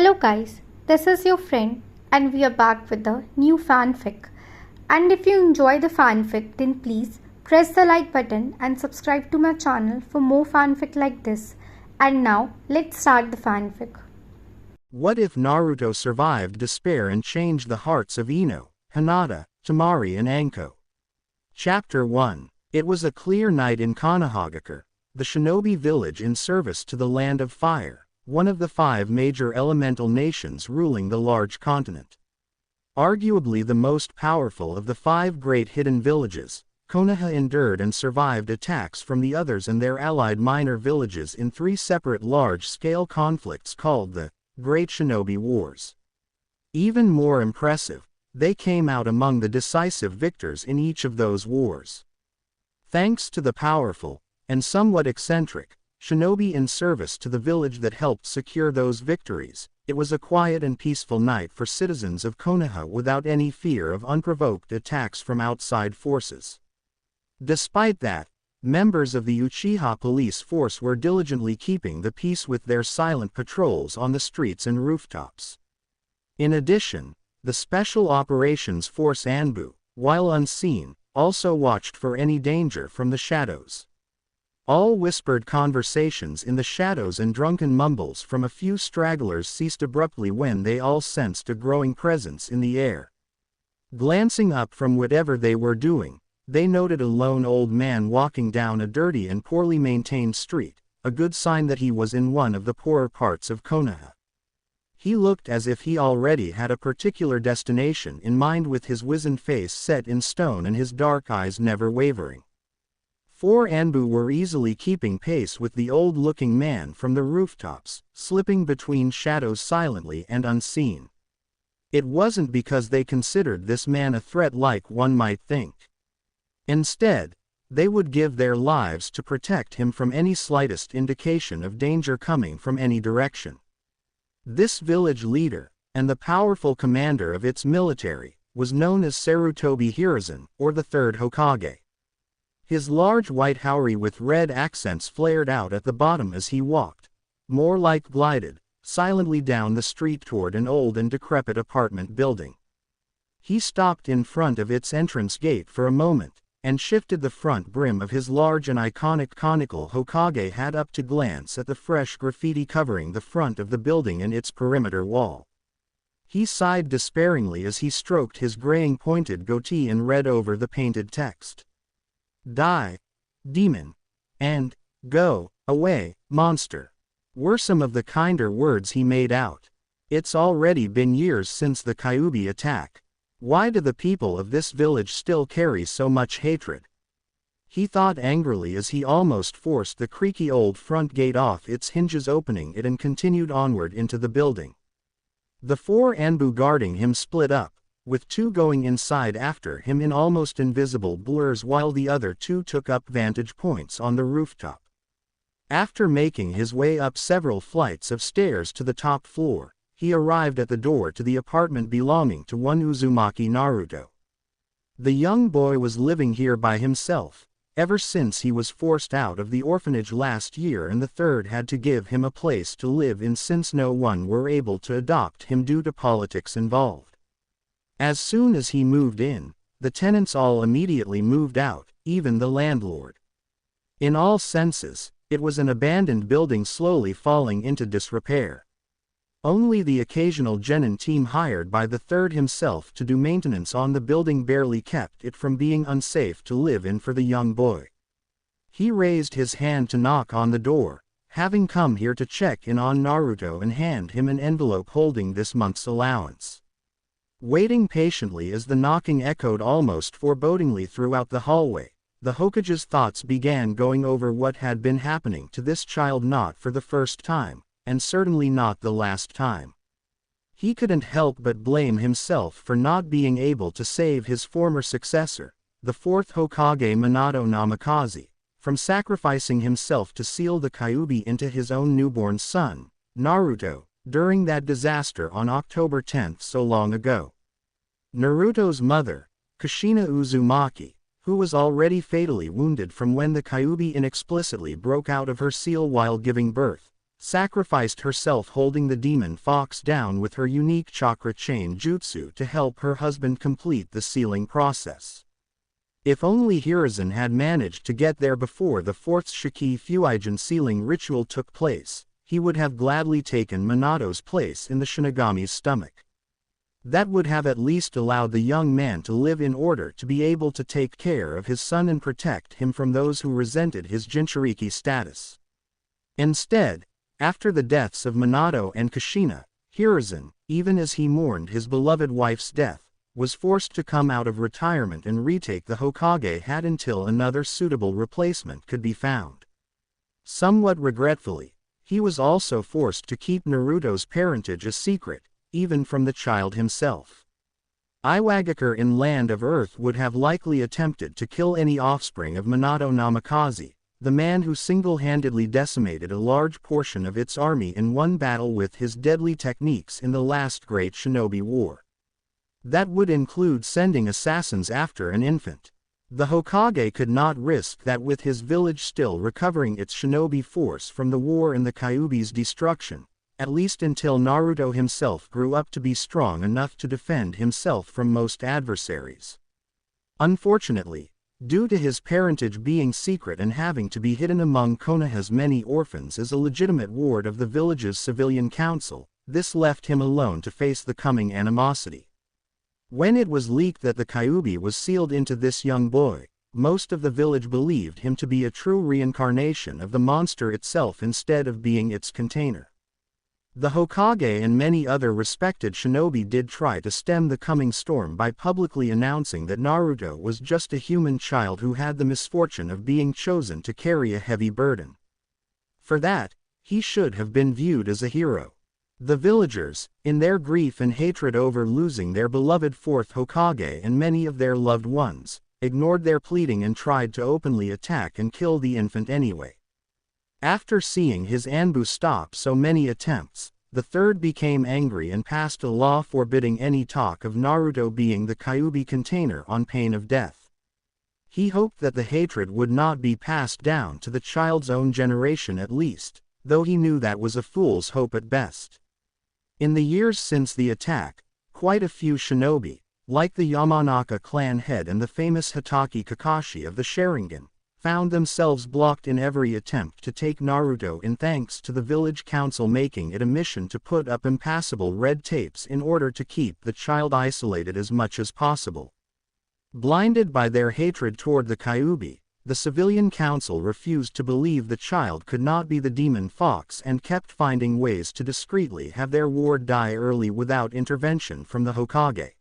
Hello guys, this is your friend and we are back with a new fanfic. And if you enjoy the fanfic then please press the like button and subscribe to my channel for more fanfic like this. And now let's start the fanfic. What if Naruto survived despair and changed the hearts of Ino, Hinata, Temari and Anko? Chapter 1. It was a clear night in Konohagakure, the shinobi village in service to the Land of Fire, one of the 5 major elemental nations ruling the large continent. Arguably the most powerful of the 5 great hidden villages, Konoha endured and survived attacks from the others and their allied minor villages in 3 separate large-scale conflicts called the Great Shinobi Wars. Even more impressive, they came out among the decisive victors in each of those wars. Thanks to the powerful, and somewhat eccentric, shinobi in service to the village that helped secure those victories, it was a quiet and peaceful night for citizens of Konoha without any fear of unprovoked attacks from outside forces. Despite that, members of the Uchiha police force were diligently keeping the peace with their silent patrols on the streets and rooftops. In addition, the Special Operations Force Anbu, while unseen, also watched for any danger from the shadows. All whispered conversations in the shadows and drunken mumbles from a few stragglers ceased abruptly when they all sensed a growing presence in the air. Glancing up from whatever they were doing, they noted a lone old man walking down a dirty and poorly maintained street, a good sign that he was in one of the poorer parts of Konoha. He looked as if he already had a particular destination in mind, with his wizened face set in stone and his dark eyes never wavering. 4 Anbu were easily keeping pace with the old-looking man from the rooftops, slipping between shadows silently and unseen. It wasn't because they considered this man a threat like one might think. Instead, they would give their lives to protect him from any slightest indication of danger coming from any direction. This village leader, and the powerful commander of its military, was known as Sarutobi Hiruzen, or the 3rd Hokage. His large white haori with red accents flared out at the bottom as he walked, more like glided, silently down the street toward an old and decrepit apartment building. He stopped in front of its entrance gate for a moment, and shifted the front brim of his large and iconic conical Hokage hat up to glance at the fresh graffiti covering the front of the building and its perimeter wall. He sighed despairingly as he stroked his graying pointed goatee and read over the painted text. Die, demon, and go away, monster, were some of the kinder words he made out. It's already been years since the Kyuubi attack. Why do the people of this village still carry so much hatred? He thought angrily as he almost forced the creaky old front gate off its hinges, opening it, and continued onward into the building. The 4 Anbu guarding him split up, with 2 going inside after him in almost invisible blurs while the other 2 took up vantage points on the rooftop. After making his way up several flights of stairs to the top floor, he arrived at the door to the apartment belonging to one Uzumaki Naruto. The young boy was living here by himself, ever since he was forced out of the orphanage last year, and the 3rd had to give him a place to live in since no one were able to adopt him due to politics involved. As soon as he moved in, the tenants all immediately moved out, even the landlord. In all senses, it was an abandoned building slowly falling into disrepair. Only the occasional genin team hired by the 3rd himself to do maintenance on the building barely kept it from being unsafe to live in for the young boy. He raised his hand to knock on the door, having come here to check in on Naruto and hand him an envelope holding this month's allowance. Waiting patiently as the knocking echoed almost forebodingly throughout the hallway, the Hokage's thoughts began going over what had been happening to this child, not for the first time, and certainly not the last time. He couldn't help but blame himself for not being able to save his former successor, the 4th Hokage Minato Namikaze, from sacrificing himself to seal the Kyuubi into his own newborn son, Naruto, during that disaster on October 10 so long ago. Naruto's mother, Kushina Uzumaki, who was already fatally wounded from when the Kyuubi inexplicitly broke out of her seal while giving birth, sacrificed herself holding the demon fox down with her unique chakra chain jutsu to help her husband complete the sealing process. If only Hiruzen had managed to get there before the fourth Shiki Fuijin sealing ritual took place, he would have gladly taken Minato's place in the Shinigami's stomach. That would have at least allowed the young man to live in order to be able to take care of his son and protect him from those who resented his Jinchuriki status. Instead, after the deaths of Minato and Kushina, Hiruzen, even as he mourned his beloved wife's death, was forced to come out of retirement and retake the Hokage hat until another suitable replacement could be found. Somewhat regretfully, he was also forced to keep Naruto's parentage a secret, even from the child himself. Iwagakure in Land of Earth would have likely attempted to kill any offspring of Minato Namikaze, the man who single-handedly decimated a large portion of its army in one battle with his deadly techniques in the last Great Shinobi War. That would include sending assassins after an infant. The Hokage could not risk that with his village still recovering its shinobi force from the war and the Kyuubi's destruction, at least until Naruto himself grew up to be strong enough to defend himself from most adversaries. Unfortunately, due to his parentage being secret and having to be hidden among Konoha's many orphans as a legitimate ward of the village's civilian council, this left him alone to face the coming animosity. When it was leaked that the Kyuubi was sealed into this young boy, most of the village believed him to be a true reincarnation of the monster itself instead of being its container. The Hokage and many other respected shinobi did try to stem the coming storm by publicly announcing that Naruto was just a human child who had the misfortune of being chosen to carry a heavy burden. For that, he should have been viewed as a hero. The villagers, in their grief and hatred over losing their beloved fourth Hokage and many of their loved ones, ignored their pleading and tried to openly attack and kill the infant anyway. After seeing his Anbu stop so many attempts, the third became angry and passed a law forbidding any talk of Naruto being the Kyuubi container on pain of death. He hoped that the hatred would not be passed down to the child's own generation at least, though he knew that was a fool's hope at best. In the years since the attack, quite a few shinobi, like the Yamanaka clan head and the famous Hitaki Kakashi of the Sharingan, found themselves blocked in every attempt to take Naruto in thanks to the village council making it a mission to put up impassable red tapes in order to keep the child isolated as much as possible. Blinded by their hatred toward the Kyuubi, the civilian council refused to believe the child could not be the demon fox and kept finding ways to discreetly have their ward die early without intervention from the Hokage.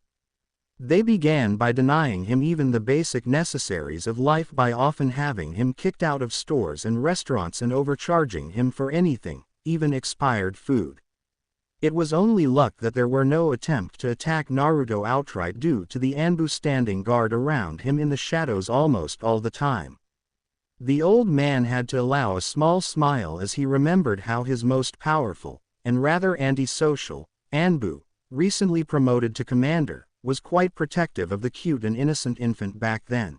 They began by denying him even the basic necessaries of life by often having him kicked out of stores and restaurants and overcharging him for anything, even expired food. It was only luck that there were no attempts to attack Naruto outright due to the Anbu standing guard around him in the shadows almost all the time. The old man had to allow a small smile as he remembered how his most powerful, and rather antisocial, Anbu, recently promoted to commander, was quite protective of the cute and innocent infant back then.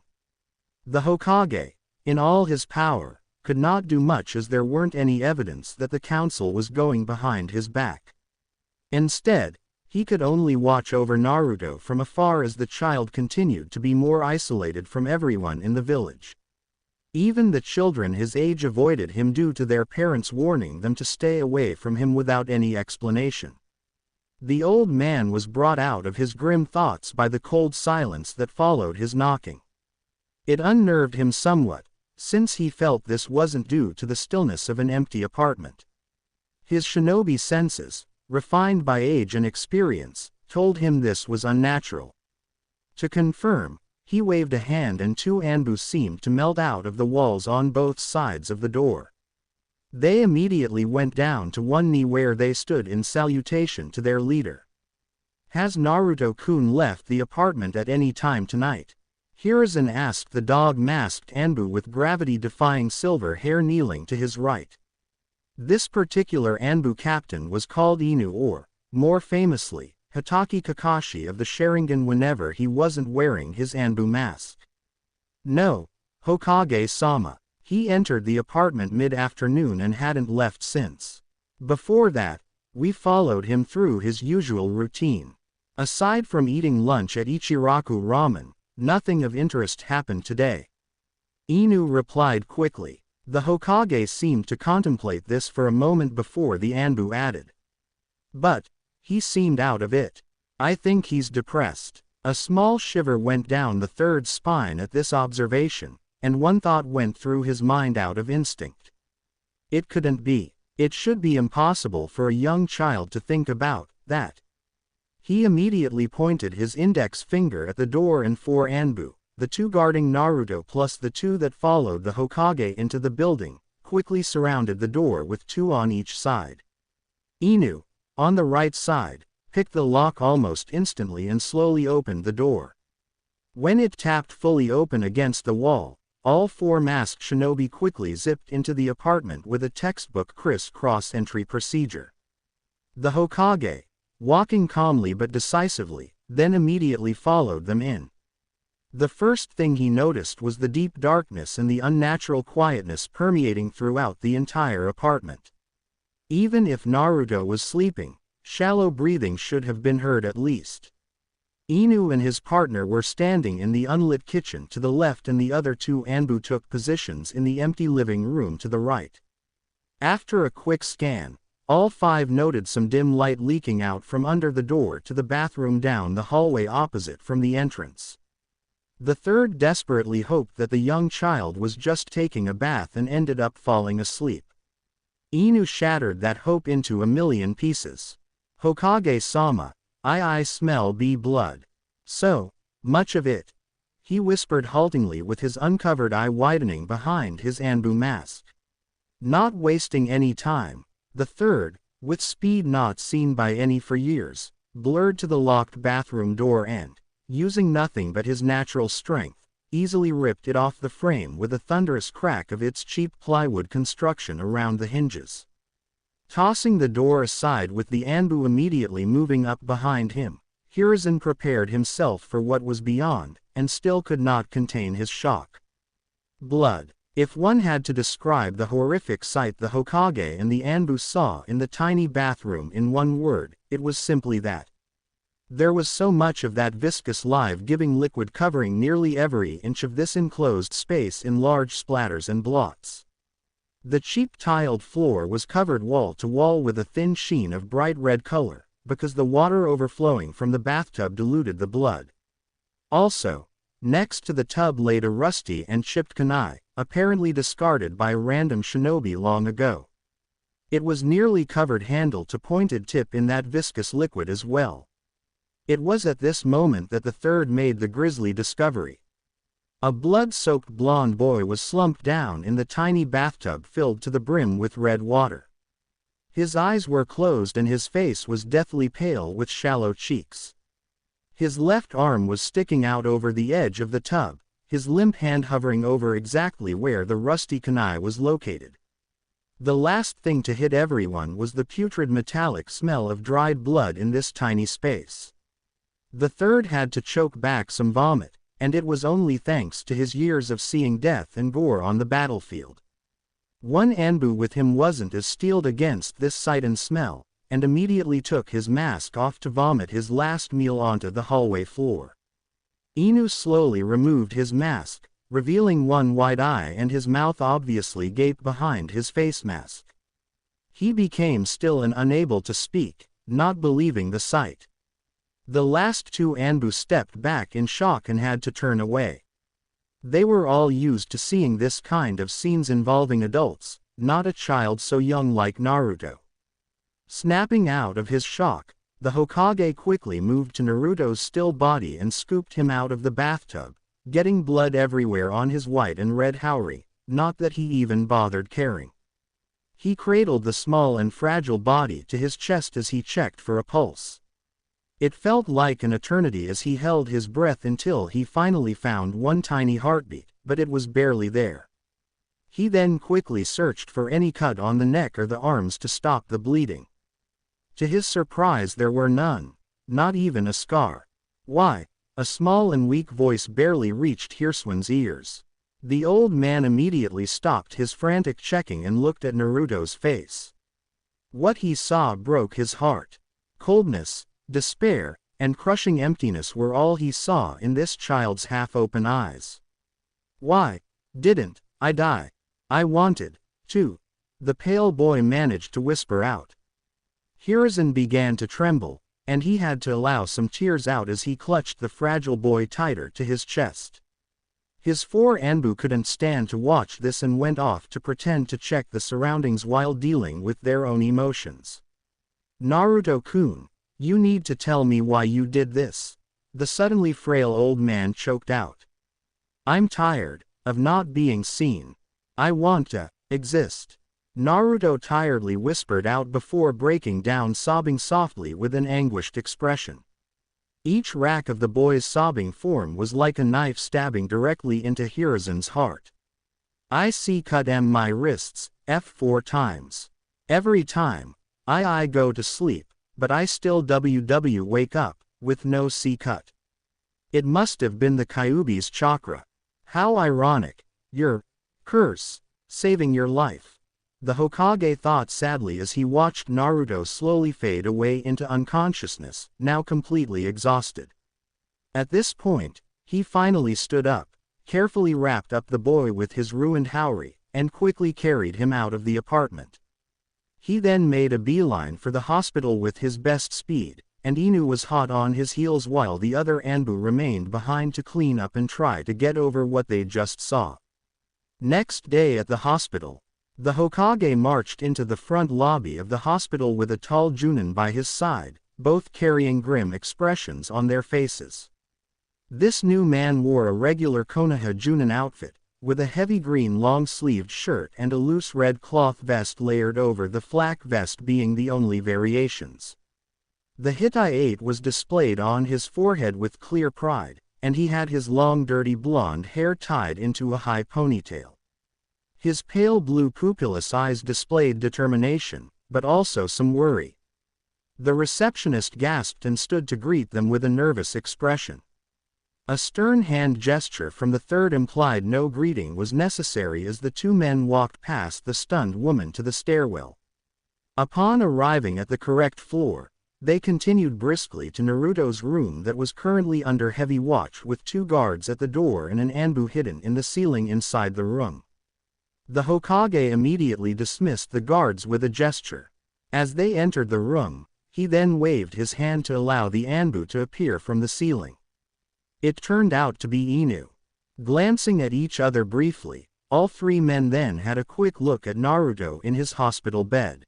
The Hokage, in all his power, could not do much as there weren't any evidence that the council was going behind his back. Instead, he could only watch over Naruto from afar as the child continued to be more isolated from everyone in the village. Even the children his age avoided him due to their parents warning them to stay away from him without any explanation. The old man was brought out of his grim thoughts by the cold silence that followed his knocking. It unnerved him somewhat, since he felt this wasn't due to the stillness of an empty apartment. His shinobi senses, refined by age and experience, told him this was unnatural. To confirm, he waved a hand and two Anbu seemed to melt out of the walls on both sides of the door. They immediately went down to one knee where they stood in salutation to their leader. "Has Naruto-kun left the apartment at any time tonight?" Hiruzen asked the dog-masked Anbu with gravity-defying silver hair kneeling to his right. This particular Anbu captain was called Inu or, more famously, Hitaki Kakashi of the Sharingan whenever he wasn't wearing his Anbu mask. "No, Hokage-sama. He entered the apartment mid-afternoon and hadn't left since." Before that, we followed him through his usual routine. Aside from eating lunch at Ichiraku Ramen, nothing of interest happened today. Inu replied quickly. The Hokage seemed to contemplate this for a moment before the Anbu added. But he seemed out of it. I think he's depressed. A small shiver went down the third spine at this observation, and one thought went through his mind out of instinct. It couldn't be. It should be impossible for a young child to think about that. He immediately pointed his index finger at the door, and 4 Anbu, the 2 guarding Naruto plus the 2 that followed the Hokage into the building, quickly surrounded the door with 2 on each side. Inu, on the right side, picked the lock almost instantly and slowly opened the door. When it tapped fully open against the wall, all 4 masked shinobi quickly zipped into the apartment with a textbook criss-cross entry procedure. The Hokage, walking calmly but decisively, then immediately followed them in. The first thing he noticed was the deep darkness and the unnatural quietness permeating throughout the entire apartment. Even if Naruto was sleeping, shallow breathing should have been heard at least. Inu and his partner were standing in the unlit kitchen to the left, and the other 2 Anbu took positions in the empty living room to the right. After a quick scan, all 5 noted some dim light leaking out from under the door to the bathroom down the hallway opposite from the entrance. The third desperately hoped that the young child was just taking a bath and ended up falling asleep. Inu shattered that hope into a million pieces. Hokage-sama, I smell blood. So much of it, he whispered haltingly with his uncovered eye widening behind his Anbu mask. Not wasting any time, the third, with speed not seen by any for years, blurred to the locked bathroom door and, using nothing but his natural strength, easily ripped it off the frame with a thunderous crack of its cheap plywood construction around the hinges. Tossing the door aside with the Anbu immediately moving up behind him, Hiruzen prepared himself for what was beyond, and still could not contain his shock. Blood. If one had to describe the horrific sight the Hokage and the Anbu saw in the tiny bathroom in one word, it was simply that. There was so much of that viscous life-giving liquid covering nearly every inch of this enclosed space in large splatters and blots. The cheap tiled floor was covered wall to wall with a thin sheen of bright red color, because the water overflowing from the bathtub diluted the blood. Also, next to the tub laid a rusty and chipped kunai, apparently discarded by a random shinobi long ago. It was nearly covered handle to pointed tip in that viscous liquid as well. It was at this moment that the third made the grisly discovery. A blood-soaked blonde boy was slumped down in the tiny bathtub filled to the brim with red water. His eyes were closed and his face was deathly pale with shallow cheeks. His left arm was sticking out over the edge of the tub, his limp hand hovering over exactly where the rusty kunai was located. The last thing to hit everyone was the putrid metallic smell of dried blood in this tiny space. The third had to choke back some vomit, and it was only thanks to his years of seeing death and gore on the battlefield. One Anbu with him wasn't as steeled against this sight and smell, and immediately took his mask off to vomit his last meal onto the hallway floor. Inu slowly removed his mask, revealing one wide eye and his mouth obviously gaped behind his face mask. He became still and unable to speak, not believing the sight. The last 2 Anbu stepped back in shock and had to turn away. They were all used to seeing this kind of scenes involving adults, not a child so young like Naruto. Snapping out of his shock, the Hokage quickly moved to Naruto's still body and scooped him out of the bathtub, getting blood everywhere on his white and red haori, not that he even bothered caring. He cradled the small and fragile body to his chest as he checked for a pulse. It felt like an eternity as he held his breath until he finally found one tiny heartbeat, but it was barely there. He then quickly searched for any cut on the neck or the arms to stop the bleeding. To his surprise there were none, not even a scar. Why? A small and weak voice barely reached Hirsuen's ears. The old man immediately stopped his frantic checking and looked at Naruto's face. What he saw broke his heart. Coldness, despair, and crushing emptiness were all he saw in this child's half-open eyes. "Why didn't I die? I wanted to," the pale boy managed to whisper out. Hiruzen began to tremble, and he had to allow some tears out as he clutched the fragile boy tighter to his chest. His four Anbu couldn't stand to watch this and went off to pretend to check the surroundings while dealing with their own emotions. "Naruto-kun, you need to tell me why you did this," the suddenly frail old man choked out. "I'm tired of not being seen. I want to exist," Naruto tiredly whispered out before breaking down sobbing softly with an anguished expression. Each rack of the boy's sobbing form was like a knife stabbing directly into Hiruzen's heart. "I see cut my wrists, F4 times. Every time I go to sleep, but I still wake up, with no C cut. It must have been the Kyuubi's chakra. How ironic, your curse, saving your life," the Hokage thought sadly as he watched Naruto slowly fade away into unconsciousness, now completely exhausted. At this point, he finally stood up, carefully wrapped up the boy with his ruined haori, and quickly carried him out of the apartment. He then made a beeline for the hospital with his best speed, and Inu was hot on his heels while the other Anbu remained behind to clean up and try to get over what they just saw. Next day at the hospital, the Hokage marched into the front lobby of the hospital with a tall Junin by his side, both carrying grim expressions on their faces. This new man wore a regular Konoha Junin outfit, with a heavy green long-sleeved shirt and a loose red cloth vest layered over the flak vest being the only variations. The Hittite was displayed on his forehead with clear pride, and he had his long dirty blonde hair tied into a high ponytail. His pale blue pupilless eyes displayed determination, but also some worry. The receptionist gasped and stood to greet them with a nervous expression. A stern hand gesture from the third implied no greeting was necessary as the two men walked past the stunned woman to the stairwell. Upon arriving at the correct floor, they continued briskly to Naruto's room that was currently under heavy watch with two guards at the door and an Anbu hidden in the ceiling inside the room. The Hokage immediately dismissed the guards with a gesture. As they entered the room, he then waved his hand to allow the Anbu to appear from the ceiling. It turned out to be Inu. Glancing at each other briefly, all three men then had a quick look at Naruto in his hospital bed.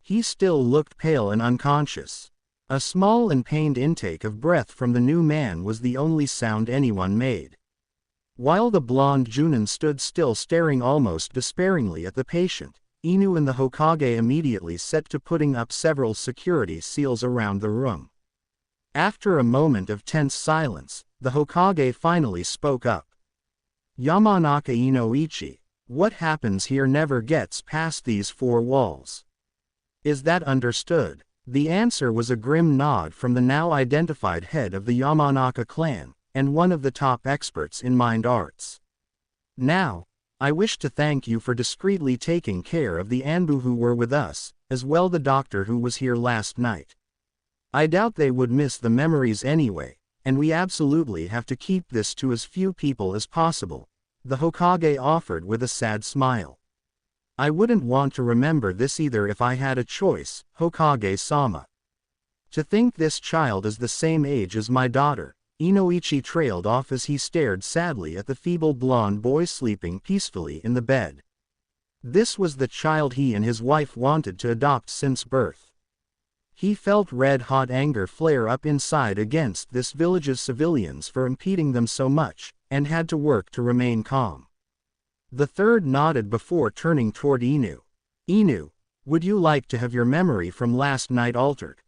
He still looked pale and unconscious. A small and pained intake of breath from the new man was the only sound anyone made. While the blonde Junin stood still staring almost despairingly at the patient, Inu and the Hokage immediately set to putting up several security seals around the room. After a moment of tense silence, the Hokage finally spoke up. "Yamanaka Inoichi, what happens here never gets past these four walls. Is that understood?" The answer was a grim nod from the now identified head of the Yamanaka clan, and one of the top experts in mind arts. "Now, I wish to thank you for discreetly taking care of the Anbu who were with us, as well the doctor who was here last night. I doubt they would miss the memories anyway, and we absolutely have to keep this to as few people as possible," the Hokage offered with a sad smile. "I wouldn't want to remember this either if I had a choice, Hokage-sama. To think this child is the same age as my daughter." Inoichi trailed off as he stared sadly at the feeble blonde boy sleeping peacefully in the bed. This was the child he and his wife wanted to adopt since birth. He felt red-hot anger flare up inside against this village's civilians for impeding them so much, and had to work to remain calm. The third nodded before turning toward Inu. "Inu, would you like to have your memory from last night altered?"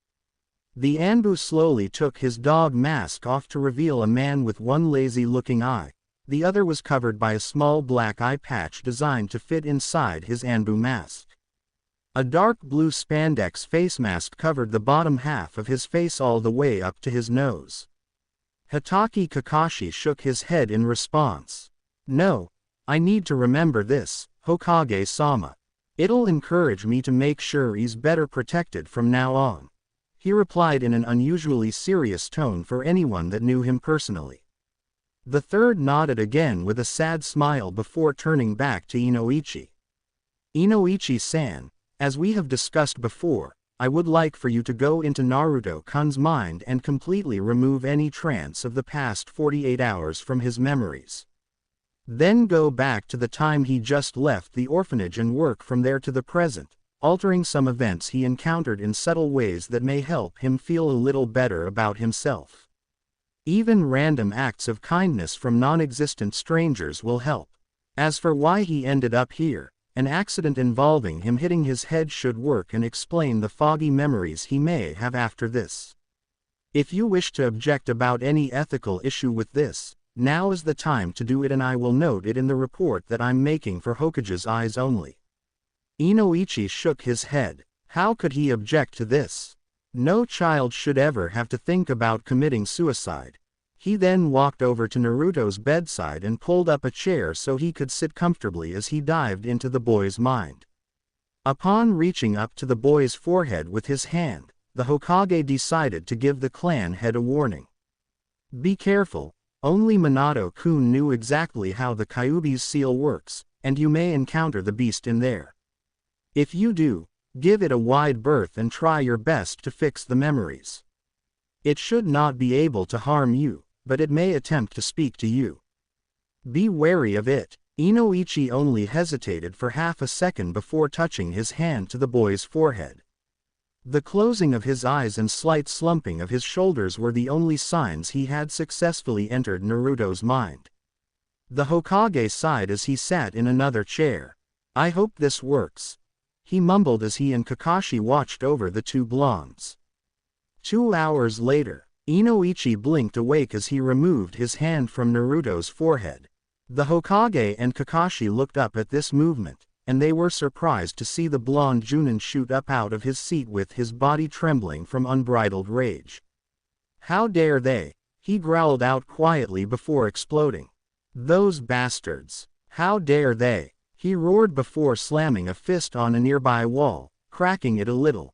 The Anbu slowly took his dog mask off to reveal a man with one lazy-looking eye. The other was covered by a small black eye patch designed to fit inside his Anbu mask. A dark blue spandex face mask covered the bottom half of his face all the way up to his nose. Hitaki Kakashi shook his head in response. "No, I need to remember this, Hokage-sama. It'll encourage me to make sure he's better protected from now on," he replied in an unusually serious tone for anyone that knew him personally. The third nodded again with a sad smile before turning back to Inoichi. "Inoichi-san, as we have discussed before, I would like for you to go into Naruto-kun's mind and completely remove any trance of the past 48 hours from his memories. Then go back to the time he just left the orphanage and work from there to the present, altering some events he encountered in subtle ways that may help him feel a little better about himself. Even random acts of kindness from non-existent strangers will help. As for why he ended up here, an accident involving him hitting his head should work and explain the foggy memories he may have after this. If you wish to object about any ethical issue with this, now is the time to do it, and I will note it in the report that I'm making for Hokage's eyes only." Inoichi shook his head. How could he object to this? No child should ever have to think about committing suicide. He then walked over to Naruto's bedside and pulled up a chair so he could sit comfortably as he dived into the boy's mind. Upon reaching up to the boy's forehead with his hand, the Hokage decided to give the clan head a warning. "Be careful. Only Minato-kun knew exactly how the Kyuubi's seal works, and you may encounter the beast in there. If you do, give it a wide berth and try your best to fix the memories. It should not be able to harm you, but it may attempt to speak to you. Be wary of it." Inoichi only hesitated for half a second before touching his hand to the boy's forehead. The closing of his eyes and slight slumping of his shoulders were the only signs he had successfully entered Naruto's mind. The Hokage sighed as he sat in another chair. "I hope this works," he mumbled as he and Kakashi watched over the two blondes. 2 hours later, Inoichi blinked awake as he removed his hand from Naruto's forehead. The Hokage and Kakashi looked up at this movement, and they were surprised to see the blonde Junin shoot up out of his seat with his body trembling from unbridled rage. "How dare they?" he growled out quietly before exploding. "Those bastards! How dare they?" he roared before slamming a fist on a nearby wall, cracking it a little.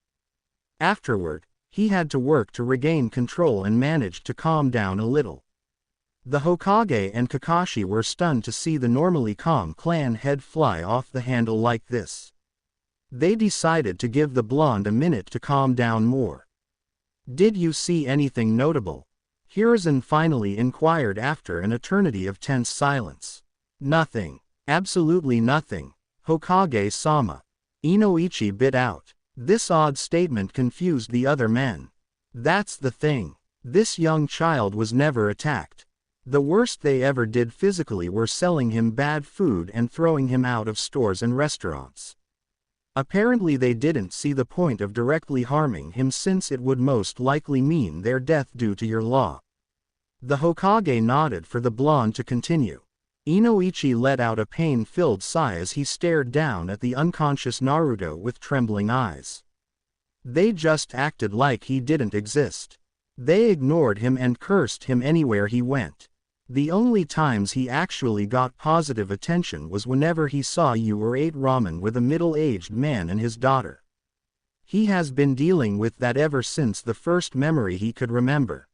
Afterward, he had to work to regain control and managed to calm down a little. The Hokage and Kakashi were stunned to see the normally calm clan head fly off the handle like this. They decided to give the blonde a minute to calm down more. "Did you see anything notable?" Hiruzen finally inquired after an eternity of tense silence. "Nothing. Absolutely nothing, Hokage-sama," Inoichi bit out. This odd statement confused the other men. "That's the thing. This young child was never attacked. The worst they ever did physically were selling him bad food and throwing him out of stores and restaurants. Apparently they didn't see the point of directly harming him since it would most likely mean their death due to your law." The Hokage nodded for the blonde to continue. Inoichi let out a pain-filled sigh as he stared down at the unconscious Naruto with trembling eyes. They just acted like he didn't exist. They ignored him and cursed him anywhere he went. The only times he actually got positive attention was whenever he saw you or ate ramen with a middle-aged man and his daughter. He has been dealing with that ever since the first memory he could remember.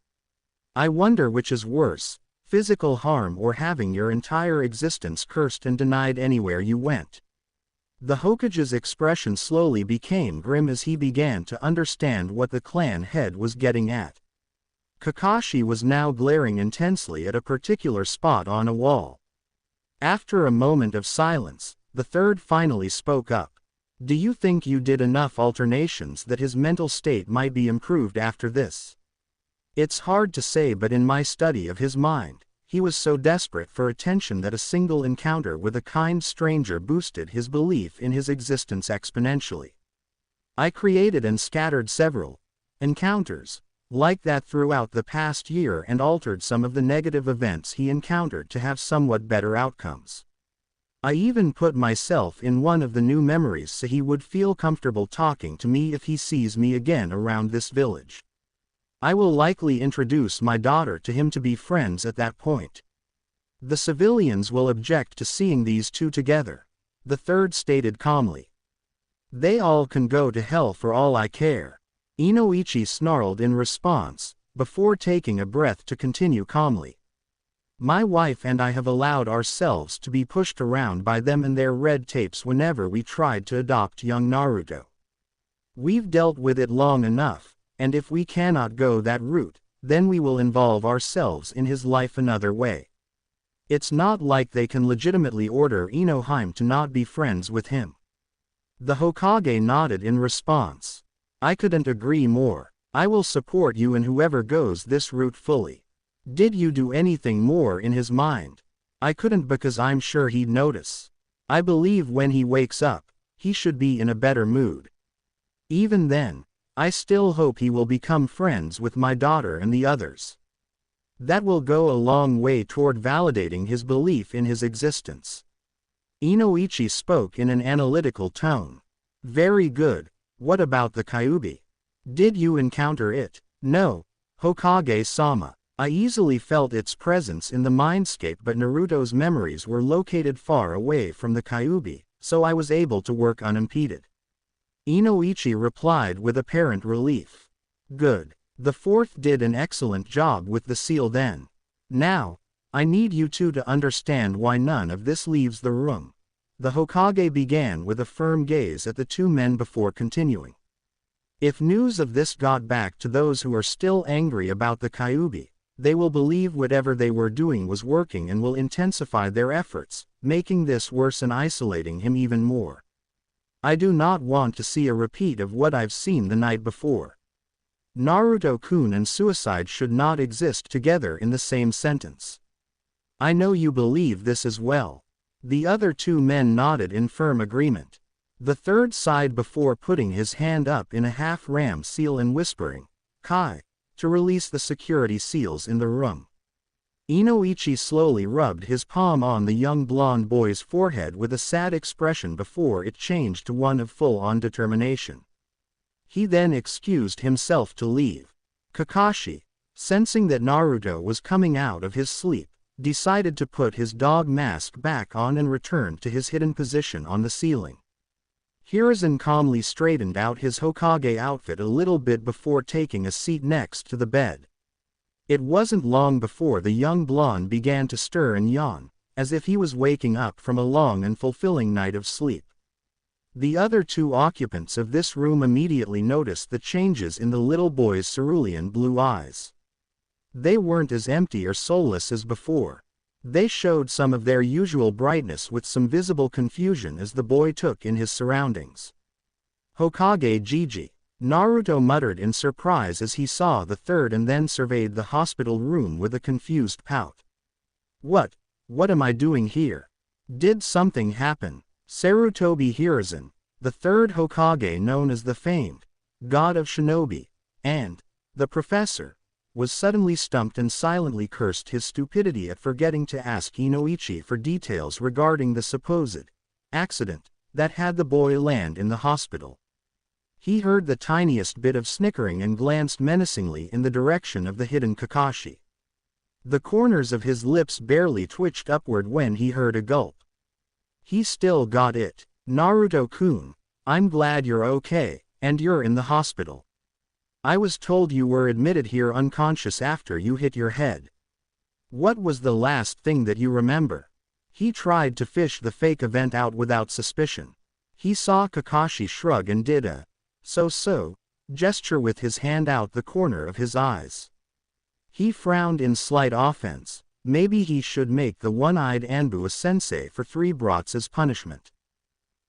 I wonder which is worse, physical harm or having your entire existence cursed and denied anywhere you went. The Hokage's expression slowly became grim as he began to understand what the clan head was getting at. Kakashi was now glaring intensely at a particular spot on a wall. After a moment of silence, the third finally spoke up. "Do you think you did enough alternations that his mental state might be improved after this?" "It's hard to say, but in my study of his mind, he was so desperate for attention that a single encounter with a kind stranger boosted his belief in his existence exponentially. I created and scattered several encounters like that throughout the past year and altered some of the negative events he encountered to have somewhat better outcomes. I even put myself in one of the new memories so he would feel comfortable talking to me if he sees me again around this village. I will likely introduce my daughter to him to be friends at that point. The civilians will object to seeing these two together," the third stated calmly. They all can go to hell for all I care. Inoichi snarled in response, before taking a breath to continue calmly. My wife and I have allowed ourselves to be pushed around by them and their red tapes whenever we tried to adopt young Naruto. We've dealt with it long enough, and if we cannot go that route, then we will involve ourselves in his life another way. It's not like they can legitimately order Inohime to not be friends with him. The Hokage nodded in response. I couldn't agree more. I will support you and whoever goes this route fully. Did you do anything more in his mind? I couldn't because I'm sure he'd notice. I believe when he wakes up, he should be in a better mood. Even then, I still hope he will become friends with my daughter and the others. That will go a long way toward validating his belief in his existence. Inoichi spoke in an analytical tone. Very good. What about the Kyuubi? Did you encounter it? No, Hokage-sama. I easily felt its presence in the mindscape, but Naruto's memories were located far away from the Kyuubi, so I was able to work unimpeded. Inoichi replied with apparent relief. Good. The fourth did an excellent job with the seal then. Now, I need you two to understand why none of this leaves the room. The Hokage began with a firm gaze at the two men before continuing. If news of this got back to those who are still angry about the Kyuubi, they will believe whatever they were doing was working and will intensify their efforts, making this worse and isolating him even more. I do not want to see a repeat of what I've seen the night before. Naruto-kun and suicide should not exist together in the same sentence. I know you believe this as well. The other two men nodded in firm agreement. The third sighed before putting his hand up in a half-ram seal and whispering, Kai, to release the security seals in the room. Inoichi slowly rubbed his palm on the young blonde boy's forehead with a sad expression before it changed to one of full-on determination. He then excused himself to leave. Kakashi, sensing that Naruto was coming out of his sleep, decided to put his dog mask back on and returned to his hidden position on the ceiling. Hiruzen calmly straightened out his Hokage outfit a little bit before taking a seat next to the bed. It wasn't long before the young blonde began to stir and yawn, as if he was waking up from a long and fulfilling night of sleep. The other two occupants of this room immediately noticed the changes in the little boy's cerulean blue eyes. They weren't as empty or soulless as before. They showed some of their usual brightness with some visible confusion as the boy took in his surroundings. Hokage Gigi, Naruto muttered in surprise as he saw the third and then surveyed the hospital room with a confused pout. What am I doing here? Did something happen? Sarutobi Hiruzen, the third Hokage known as the famed God of Shinobi, and the professor, was suddenly stumped and silently cursed his stupidity at forgetting to ask Inoichi for details regarding the supposed accident that had the boy land in the hospital. He heard the tiniest bit of snickering and glanced menacingly in the direction of the hidden Kakashi. The corners of his lips barely twitched upward when he heard a gulp. He still got it. Naruto-kun, I'm glad you're okay, and you're in the hospital. I was told you were admitted here unconscious after you hit your head. What was the last thing that you remember? He tried to fish the fake event out without suspicion. He saw Kakashi shrug and did a so-so gesture with his hand out the corner of his eyes. He frowned in slight offense. Maybe he should make the one-eyed Anbu a sensei for 3 brats as punishment.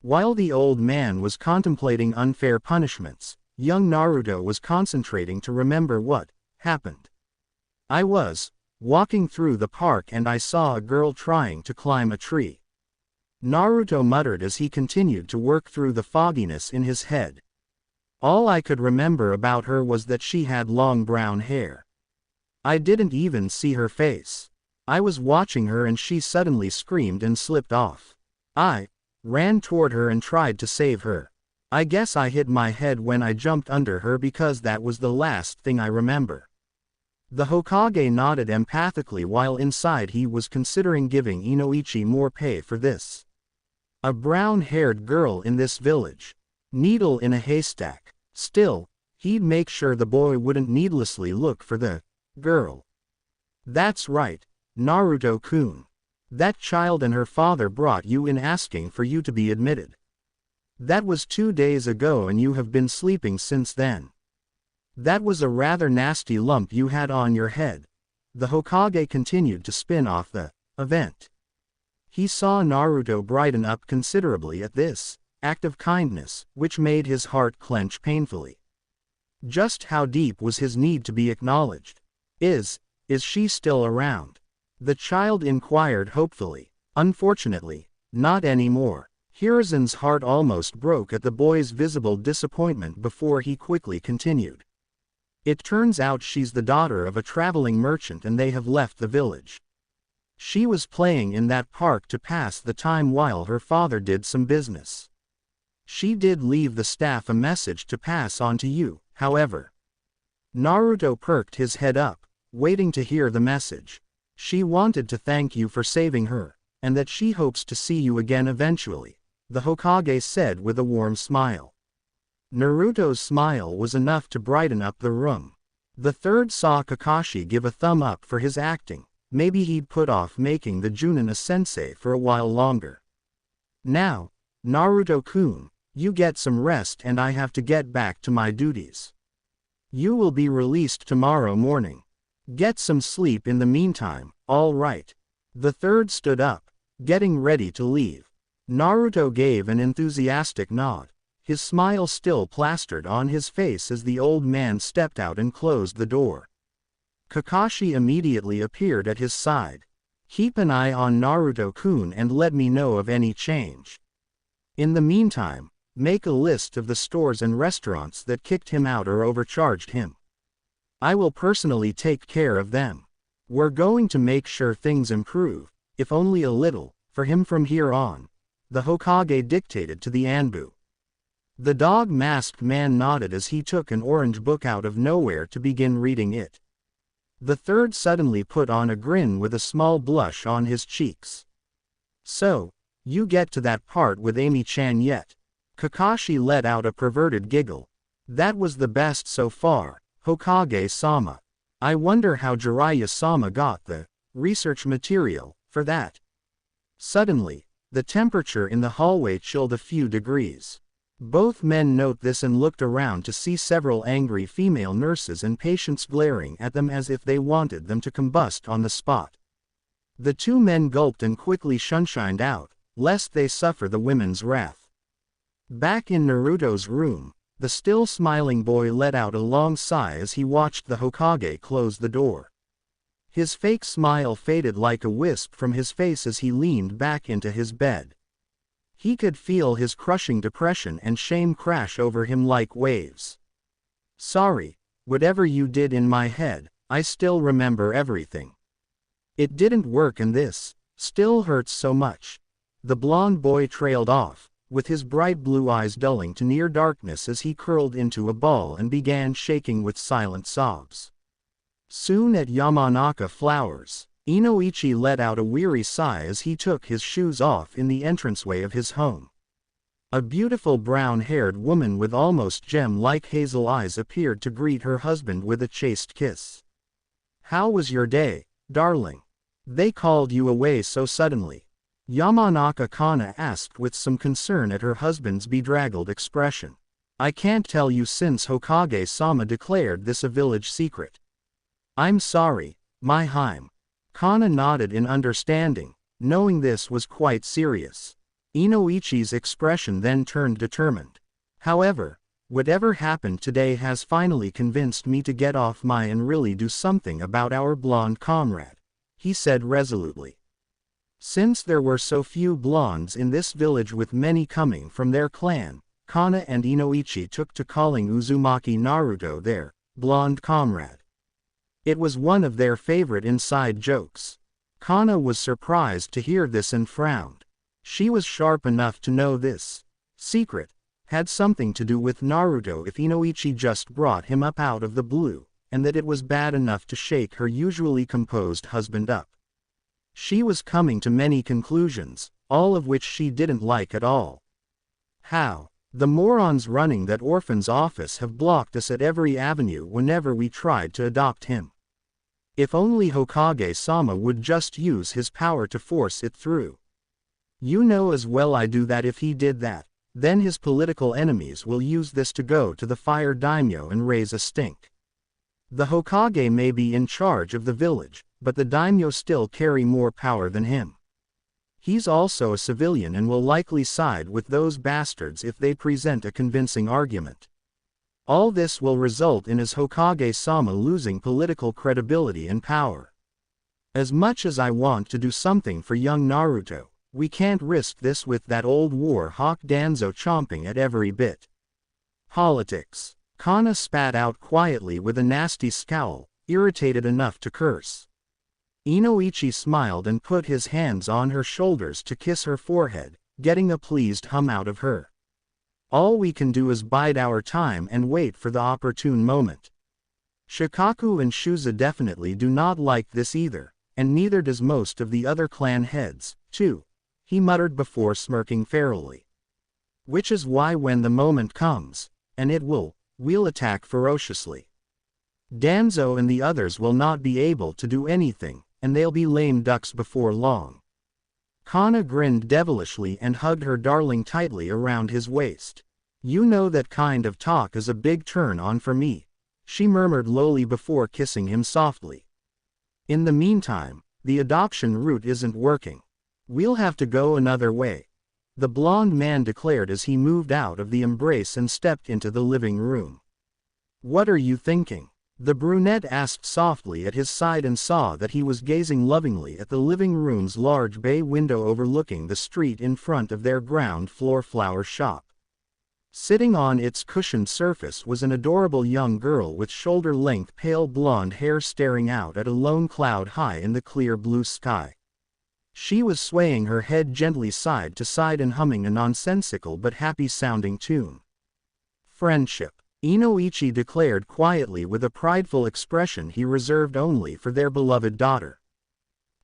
While the old man was contemplating unfair punishments, young Naruto was concentrating to remember what happened. I was walking through the park and I saw a girl trying to climb a tree. Naruto muttered as he continued to work through the fogginess in his head. All I could remember about her was that she had long brown hair. I didn't even see her face. I was watching her and she suddenly screamed and slipped off. I ran toward her and tried to save her. I guess I hit my head when I jumped under her because that was the last thing I remember. The Hokage nodded empathically while inside he was considering giving Inoichi more pay for this. A brown-haired girl in this village. Needle in a haystack. Still, he'd make sure the boy wouldn't needlessly look for the girl. That's right, Naruto-kun. That child and her father brought you in asking for you to be admitted. That was 2 days ago and you have been sleeping since then. That was a rather nasty lump you had on your head. The Hokage continued to spin off the event. He saw Naruto brighten up considerably at this act of kindness, which made his heart clench painfully. Just how deep was his need to be acknowledged? Is she still around? The child inquired hopefully. Unfortunately, not anymore. Hiruzen's heart almost broke at the boy's visible disappointment before he quickly continued. It turns out she's the daughter of a traveling merchant and they have left the village. She was playing in that park to pass the time while her father did some business. She did leave the staff a message to pass on to you, however. Naruto perked his head up, waiting to hear the message. She wanted to thank you for saving her, and that she hopes to see you again eventually, the Hokage said with a warm smile. Naruto's smile was enough to brighten up the room. The third saw Kakashi give a thumb up for his acting. Maybe he'd put off making the Junin a sensei for a while longer. Now, Naruto-kun, you get some rest and I have to get back to my duties. You will be released tomorrow morning. Get some sleep in the meantime, all right. The third stood up, getting ready to leave. Naruto gave an enthusiastic nod, his smile still plastered on his face as the old man stepped out and closed the door. Kakashi immediately appeared at his side. Keep an eye on Naruto-kun and let me know of any change. In the meantime, make a list of the stores and restaurants that kicked him out or overcharged him. I will personally take care of them. We're going to make sure things improve, if only a little, for him from here on, the Hokage dictated to the Anbu. The dog-masked man nodded as he took an orange book out of nowhere to begin reading it. The third suddenly put on a grin with a small blush on his cheeks. So, you get to that part with Amy-chan yet? Kakashi let out a perverted giggle. That was the best so far, Hokage-sama. I wonder how Jiraiya-sama got the research material for that. Suddenly, the temperature in the hallway chilled a few degrees. Both men note this and looked around to see several angry female nurses and patients glaring at them as if they wanted them to combust on the spot. The two men gulped and quickly shunshined out, lest they suffer the women's wrath. Back in Naruto's room, the still smiling boy let out a long sigh as he watched the Hokage close the door. His fake smile faded like a wisp from his face as he leaned back into his bed. He could feel his crushing depression and shame crash over him like waves. Sorry, whatever you did in my head, I still remember everything. It didn't work and this still hurts so much. The blonde boy trailed off, with his bright blue eyes dulling to near darkness as he curled into a ball and began shaking with silent sobs. Soon at Yamanaka Flowers, Inoichi let out a weary sigh as he took his shoes off in the entranceway of his home. A beautiful brown-haired woman with almost gem-like hazel eyes appeared to greet her husband with a chaste kiss. How was your day, darling? They called you away so suddenly. Yamanaka Kana asked with some concern at her husband's bedraggled expression. I can't tell you since Hokage-sama declared this a village secret. I'm sorry, my Haim. Kana nodded in understanding, knowing this was quite serious. Inoichi's expression then turned determined. However, whatever happened today has finally convinced me to get off my and really do something about our blonde comrade, he said resolutely. Since there were so few blondes in this village with many coming from their clan, Kana and Inoichi took to calling Uzumaki Naruto their blonde comrade. It was one of their favorite inside jokes. Kana was surprised to hear this and frowned. She was sharp enough to know this secret had something to do with Naruto if Inoichi just brought him up out of the blue, and that it was bad enough to shake her usually composed husband up. She was coming to many conclusions, all of which she didn't like at all. How? The morons running that orphan's office have blocked us at every avenue whenever we tried to adopt him. If only Hokage-sama would just use his power to force it through. You know as well I do that if he did that, then his political enemies will use this to go to the fire daimyo and raise a stink. The Hokage may be in charge of the village, but the daimyo still carry more power than him. He's also a civilian and will likely side with those bastards if they present a convincing argument. All this will result in his Hokage-sama losing political credibility and power. As much as I want to do something for young Naruto, we can't risk this with that old war hawk Danzo chomping at every bit. Politics. Kana spat out quietly with a nasty scowl, irritated enough to curse. Inoichi smiled and put his hands on her shoulders to kiss her forehead, getting a pleased hum out of her. All we can do is bide our time and wait for the opportune moment. Shikaku and Shuza definitely do not like this either, and neither does most of the other clan heads, too, he muttered before smirking ferally. Which is why when the moment comes, and it will, we'll attack ferociously. Danzo and the others will not be able to do anything, and they'll be lame ducks before long. Kana grinned devilishly and hugged her darling tightly around his waist. You know that kind of talk is a big turn on for me, she murmured lowly before kissing him softly. In the meantime, the adoption route isn't working. We'll have to go another way, the blonde man declared as he moved out of the embrace and stepped into the living room. What are you thinking? The brunette asked softly at his side and saw that he was gazing lovingly at the living room's large bay window overlooking the street in front of their ground floor flower shop. Sitting on its cushioned surface was an adorable young girl with shoulder-length pale blonde hair staring out at a lone cloud high in the clear blue sky. She was swaying her head gently side to side and humming a nonsensical but happy-sounding tune. Friendship, Inoichi declared quietly with a prideful expression he reserved only for their beloved daughter.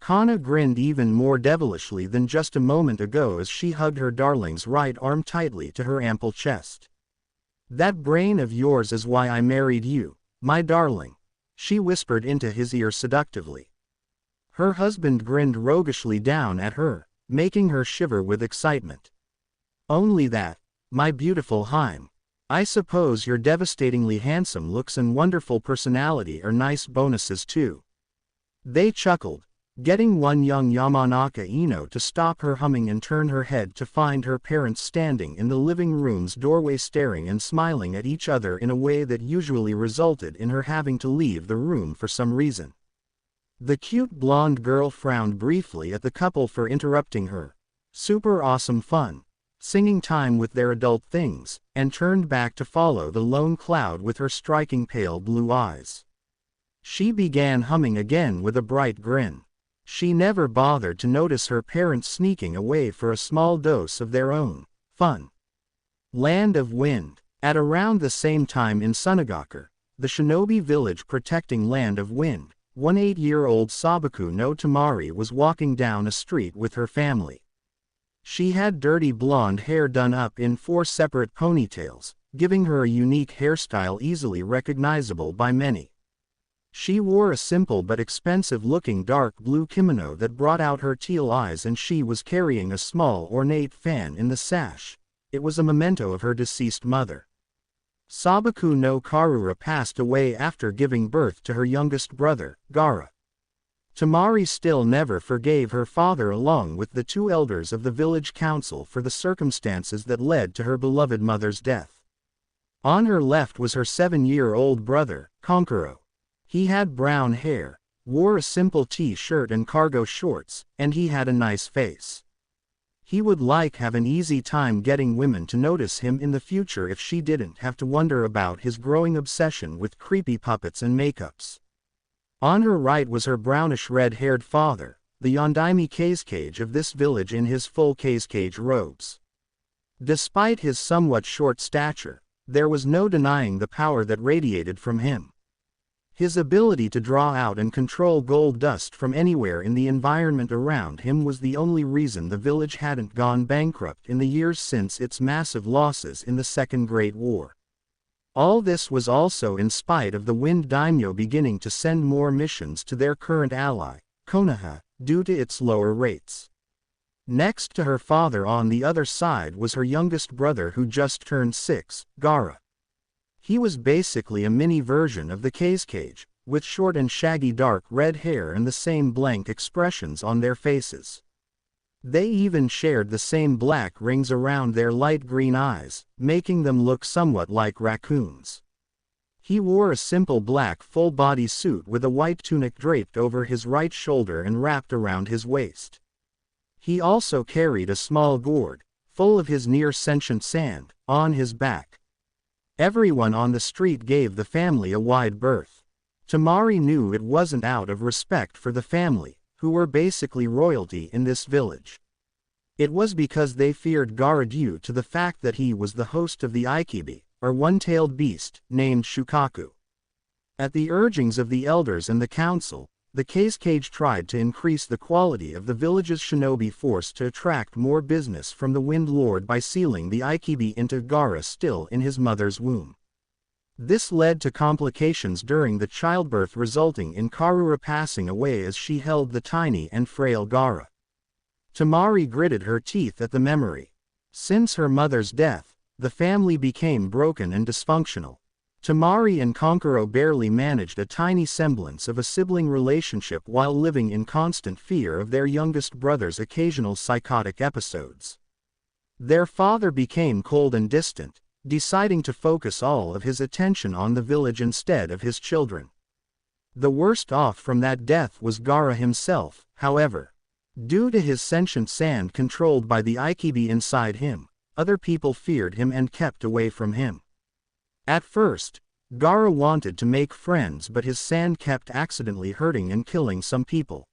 Kana grinned even more devilishly than just a moment ago as she hugged her darling's right arm tightly to her ample chest. That brain of yours is why I married you, my darling, she whispered into his ear seductively. Her husband grinned roguishly down at her, making her shiver with excitement. Only that, my beautiful Haim. I suppose your devastatingly handsome looks and wonderful personality are nice bonuses too. They chuckled, getting one young Yamanaka Ino to stop her humming and turn her head to find her parents standing in the living room's doorway staring and smiling at each other in a way that usually resulted in her having to leave the room for some reason. The cute blonde girl frowned briefly at the couple for interrupting her super awesome fun, singing time with their adult things, and turned back to follow the lone cloud with her striking pale blue eyes. She began humming again with a bright grin. She never bothered to notice her parents sneaking away for a small dose of their own fun. Land of Wind. At around the same time in Sunagaku, the shinobi village protecting Land of Wind, 8-year-old Sabaku no Temari was walking down a street with her family. She had dirty blonde hair done up in 4 separate ponytails, giving her a unique hairstyle easily recognizable by many. She wore a simple but expensive-looking dark blue kimono that brought out her teal eyes, and she was carrying a small ornate fan in the sash. It was a memento of her deceased mother. Sabaku no Karura passed away after giving birth to her youngest brother, Gaara. Temari still never forgave her father along with the 2 elders of the village council for the circumstances that led to her beloved mother's death. On her left was her 7-year-old brother, Konkuro. He had brown hair, wore a simple t-shirt and cargo shorts, and he had a nice face. He would have an easy time getting women to notice him in the future if she didn't have to wonder about his growing obsession with creepy puppets and makeups. On her right was her brownish-red-haired father, the Yondaime Kazekage of this village in his full Kazekage robes. Despite his somewhat short stature, there was no denying the power that radiated from him. His ability to draw out and control gold dust from anywhere in the environment around him was the only reason the village hadn't gone bankrupt in the years since its massive losses in the Second Great War. All this was also in spite of the Wind Daimyo beginning to send more missions to their current ally, Konoha, due to its lower rates. Next to her father on the other side was her youngest brother who just turned 6, Gaara. He was basically a mini version of the Cage, with short and shaggy dark red hair and the same blank expressions on their faces. They even shared the same black rings around their light green eyes, making them look somewhat like raccoons. He wore a simple black full-body suit with a white tunic draped over his right shoulder and wrapped around his waist. He also carried a small gourd, full of his near-sentient sand, on his back. Everyone on the street gave the family a wide berth. Temari knew it wasn't out of respect for the family, who were basically royalty in this village. It was because they feared Gaara due to the fact that he was the host of the Ikibi, or one-tailed beast, named Shukaku. At the urgings of the elders and the council, the Cage tried to increase the quality of the village's shinobi force to attract more business from the Wind Lord by sealing the Ikibi into Gaara still in his mother's womb. This led to complications during the childbirth, resulting in Karura passing away as she held the tiny and frail Gaara. Temari gritted her teeth at the memory. Since her mother's death, the family became broken and dysfunctional. Temari and Konkuro barely managed a tiny semblance of a sibling relationship while living in constant fear of their youngest brother's occasional psychotic episodes. Their father became cold and distant, deciding to focus all of his attention on the village instead of his children. The worst off from that death was Gaara himself, however. Due to his sentient sand controlled by the Ikibi inside him, other people feared him and kept away from him. At first, Gaara wanted to make friends, but his sand kept accidentally hurting and killing some people.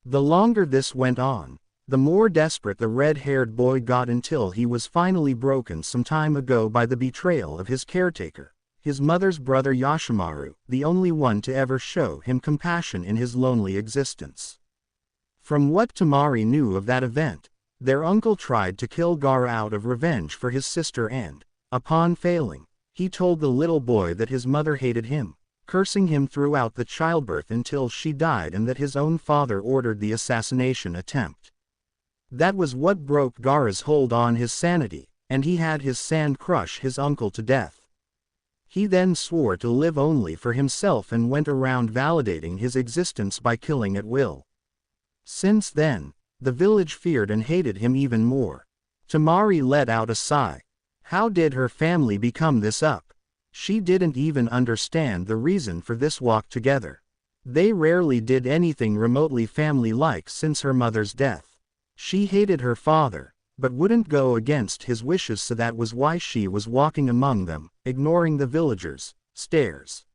The longer this went on, the more desperate the red-haired boy got until he was finally broken some time ago by the betrayal of his caretaker, his mother's brother Yoshimaru, the only one to ever show him compassion in his lonely existence. From what Temari knew of that event, their uncle tried to kill Gaara out of revenge for his sister and, upon failing, he told the little boy that his mother hated him, cursing him throughout the childbirth until she died, and that his own father ordered the assassination attempt. That was what broke Gaara's hold on his sanity, and he had his sand crush his uncle to death. He then swore to live only for himself and went around validating his existence by killing at will. Since then, the village feared and hated him even more. Temari let out a sigh. How did her family become this up? She didn't even understand the reason for this walk together. They rarely did anything remotely family-like since her mother's death. She hated her father, but wouldn't go against his wishes, so that was why she was walking among them, ignoring the villagers' stares.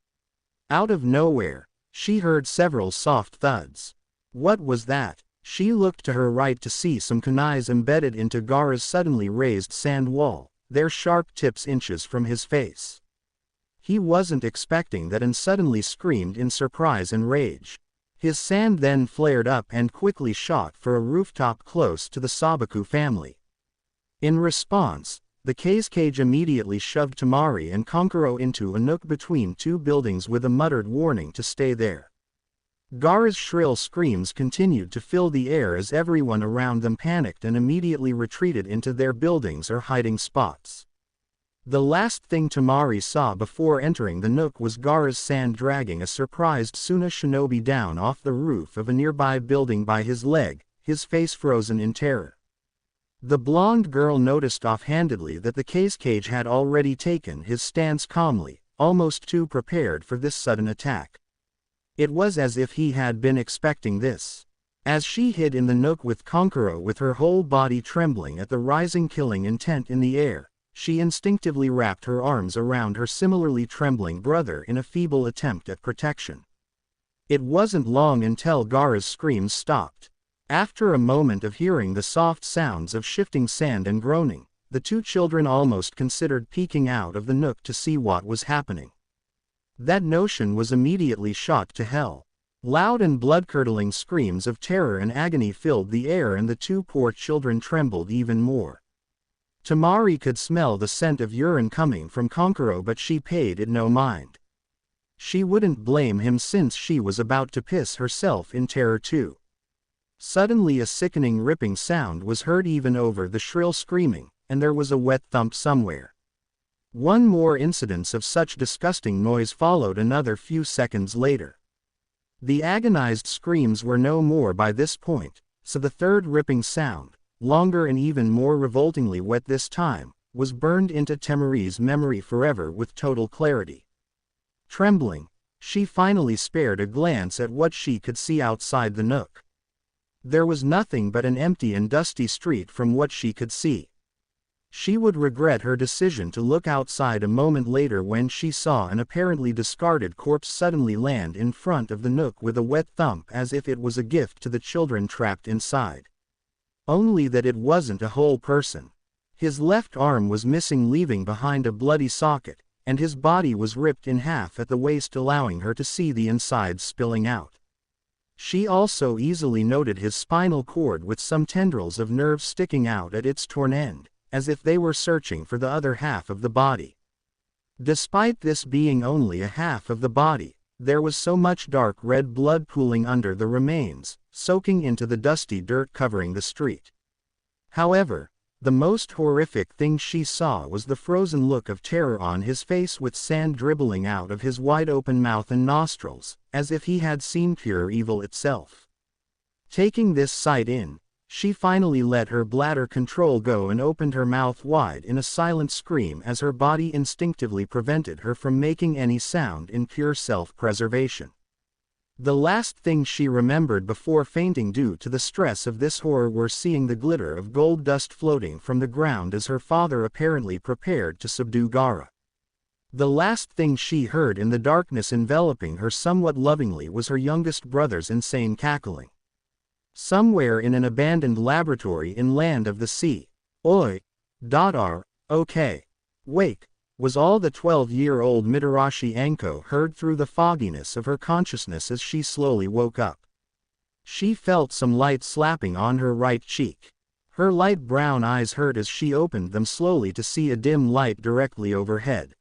Out of nowhere, she heard several soft thuds. What was that? She looked to her right to see some kunais embedded into Gaara's suddenly raised sand wall, their sharp tips inches from his face. He wasn't expecting that and suddenly screamed in surprise and rage. His sand then flared up and quickly shot for a rooftop close to the Sabaku family. In response, the Cage immediately shoved Temari and Konkuro into a nook between two buildings with a muttered warning to stay there. Gaara's shrill screams continued to fill the air as everyone around them panicked and immediately retreated into their buildings or hiding spots. The last thing Temari saw before entering the nook was Gaara's sand dragging a surprised Suna shinobi down off the roof of a nearby building by his leg, his face frozen in terror. The blonde girl noticed offhandedly that the Cage had already taken his stance calmly, almost too prepared for this sudden attack. It was as if he had been expecting this. As she hid in the nook with Konkuro with her whole body trembling at the rising killing intent in the air, she instinctively wrapped her arms around her similarly trembling brother in a feeble attempt at protection. It wasn't long until Gaara's screams stopped. After a moment of hearing the soft sounds of shifting sand and groaning, the two children almost considered peeking out of the nook to see what was happening. That notion was immediately shot to hell. Loud and blood-curdling screams of terror and agony filled the air, and the two poor children trembled even more. Temari could smell the scent of urine coming from Konkoro, but she paid it no mind. She wouldn't blame him since she was about to piss herself in terror too. Suddenly a sickening ripping sound was heard even over the shrill screaming, and there was a wet thump somewhere. One more incident of such disgusting noise followed another few seconds later. The agonized screams were no more by this point, so the third ripping sound, longer and even more revoltingly wet this time, was burned into Temari's memory forever with total clarity. Trembling, she finally spared a glance at what she could see outside the nook. There was nothing but an empty and dusty street from what she could see. She would regret her decision to look outside a moment later when she saw an apparently discarded corpse suddenly land in front of the nook with a wet thump as if it was a gift to the children trapped inside. Only that it wasn't a whole person. His left arm was missing, leaving behind a bloody socket, and his body was ripped in half at the waist, allowing her to see the insides spilling out. She also easily noted his spinal cord with some tendrils of nerve sticking out at its torn end, as if they were searching for the other half of the body. Despite this being only a half of the body, there was so much dark red blood pooling under the remains, soaking into the dusty dirt covering the street. However, the most horrific thing she saw was the frozen look of terror on his face, with sand dribbling out of his wide-open mouth and nostrils, as if he had seen pure evil itself. Taking this sight in, she finally let her bladder control go and opened her mouth wide in a silent scream as her body instinctively prevented her from making any sound in pure self-preservation. The last thing she remembered before fainting due to the stress of this horror were seeing the glitter of gold dust floating from the ground as her father apparently prepared to subdue Gaara. The last thing she heard in the darkness enveloping her somewhat lovingly was her youngest brother's insane cackling. Somewhere in an abandoned laboratory in Land of the Sea, "Oi! Okay. Wake!" was all the 12-year-old Mitarashi Anko heard through the fogginess of her consciousness as she slowly woke up. She felt some light slapping on her right cheek. Her light brown eyes hurt as she opened them slowly to see a dim light directly overhead.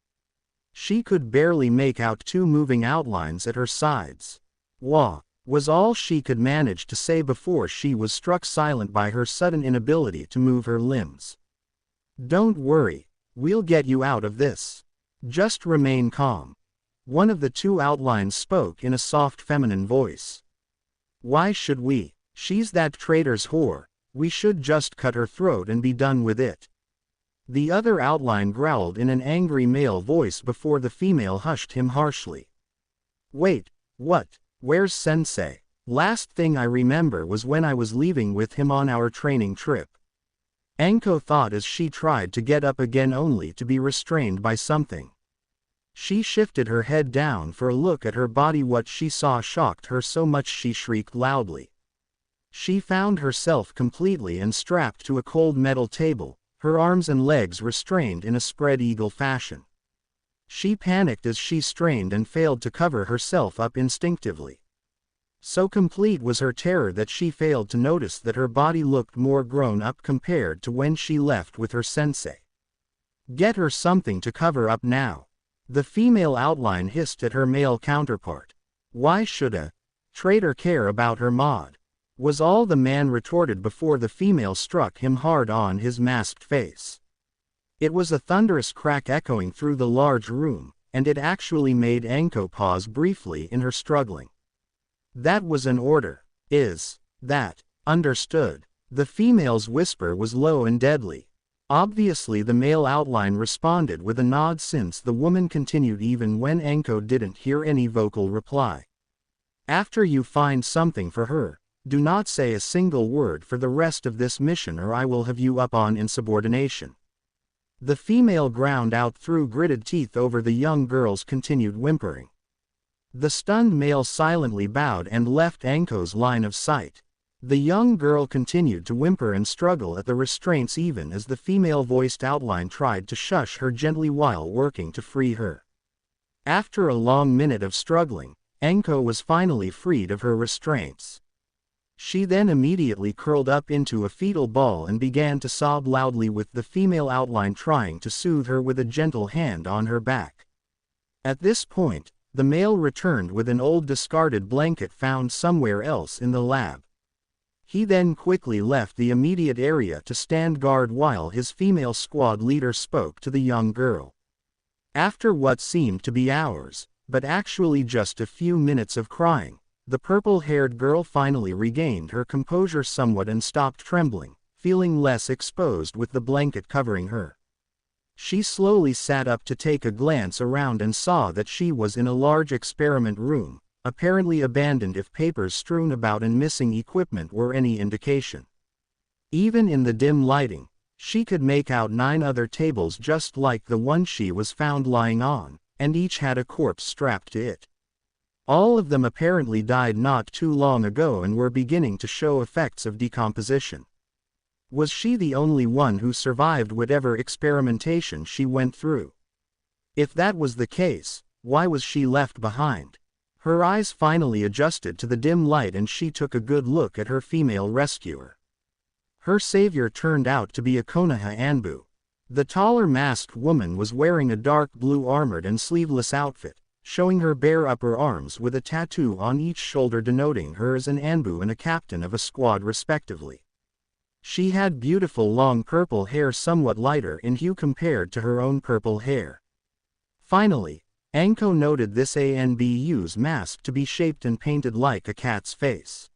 She could barely make out two moving outlines at her sides. "Wah!" was all she could manage to say before she was struck silent by her sudden inability to move her limbs. "Don't worry. We'll get you out of this. Just remain calm." One of the two outlines spoke in a soft feminine voice. "Why should we? She's that traitor's whore. We should just cut her throat and be done with it." The other outline growled in an angry male voice before the female hushed him harshly. "Wait, what? Where's Sensei? Last thing I remember was when I was leaving with him on our training trip." Anko thought as she tried to get up again, only to be restrained by something. She shifted her head down for a look at her body. What she saw shocked her so much she shrieked loudly. She found herself completely and strapped to a cold metal table, her arms and legs restrained in a spread eagle fashion. She panicked as she strained and failed to cover herself up instinctively. So complete was her terror that she failed to notice that her body looked more grown up compared to when she left with her sensei. "Get her something to cover up now," the female outline hissed at her male counterpart. "Why should a traitor care about her mod?" was all the man retorted before the female struck him hard on his masked face. It was a thunderous crack echoing through the large room, and it actually made Anko pause briefly in her struggling. "That was an order. Is that understood?" The female's whisper was low and deadly. Obviously the male outline responded with a nod, since the woman continued even when Anko didn't hear any vocal reply. "After you find something for her, do not say a single word for the rest of this mission, or I will have you up on insubordination." The female ground out through gritted teeth over the young girl's continued whimpering. The stunned male silently bowed and left Anko's line of sight. The young girl continued to whimper and struggle at the restraints even as the female-voiced outline tried to shush her gently while working to free her. After a long minute of struggling, Anko was finally freed of her restraints. She then immediately curled up into a fetal ball and began to sob loudly, with the female outline trying to soothe her with a gentle hand on her back. At this point, the male returned with an old discarded blanket found somewhere else in the lab. He then quickly left the immediate area to stand guard while his female squad leader spoke to the young girl. After what seemed to be hours, but actually just a few minutes of crying, the purple-haired girl finally regained her composure somewhat and stopped trembling, feeling less exposed with the blanket covering her. She slowly sat up to take a glance around and saw that she was in a large experiment room, apparently abandoned if papers strewn about and missing equipment were any indication. Even in the dim lighting, she could make out 9 other tables just like the one she was found lying on, and each had a corpse strapped to it. All of them apparently died not too long ago and were beginning to show effects of decomposition. Was she the only one who survived whatever experimentation she went through? If that was the case, why was she left behind? Her eyes finally adjusted to the dim light and she took a good look at her female rescuer. Her savior turned out to be a Konoha Anbu. The taller masked woman was wearing a dark blue armored and sleeveless outfit, showing her bare upper arms with a tattoo on each shoulder denoting her as an Anbu and a captain of a squad respectively. She had beautiful long purple hair, somewhat lighter in hue compared to her own purple hair. Finally, Anko noted this Anbu's mask to be shaped and painted like a cat's face.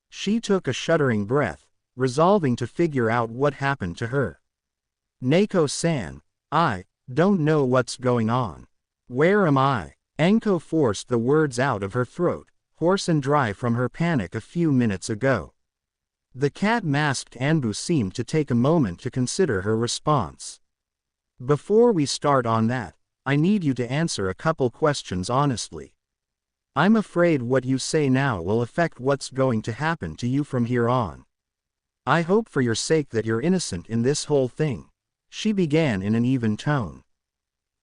She took a shuddering breath, resolving to figure out what happened to her. Neko-san, I don't know what's going on. Where am I? Anko forced the words out of her throat, hoarse and dry from her panic a few minutes ago. The cat-masked Anbu seemed to take a moment to consider her response. Before we start on that, I need you to answer a couple questions honestly. I'm afraid what you say now will affect what's going to happen to you from here on. I hope for your sake that you're innocent in this whole thing, she began in an even tone.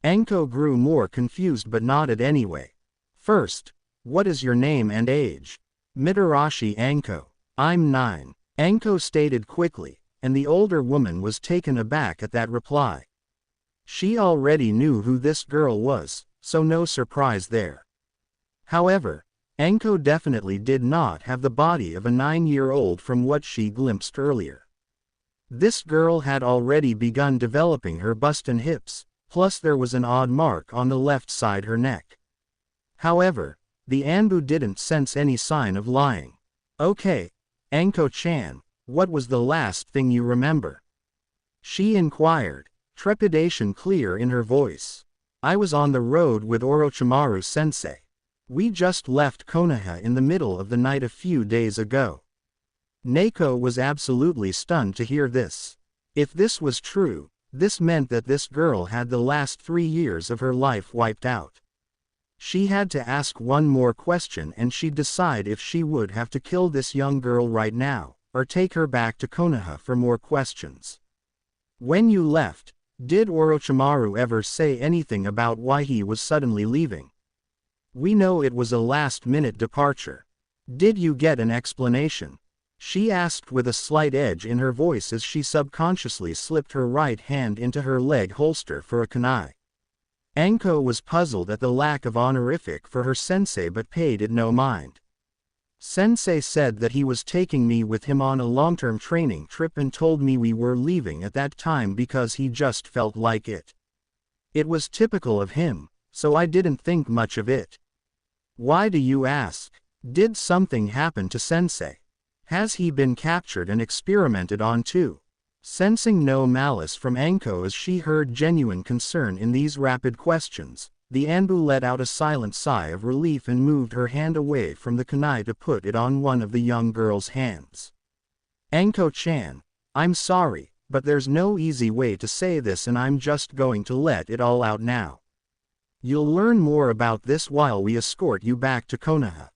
Anko grew more confused but nodded anyway. First, what is your name and age? Mitarashi Anko. I'm 9. Anko stated quickly, and the older woman was taken aback at that reply. She already knew who this girl was, so no surprise there. However, Anko definitely did not have the body of a 9-year-old from what she glimpsed earlier. This girl had already begun developing her bust and hips, plus there was an odd mark on the left side her neck. However, the Anbu didn't sense any sign of lying. Okay, Anko-chan, what was the last thing you remember? She inquired, trepidation clear in her voice. I was on the road with Orochimaru-sensei. We just left Konoha in the middle of the night a few days ago. Neko was absolutely stunned to hear this. If this was true, this meant that this girl had the last 3 years of her life wiped out. She had to ask one more question and she'd decide if she would have to kill this young girl right now, or take her back to Konoha for more questions. When you left, did Orochimaru ever say anything about why he was suddenly leaving? We know it was a last-minute departure. Did you get an explanation? She asked with a slight edge in her voice as she subconsciously slipped her right hand into her leg holster for a kunai. Anko was puzzled at the lack of honorific for her sensei but paid it no mind. Sensei said that he was taking me with him on a long-term training trip and told me we were leaving at that time because he just felt like it. It was typical of him, so I didn't think much of it. Why do you ask? Did something happen to Sensei? Has he been captured and experimented on too? Sensing no malice from Anko as she heard genuine concern in these rapid questions, the Anbu let out a silent sigh of relief and moved her hand away from the kunai to put it on one of the young girl's hands. Anko-chan, I'm sorry, but there's no easy way to say this and I'm just going to let it all out now. You'll learn more about this while we escort you back to Konoha.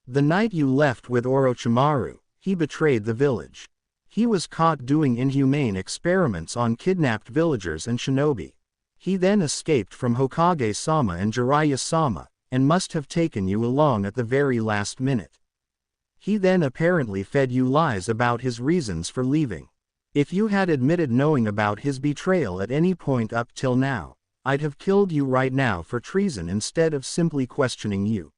The night you left with Orochimaru, he betrayed the village. He was caught doing inhumane experiments on kidnapped villagers and shinobi. He then escaped from Hokage-sama and Jiraiya-sama, and must have taken you along at the very last minute. He then apparently fed you lies about his reasons for leaving. If you had admitted knowing about his betrayal at any point up till now, I'd have killed you right now for treason instead of simply questioning you.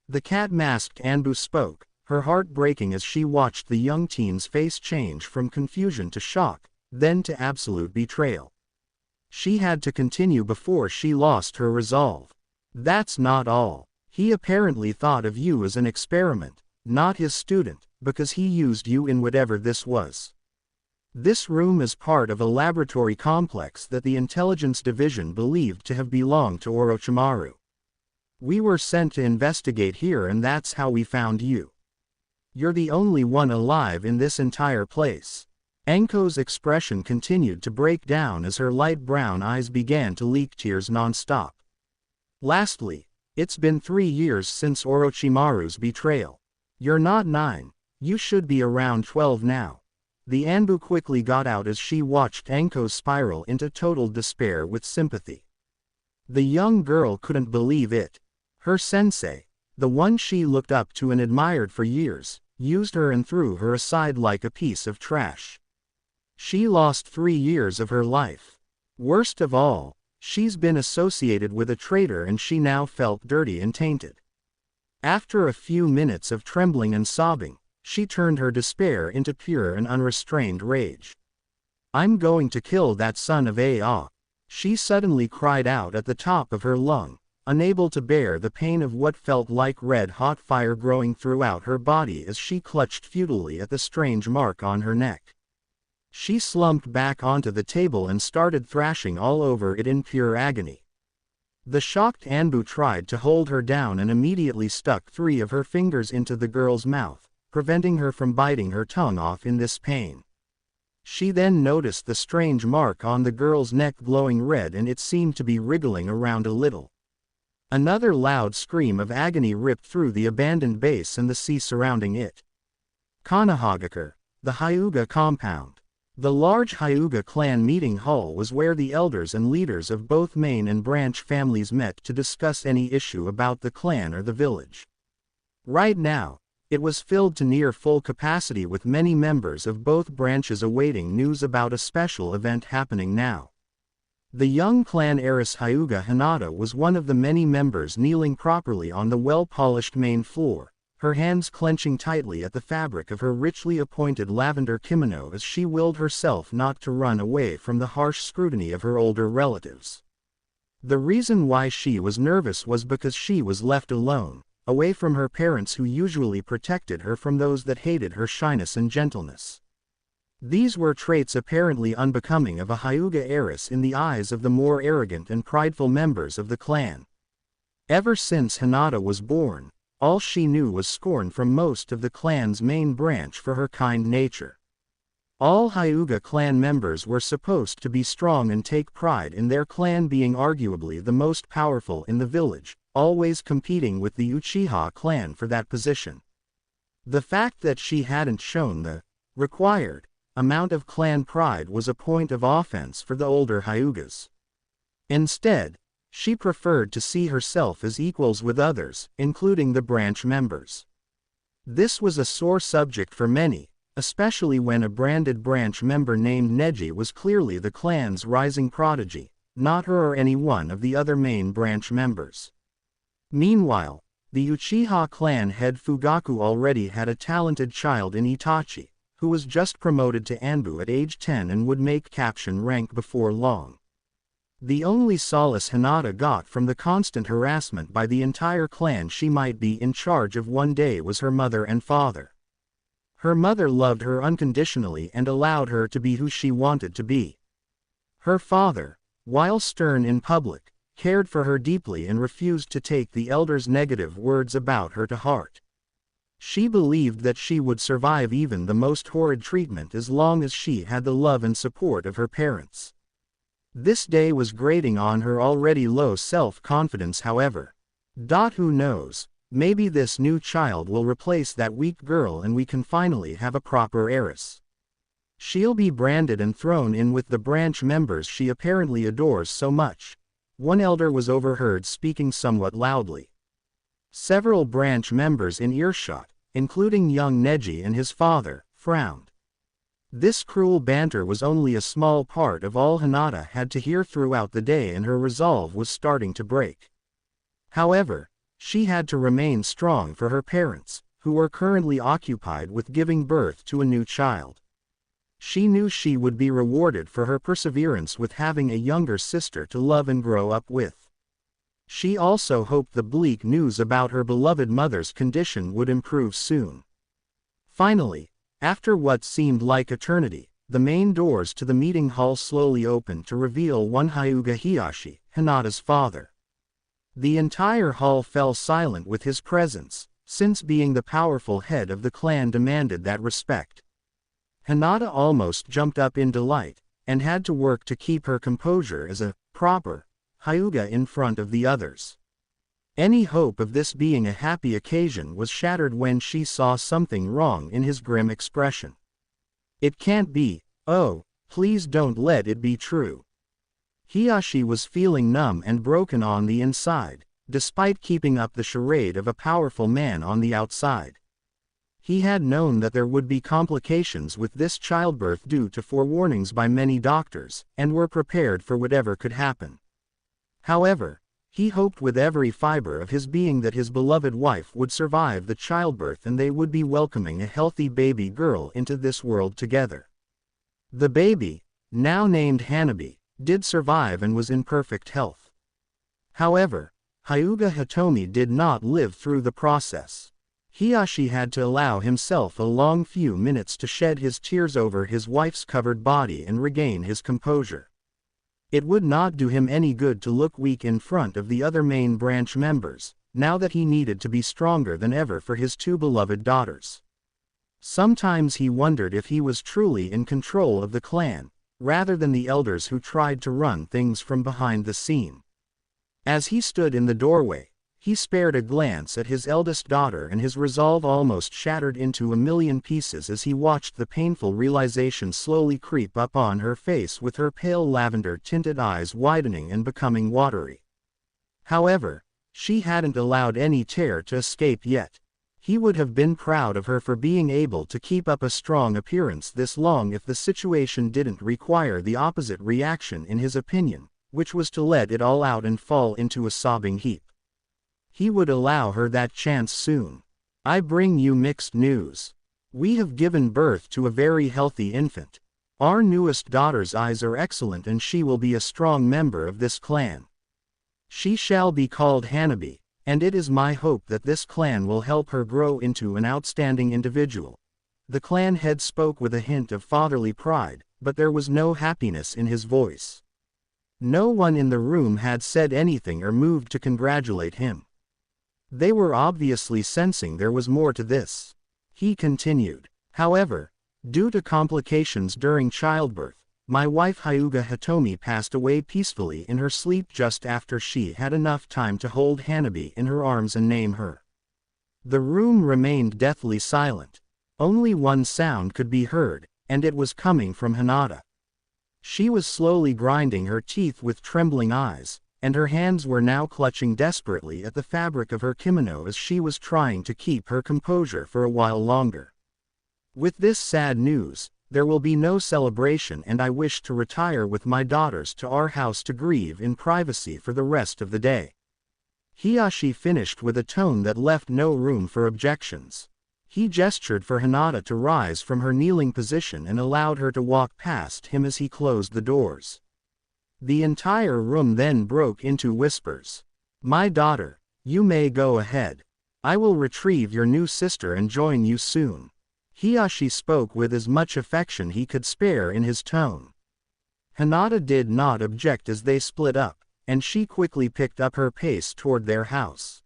The cat-masked Anbu spoke, her heart breaking as she watched the young teen's face change from confusion to shock, then to absolute betrayal. She had to continue before she lost her resolve. That's not all. He apparently thought of you as an experiment, not his student, because he used you in whatever this was. This room is part of a laboratory complex that the Intelligence Division believed to have belonged to Orochimaru. We were sent to investigate here and that's how we found you. You're the only one alive in this entire place. Anko's expression continued to break down as her light brown eyes began to leak tears non-stop. Lastly, it's been 3 years since Orochimaru's betrayal. You're not 9, you should be around 12 now. The Anbu quickly got out as she watched Anko spiral into total despair with sympathy. The young girl couldn't believe it. Her sensei, the one she looked up to and admired for years, used her and threw her aside like a piece of trash. She lost 3 years of her life. Worst of all, she's been associated with a traitor and she now felt dirty and tainted. After a few minutes of trembling and sobbing, she turned her despair into pure and unrestrained rage. I'm going to kill that son of a. She suddenly cried out at the top of her lung, unable to bear the pain of what felt like red-hot fire growing throughout her body as she clutched futilely at the strange mark on her neck. She slumped back onto the table and started thrashing all over it in pure agony. The shocked Anbu tried to hold her down and immediately stuck 3 of her fingers into the girl's mouth, preventing her from biting her tongue off in this pain. She then noticed the strange mark on the girl's neck glowing red and it seemed to be wriggling around a little. Another loud scream of agony ripped through the abandoned base and the sea surrounding it. Konohagakure, the Hyuga compound. The large Hyuga clan meeting hall was where the elders and leaders of both main and branch families met to discuss any issue about the clan or the village. Right now, it was filled to near full capacity with many members of both branches awaiting news about a special event happening now. The young clan heiress Hyuga Hinata was one of the many members kneeling properly on the well-polished main floor, her hands clenching tightly at the fabric of her richly appointed lavender kimono as she willed herself not to run away from the harsh scrutiny of her older relatives. The reason why she was nervous was because she was left alone, away from her parents who usually protected her from those that hated her shyness and gentleness. These were traits apparently unbecoming of a Hyuga heiress in the eyes of the more arrogant and prideful members of the clan. Ever since Hinata was born, all she knew was scorn from most of the clan's main branch for her kind nature. All Hyuga clan members were supposed to be strong and take pride in their clan being arguably the most powerful in the village, always competing with the Uchiha clan for that position. The fact that she hadn't shown the required amount of clan pride was a point of offense for the older Hyugas. Instead, she preferred to see herself as equals with others, including the branch members. This was a sore subject for many, especially when a branded branch member named Neji was clearly the clan's rising prodigy, not her or any one of the other main branch members. Meanwhile, the Uchiha clan head Fugaku already had a talented child in Itachi, who was just promoted to Anbu at age 10 and would make captain rank before long. The only solace Hinata got from the constant harassment by the entire clan she might be in charge of one day was her mother and father. Her mother loved her unconditionally and allowed her to be who she wanted to be. Her father, while stern in public, cared for her deeply and refused to take the elders' negative words about her to heart. She believed that she would survive even the most horrid treatment as long as she had the love and support of her parents. This day was grating on her already low self-confidence, however. Who knows, maybe this new child will replace that weak girl and we can finally have a proper heiress. She'll be branded and thrown in with the branch members she apparently adores so much. One elder was overheard speaking somewhat loudly. Several branch members in earshot, including young Neji and his father, frowned. This cruel banter was only a small part of all Hinata had to hear throughout the day, and her resolve was starting to break. However, she had to remain strong for her parents, who were currently occupied with giving birth to a new child. She knew she would be rewarded for her perseverance with having a younger sister to love and grow up with. She also hoped the bleak news about her beloved mother's condition would improve soon. Finally, after what seemed like eternity, the main doors to the meeting hall slowly opened to reveal one Hyuga Hiyashi, Hinata's father. The entire hall fell silent with his presence, since being the powerful head of the clan demanded that respect. Hinata almost jumped up in delight, and had to work to keep her composure as a proper Hyuga in front of the others. Any hope of this being a happy occasion was shattered when she saw something wrong in his grim expression. It can't be, oh, please don't let it be true. Hiyashi was feeling numb and broken on the inside, despite keeping up the charade of a powerful man on the outside. He had known that there would be complications with this childbirth due to forewarnings by many doctors, and were prepared for whatever could happen. However, he hoped with every fiber of his being that his beloved wife would survive the childbirth and they would be welcoming a healthy baby girl into this world together. The baby, now named Hanabi, did survive and was in perfect health. However, Hyuga Hitomi did not live through the process. Hiyashi had to allow himself a long few minutes to shed his tears over his wife's covered body and regain his composure. It would not do him any good to look weak in front of the other main branch members, now that he needed to be stronger than ever for his two beloved daughters. Sometimes he wondered if he was truly in control of the clan, rather than the elders who tried to run things from behind the scene. As he stood in the doorway, he spared a glance at his eldest daughter, and his resolve almost shattered into a million pieces as he watched the painful realization slowly creep up on her face, with her pale lavender-tinted eyes widening and becoming watery. However, she hadn't allowed any tear to escape yet. He would have been proud of her for being able to keep up a strong appearance this long if the situation didn't require the opposite reaction in his opinion, which was to let it all out and fall into a sobbing heap. He would allow her that chance soon. I bring you mixed news. We have given birth to a very healthy infant. Our newest daughter's eyes are excellent and she will be a strong member of this clan. She shall be called Hanabi, and it is my hope that this clan will help her grow into an outstanding individual. The clan head spoke with a hint of fatherly pride, but there was no happiness in his voice. No one in the room had said anything or moved to congratulate him. They were obviously sensing there was more to this. He continued. However, due to complications during childbirth, my wife Hyuga Hitomi passed away peacefully in her sleep just after she had enough time to hold Hanabi in her arms and name her. The room remained deathly silent. Only one sound could be heard, and it was coming from Hinata. She was slowly grinding her teeth with trembling eyes, and her hands were now clutching desperately at the fabric of her kimono as she was trying to keep her composure for a while longer. With this sad news, there will be no celebration, and I wish to retire with my daughters to our house to grieve in privacy for the rest of the day. Hiyashi finished with a tone that left no room for objections. He gestured for Hinata to rise from her kneeling position and allowed her to walk past him as he closed the doors. The entire room then broke into whispers. My daughter, you may go ahead. I will retrieve your new sister and join you soon. Hiyashi spoke with as much affection he could spare in his tone. Hinata did not object as they split up, and she quickly picked up her pace toward their house.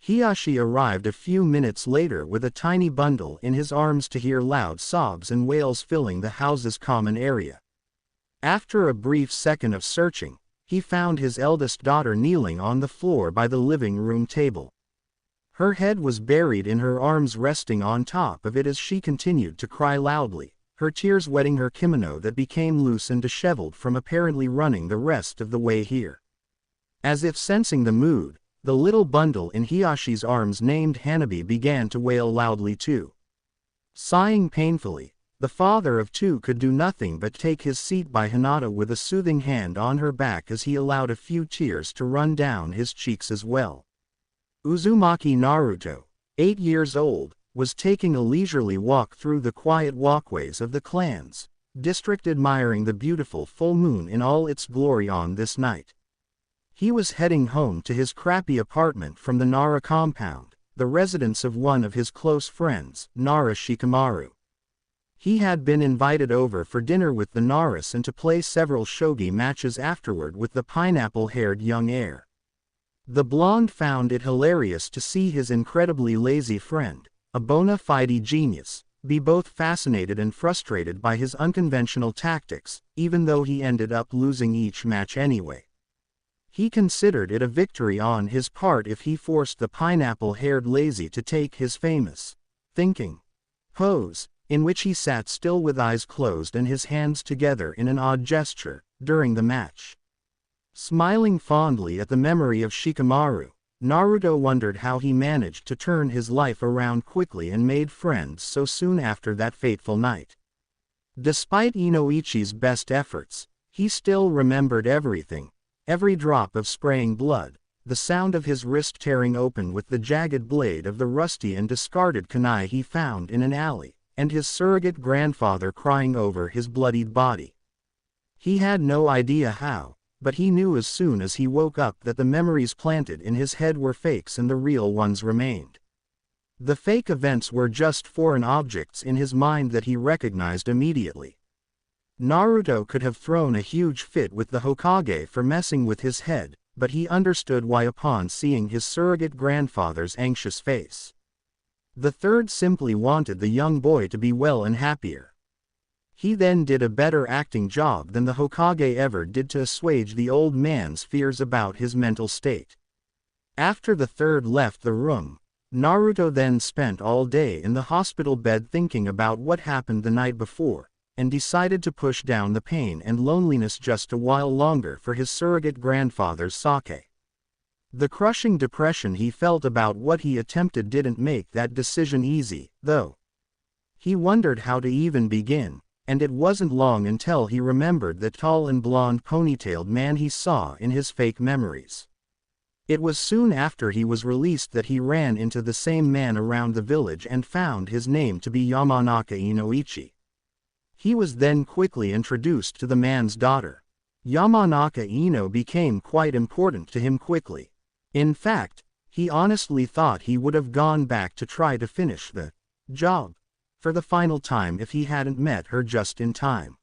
Hiyashi arrived a few minutes later with a tiny bundle in his arms to hear loud sobs and wails filling the house's common area. After a brief second of searching, he found his eldest daughter kneeling on the floor by the living room table. Her head was buried in her arms, resting on top of it as she continued to cry loudly, her tears wetting her kimono that became loose and disheveled from apparently running the rest of the way here. As if sensing the mood, the little bundle in Hiyashi's arms named Hanabi began to wail loudly too. Sighing painfully, the father of two could do nothing but take his seat by Hinata with a soothing hand on her back as he allowed a few tears to run down his cheeks as well. Uzumaki Naruto, 8 years old, was taking a leisurely walk through the quiet walkways of the clans district, admiring the beautiful full moon in all its glory on this night. He was heading home to his crappy apartment from the Nara compound, the residence of one of his close friends, Nara Shikamaru. He had been invited over for dinner with the Naras and to play several shogi matches afterward with the pineapple-haired young heir. The blonde found it hilarious to see his incredibly lazy friend, a bona fide genius, be both fascinated and frustrated by his unconventional tactics, even though he ended up losing each match anyway. He considered it a victory on his part if he forced the pineapple-haired lazy to take his famous thinking pose, in which he sat still with eyes closed and his hands together in an odd gesture, during the match. Smiling fondly at the memory of Shikamaru, Naruto wondered how he managed to turn his life around quickly and made friends so soon after that fateful night. Despite Inoichi's best efforts, he still remembered everything, every drop of spraying blood, the sound of his wrist tearing open with the jagged blade of the rusty and discarded kunai he found in an alley, and his surrogate grandfather crying over his bloodied body. He had no idea how, but he knew as soon as he woke up that the memories planted in his head were fakes and the real ones remained. The fake events were just foreign objects in his mind that he recognized immediately. Naruto could have thrown a huge fit with the Hokage for messing with his head, but he understood why upon seeing his surrogate grandfather's anxious face. The third simply wanted the young boy to be well and happier. He then did a better acting job than the Hokage ever did to assuage the old man's fears about his mental state. After the third left the room, Naruto then spent all day in the hospital bed thinking about what happened the night before, and decided to push down the pain and loneliness just a while longer for his surrogate grandfather's sake. The crushing depression he felt about what he attempted didn't make that decision easy, though. He wondered how to even begin, and it wasn't long until he remembered the tall and blonde ponytailed man he saw in his fake memories. It was soon after he was released that he ran into the same man around the village and found his name to be Yamanaka Inoichi. He was then quickly introduced to the man's daughter. Yamanaka Ino became quite important to him quickly. In fact, he honestly thought he would have gone back to try to finish the job for the final time if he hadn't met her just in time.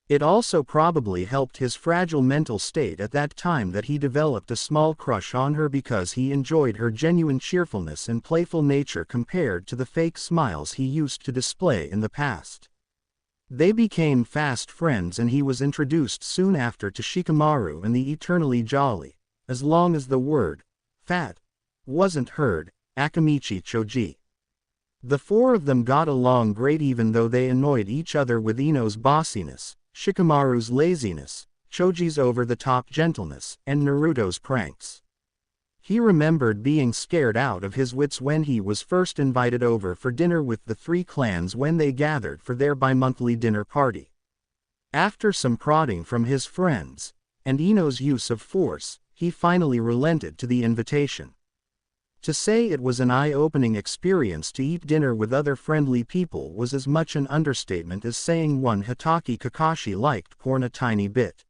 It also probably helped his fragile mental state at that time that he developed a small crush on her because he enjoyed her genuine cheerfulness and playful nature compared to the fake smiles he used to display in the past. They became fast friends and he was introduced soon after to Shikamaru and the eternally jolly, as long as the word fat wasn't heard, Akamichi Choji. The four of them got along great even though they annoyed each other with Ino's bossiness, Shikamaru's laziness, Choji's over-the-top gentleness, and Naruto's pranks. He remembered being scared out of his wits when he was first invited over for dinner with the three clans when they gathered for their bi-monthly dinner party. After some prodding from his friends, and Ino's use of force, he finally relented to the invitation. To say it was an eye-opening experience to eat dinner with other friendly people was as much an understatement as saying one Hitaki Kakashi liked porn a tiny bit.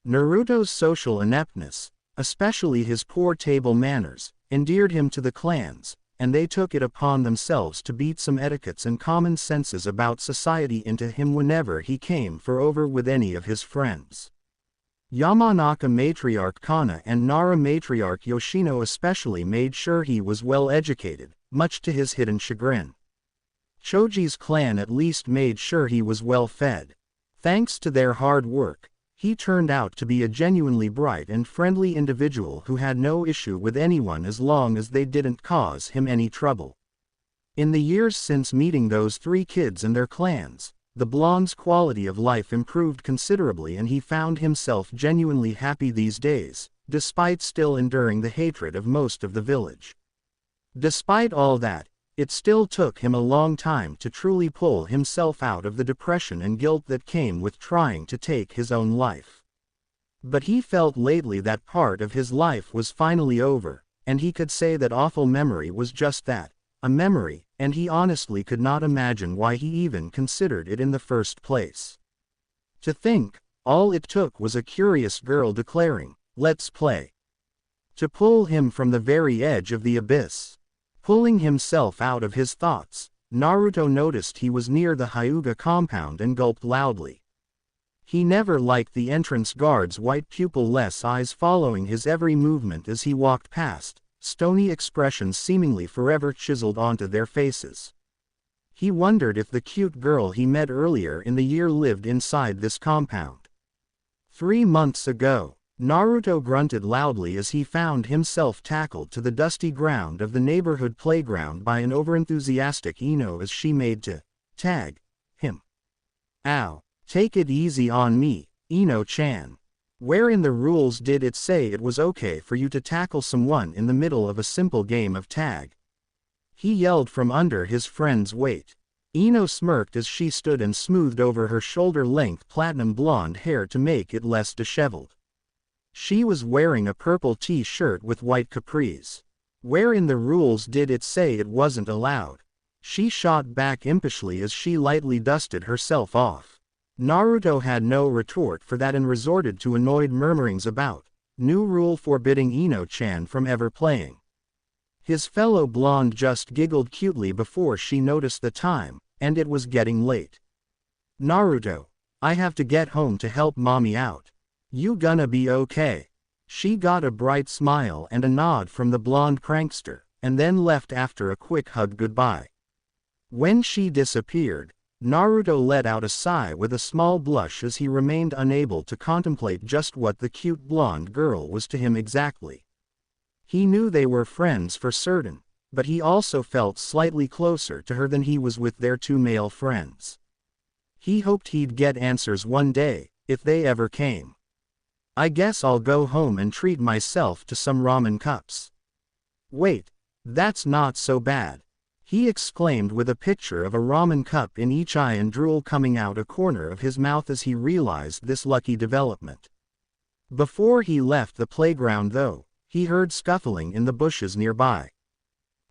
Naruto's social ineptness, especially his poor table manners, endeared him to the clans, and they took it upon themselves to beat some etiquettes and common senses about society into him whenever he came for over with any of his friends. Yamanaka matriarch Kana and Nara matriarch Yoshino especially made sure he was well educated, much to his hidden chagrin. Choji's clan at least made sure he was well fed. Thanks to their hard work, he turned out to be a genuinely bright and friendly individual who had no issue with anyone as long as they didn't cause him any trouble. In the years since meeting those three kids and their clans, The blonde's quality of life improved considerably and he found himself genuinely happy these days, despite still enduring the hatred of most of the village. Despite all that, it still took him a long time to truly pull himself out of the depression and guilt that came with trying to take his own life. But he felt lately that part of his life was finally over, and he could say that awful memory was just that, a memory, and he honestly could not imagine why he even considered it in the first place. To think, all it took was a curious girl declaring, "Let's play," to pull him from the very edge of the abyss. Pulling himself out of his thoughts, Naruto noticed he was near the Hyuga compound and gulped loudly. He never liked the entrance guard's white pupil-less eyes following his every movement as he walked past, stony expressions seemingly forever chiseled onto their faces. He wondered if the cute girl he met earlier in the year lived inside this compound. 3 months ago, Naruto grunted loudly as he found himself tackled to the dusty ground of the neighborhood playground by an overenthusiastic Ino as she made to tag him. "Ow, take it easy on me, Ino-chan. Where in the rules did it say it was okay for you to tackle someone in the middle of a simple game of tag?" he yelled from under his friend's weight. Ino smirked as she stood and smoothed over her shoulder-length platinum blonde hair to make it less disheveled. She was wearing a purple t-shirt with white capris. Where in the rules did it say it wasn't allowed? She shot back impishly as she lightly dusted herself off. Naruto had no retort for that and resorted to annoyed murmurings about new rule forbidding Ino-chan from ever playing. His fellow blonde just giggled cutely before she noticed the time, and it was getting late. "Naruto, I have to get home to help mommy out. You gonna be okay?" She got a bright smile and a nod from the blonde prankster, and then left after a quick hug goodbye. When she disappeared, Naruto let out a sigh with a small blush as he remained unable to contemplate just what the cute blonde girl was to him exactly. He knew they were friends for certain, but he also felt slightly closer to her than he was with their 2 male friends. He hoped he'd get answers one day, if they ever came. "I guess I'll go home and treat myself to some ramen cups." "Wait, that's not so bad," he exclaimed with a picture of a ramen cup in each eye and drool coming out a corner of his mouth as he realized this lucky development. Before he left the playground though, he heard scuffling in the bushes nearby.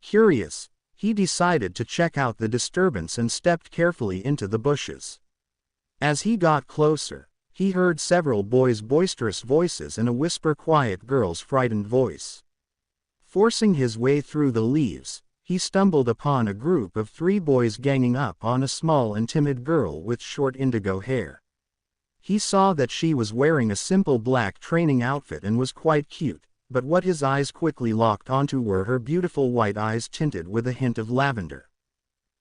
Curious, he decided to check out the disturbance and stepped carefully into the bushes. As he got closer, he heard several boys' boisterous voices and a whisper-quiet girl's frightened voice. Forcing his way through the leaves, he stumbled upon a group of 3 boys ganging up on a small and timid girl with short indigo hair. He saw that she was wearing a simple black training outfit and was quite cute, but what his eyes quickly locked onto were her beautiful white eyes tinted with a hint of lavender.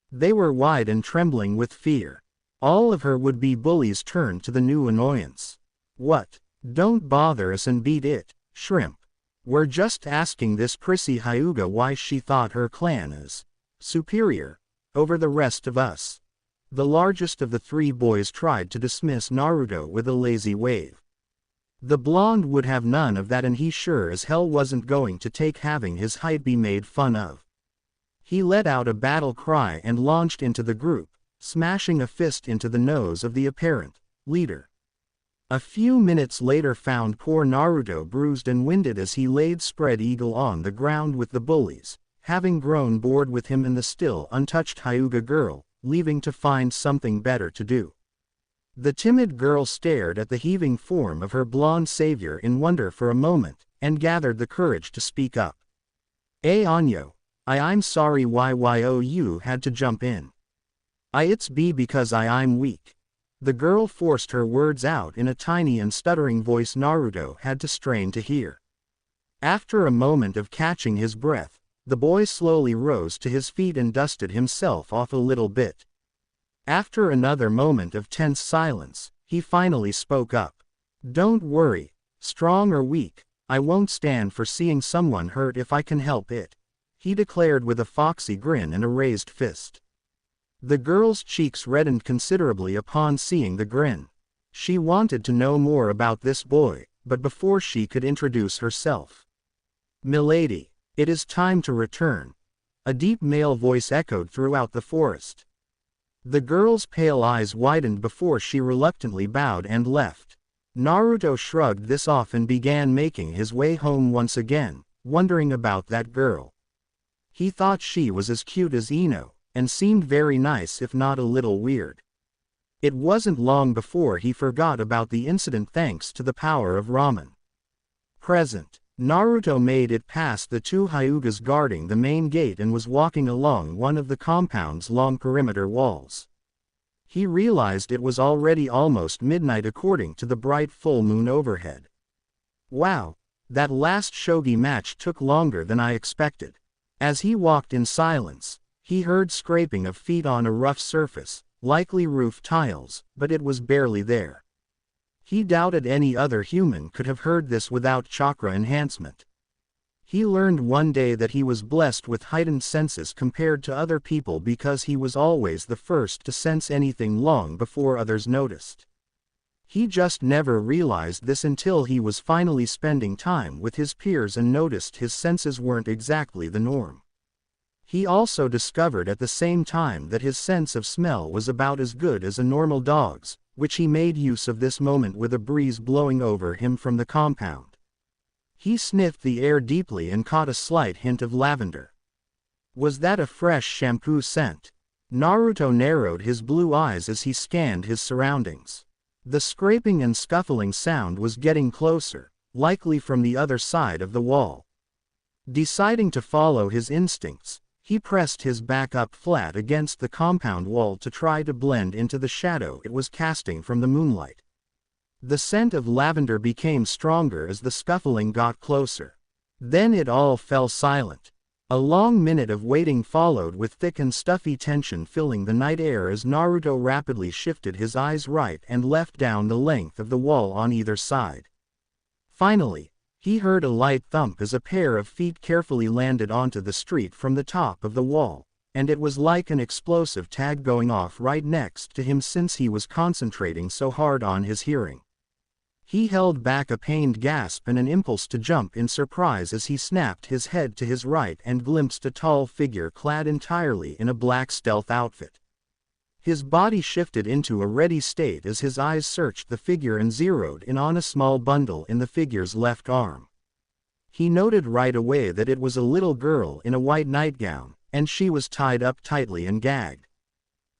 They were wide and trembling with fear. All of her would-be bullies turned to the new annoyance. "What? Don't bother us and beat it, shrimp. We're just asking this prissy Hyuga why she thought her clan is superior over the rest of us." The largest of the 3 boys tried to dismiss Naruto with a lazy wave. The blonde would have none of that and he sure as hell wasn't going to take having his height be made fun of. He let out a battle cry and launched into the group, smashing a fist into the nose of the apparent leader. A few minutes later found poor Naruto bruised and winded as he laid spread eagle on the ground with the bullies, having grown bored with him and the still untouched Hyuga girl, leaving to find something better to do. The timid girl stared at the heaving form of her blonde savior in wonder for a moment, and gathered the courage to speak up. Anyo, I'm sorry you had to jump in. It's because I'm weak." The girl forced her words out in a tiny and stuttering voice Naruto had to strain to hear. After a moment of catching his breath, the boy slowly rose to his feet and dusted himself off a little bit. After another moment of tense silence, he finally spoke up. "Don't worry, strong or weak, I won't stand for seeing someone hurt if I can help it," he declared with a foxy grin and a raised fist. The girl's cheeks reddened considerably upon seeing the grin. She wanted to know more about this boy, but before she could introduce herself. "Milady, it is time to return," a deep male voice echoed throughout the forest. The girl's pale eyes widened before she reluctantly bowed and left. Naruto shrugged this off and began making his way home once again, wondering about that girl. He thought she was as cute as Ino, and seemed very nice if not a little weird. It wasn't long before he forgot about the incident thanks to the power of ramen. Present, Naruto made it past the two Hyugas guarding the main gate and was walking along one of the compound's long perimeter walls. He realized it was already almost midnight according to the bright full moon overhead. Wow, that last shogi match took longer than I expected. As he walked in silence, he heard scraping of feet on a rough surface, likely roof tiles, but it was barely there. He doubted any other human could have heard this without chakra enhancement. He learned one day that he was blessed with heightened senses compared to other people because he was always the first to sense anything long before others noticed. He just never realized this until he was finally spending time with his peers and noticed his senses weren't exactly the norm. He also discovered at the same time that his sense of smell was about as good as a normal dog's, which he made use of this moment with a breeze blowing over him from the compound. He sniffed the air deeply and caught a slight hint of lavender. Was that a fresh shampoo scent? Naruto narrowed his blue eyes as he scanned his surroundings. The scraping and scuffling sound was getting closer, likely from the other side of the wall. Deciding to follow his instincts, he pressed his back up flat against the compound wall to try to blend into the shadow it was casting from the moonlight. The scent of lavender became stronger as the scuffling got closer. Then it all fell silent. A long minute of waiting followed with thick and stuffy tension filling the night air as Naruto rapidly shifted his eyes right and left down the length of the wall on either side. Finally, he heard a light thump as a pair of feet carefully landed onto the street from the top of the wall, and it was like an explosive tag going off right next to him since he was concentrating so hard on his hearing. He held back a pained gasp and an impulse to jump in surprise as he snapped his head to his right and glimpsed a tall figure clad entirely in a black stealth outfit. His body shifted into a ready state as his eyes searched the figure and zeroed in on a small bundle in the figure's left arm. He noted right away that it was a little girl in a white nightgown, and she was tied up tightly and gagged.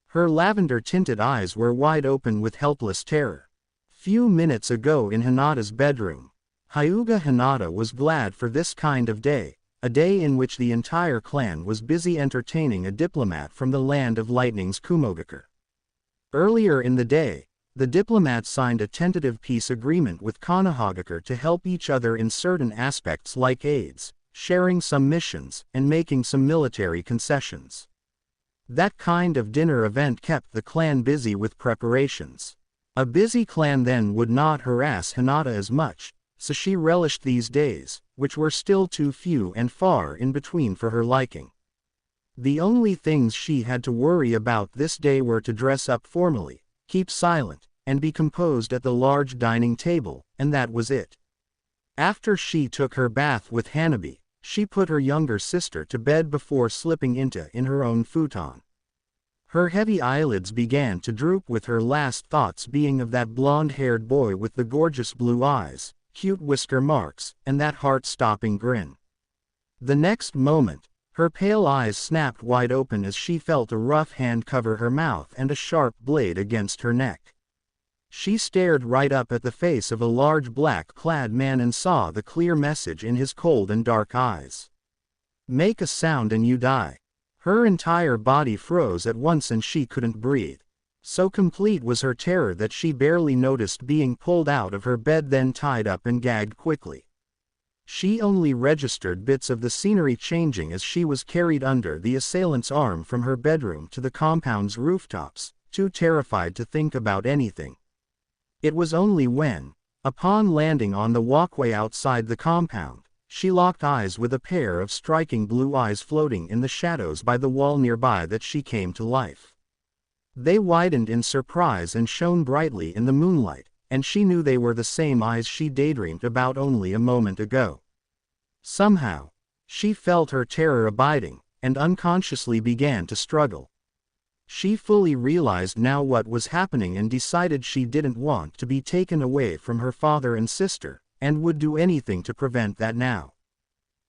Her lavender-tinted eyes were wide open with helpless terror. Few minutes ago in Hinata's bedroom, Hyuga Hinata was glad for this kind of day, a day in which the entire clan was busy entertaining a diplomat from the land of lightning's Kumogakure. Earlier in the day, the diplomat signed a tentative peace agreement with Konohagakure to help each other in certain aspects like aids, sharing some missions, and making some military concessions. That kind of dinner event kept the clan busy with preparations. A busy clan then would not harass Hinata as much, so she relished these days, which were still too few and far in between for her liking. The only things she had to worry about this day were to dress up formally, keep silent, and be composed at the large dining table, and that was it. After she took her bath with Hanabi, she put her younger sister to bed before slipping into her own futon. Her heavy eyelids began to droop with her last thoughts being of that blonde-haired boy with the gorgeous blue eyes, cute whisker marks, and that heart-stopping grin. The next moment, her pale eyes snapped wide open as she felt a rough hand cover her mouth and a sharp blade against her neck. She stared right up at the face of a large black-clad man and saw the clear message in his cold and dark eyes. "Make a sound and you die." Her entire body froze at once and she couldn't breathe. So complete was her terror that she barely noticed being pulled out of her bed then tied up and gagged quickly. She only registered bits of the scenery changing as she was carried under the assailant's arm from her bedroom to the compound's rooftops, too terrified to think about anything. It was only when, upon landing on the walkway outside the compound, she locked eyes with a pair of striking blue eyes floating in the shadows by the wall nearby that she came to life. They widened in surprise and shone brightly in the moonlight, and she knew they were the same eyes she daydreamed about only a moment ago. Somehow, she felt her terror abiding, and unconsciously began to struggle. She fully realized now what was happening and decided she didn't want to be taken away from her father and sister, and would do anything to prevent that now.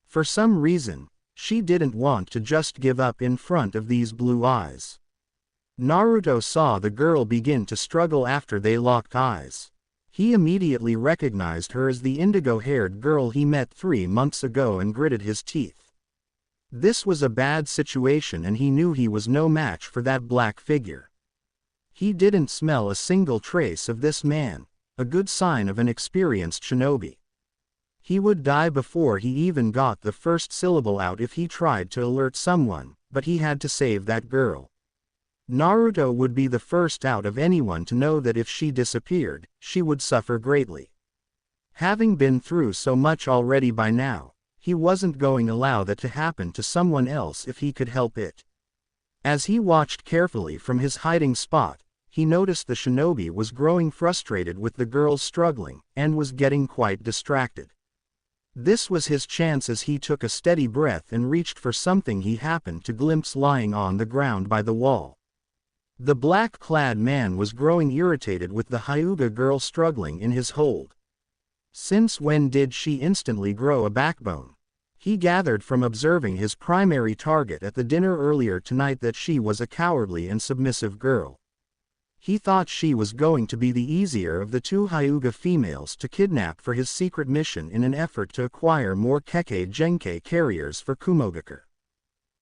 For some reason, she didn't want to just give up in front of these blue eyes. Naruto saw the girl begin to struggle after they locked eyes. He immediately recognized her as the indigo-haired girl he met 3 months ago and gritted his teeth. This was a bad situation and he knew he was no match for that black figure. He didn't smell a single trace of this man, a good sign of an experienced shinobi. He would die before he even got the first syllable out if he tried to alert someone, but he had to save that girl. Naruto would be the first out of anyone to know that if she disappeared, she would suffer greatly. Having been through so much already by now, he wasn't going to allow that to happen to someone else if he could help it. As he watched carefully from his hiding spot, he noticed the shinobi was growing frustrated with the girls struggling, and was getting quite distracted. This was his chance as he took a steady breath and reached for something he happened to glimpse lying on the ground by the wall. The black-clad man was growing irritated with the Hyuga girl struggling in his hold. Since when did she instantly grow a backbone? He gathered from observing his primary target at the dinner earlier tonight that she was a cowardly and submissive girl. He thought she was going to be the easier of the 2 Hyuga females to kidnap for his secret mission in an effort to acquire more Kekkei Genkei carriers for Kumogakure.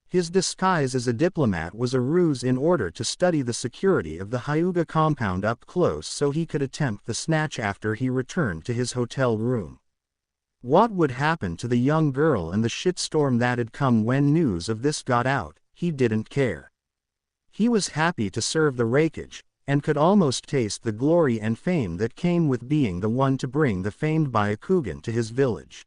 His disguise as a diplomat was a ruse in order to study the security of the Hyuga compound up close so he could attempt the snatch after he returned to his hotel room. What would happen to the young girl and the shitstorm that had come when news of this got out, he didn't care. He was happy to serve the Raikage, and could almost taste the glory and fame that came with being the one to bring the famed Byakugan to his village.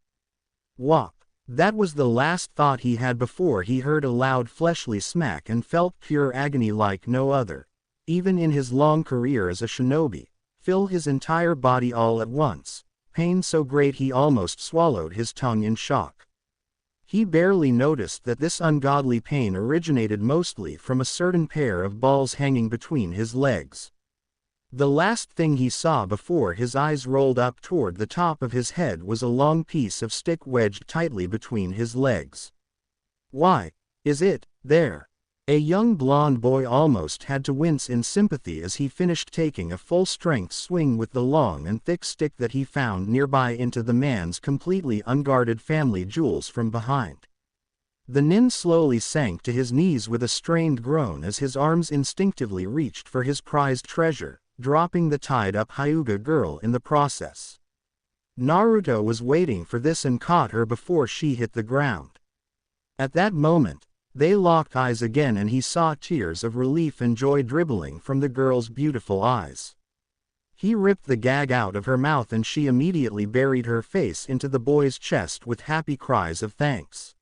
Whop! That was the last thought he had before he heard a loud fleshly smack and felt pure agony like no other, even in his long career as a shinobi, fill his entire body all at once, pain so great he almost swallowed his tongue in shock. He barely noticed that this ungodly pain originated mostly from a certain pair of balls hanging between his legs. The last thing he saw before his eyes rolled up toward the top of his head was a long piece of stick wedged tightly between his legs. Why, is it there? A young blonde boy almost had to wince in sympathy as he finished taking a full-strength swing with the long and thick stick that he found nearby into the man's completely unguarded family jewels from behind. The nin slowly sank to his knees with a strained groan as his arms instinctively reached for his prized treasure, dropping the tied-up Hyuga girl in the process. Naruto was waiting for this and caught her before she hit the ground. At that moment, they locked eyes again and he saw tears of relief and joy dribbling from the girl's beautiful eyes. He ripped the gag out of her mouth and she immediately buried her face into the boy's chest with happy cries of thanks.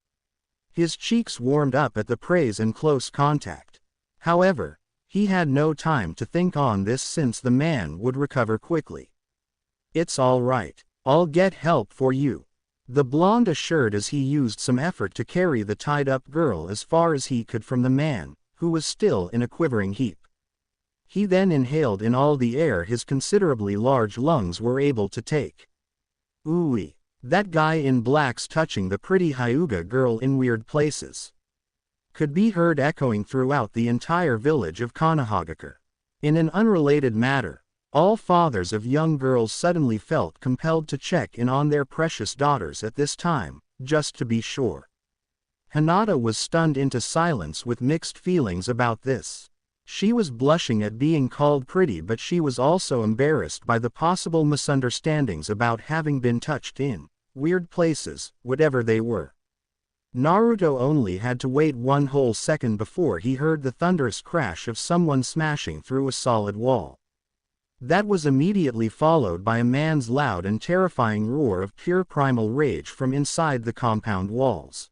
His cheeks warmed up at the praise and close contact. However, he had no time to think on this since the man would recover quickly. "It's all right. I'll get help for you," the blonde assured as he used some effort to carry the tied-up girl as far as he could from the man, who was still in a quivering heap. He then inhaled in all the air his considerably large lungs were able to take. "Ooh, that guy in black's touching the pretty Hyuga girl in weird places," could be heard echoing throughout the entire village of Konohagakure. In an unrelated matter, all fathers of young girls suddenly felt compelled to check in on their precious daughters at this time, just to be sure. Hinata was stunned into silence with mixed feelings about this. She was blushing at being called pretty, but she was also embarrassed by the possible misunderstandings about having been touched in weird places, whatever they were. Naruto only had to wait one whole second before he heard the thunderous crash of someone smashing through a solid wall. That was immediately followed by a man's loud and terrifying roar of pure primal rage from inside the compound walls.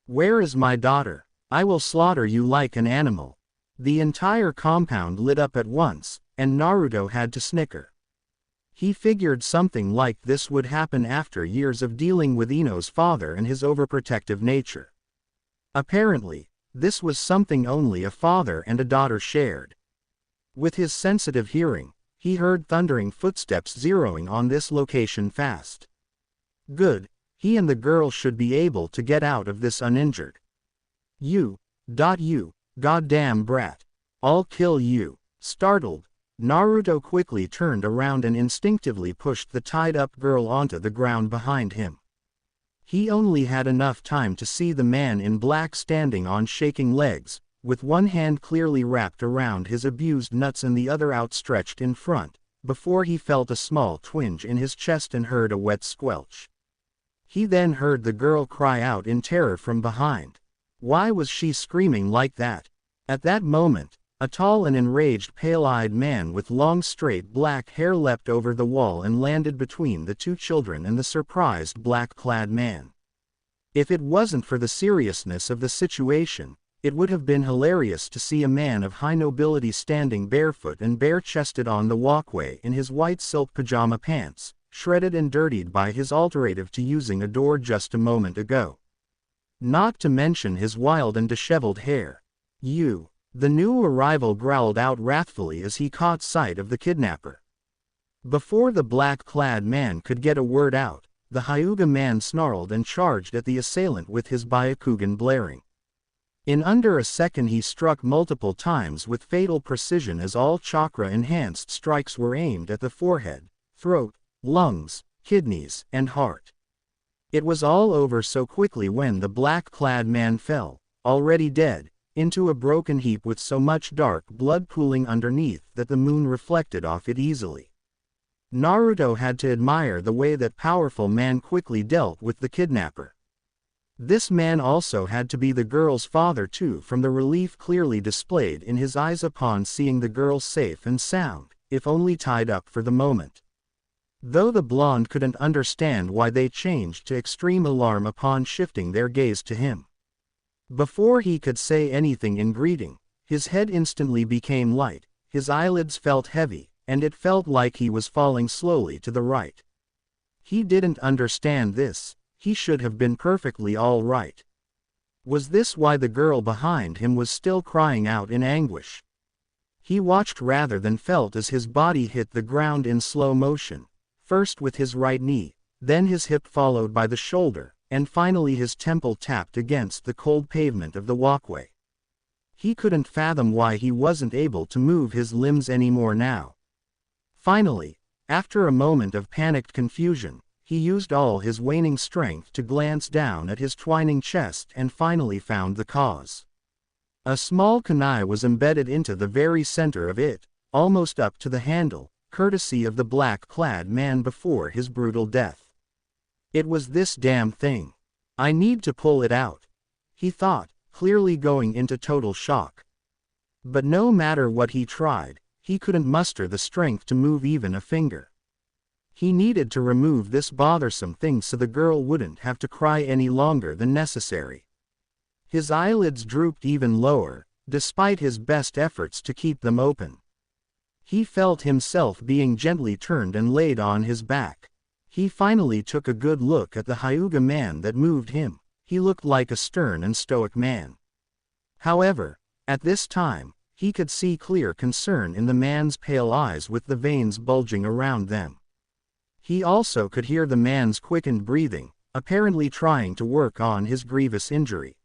"Where is my daughter? I will slaughter you like an animal." The entire compound lit up at once, and Naruto had to snicker. He figured something like this would happen after years of dealing with Ino's father and his overprotective nature. Apparently, this was something only a father and a daughter shared. With his sensitive hearing, he heard thundering footsteps zeroing on this location fast. Good, he and the girl should be able to get out of this uninjured. You goddamn brat. I'll kill you. Startled, Naruto quickly turned around and instinctively pushed the tied-up girl onto the ground behind him. He only had enough time to see the man in black standing on shaking legs, with one hand clearly wrapped around his abused nuts and the other outstretched in front, before he felt a small twinge in his chest and heard a wet squelch. He then heard the girl cry out in terror from behind. Why was she screaming like that? At that moment, a tall and enraged pale-eyed man with long straight black hair leapt over the wall and landed between the two children and the surprised black-clad man. If it wasn't for the seriousness of the situation, it would have been hilarious to see a man of high nobility standing barefoot and bare-chested on the walkway in his white silk pajama pants, shredded and dirtied by his alternative to using a door just a moment ago. Not to mention his wild and disheveled hair. The new arrival growled out wrathfully as he caught sight of the kidnapper. Before the black-clad man could get a word out, the Hyuga man snarled and charged at the assailant with his Byakugan blaring. In under a second he struck multiple times with fatal precision as all chakra-enhanced strikes were aimed at the forehead, throat, lungs, kidneys, and heart. It was all over so quickly when the black-clad man fell, already dead, into a broken heap with so much dark blood pooling underneath that the moon reflected off it easily. Naruto had to admire the way that powerful man quickly dealt with the kidnapper. This man also had to be the girl's father too, from the relief clearly displayed in his eyes upon seeing the girl safe and sound, if only tied up for the moment. Though the blonde couldn't understand why they changed to extreme alarm upon shifting their gaze to him. Before he could say anything in greeting, his head instantly became light, his eyelids felt heavy, and it felt like he was falling slowly to the right. He didn't understand this. He should have been perfectly all right. Was this why the girl behind him was still crying out in anguish? He watched rather than felt as his body hit the ground in slow motion, first with his right knee, then his hip followed by the shoulder, and finally his temple tapped against the cold pavement of the walkway. He couldn't fathom why he wasn't able to move his limbs anymore now. Finally, after a moment of panicked confusion, he used all his waning strength to glance down at his twining chest and finally found the cause. A small kunai was embedded into the very center of it, almost up to the handle, courtesy of the black-clad man before his brutal death. It was this damn thing. I need to pull it out, he thought, clearly going into total shock. But no matter what he tried, he couldn't muster the strength to move even a finger. He needed to remove this bothersome thing so the girl wouldn't have to cry any longer than necessary. His eyelids drooped even lower, despite his best efforts to keep them open. He felt himself being gently turned and laid on his back. He finally took a good look at the Hyuga man that moved him. He looked like a stern and stoic man. However, at this time, he could see clear concern in the man's pale eyes with the veins bulging around them. He also could hear the man's quickened breathing, apparently trying to work on his grievous injury.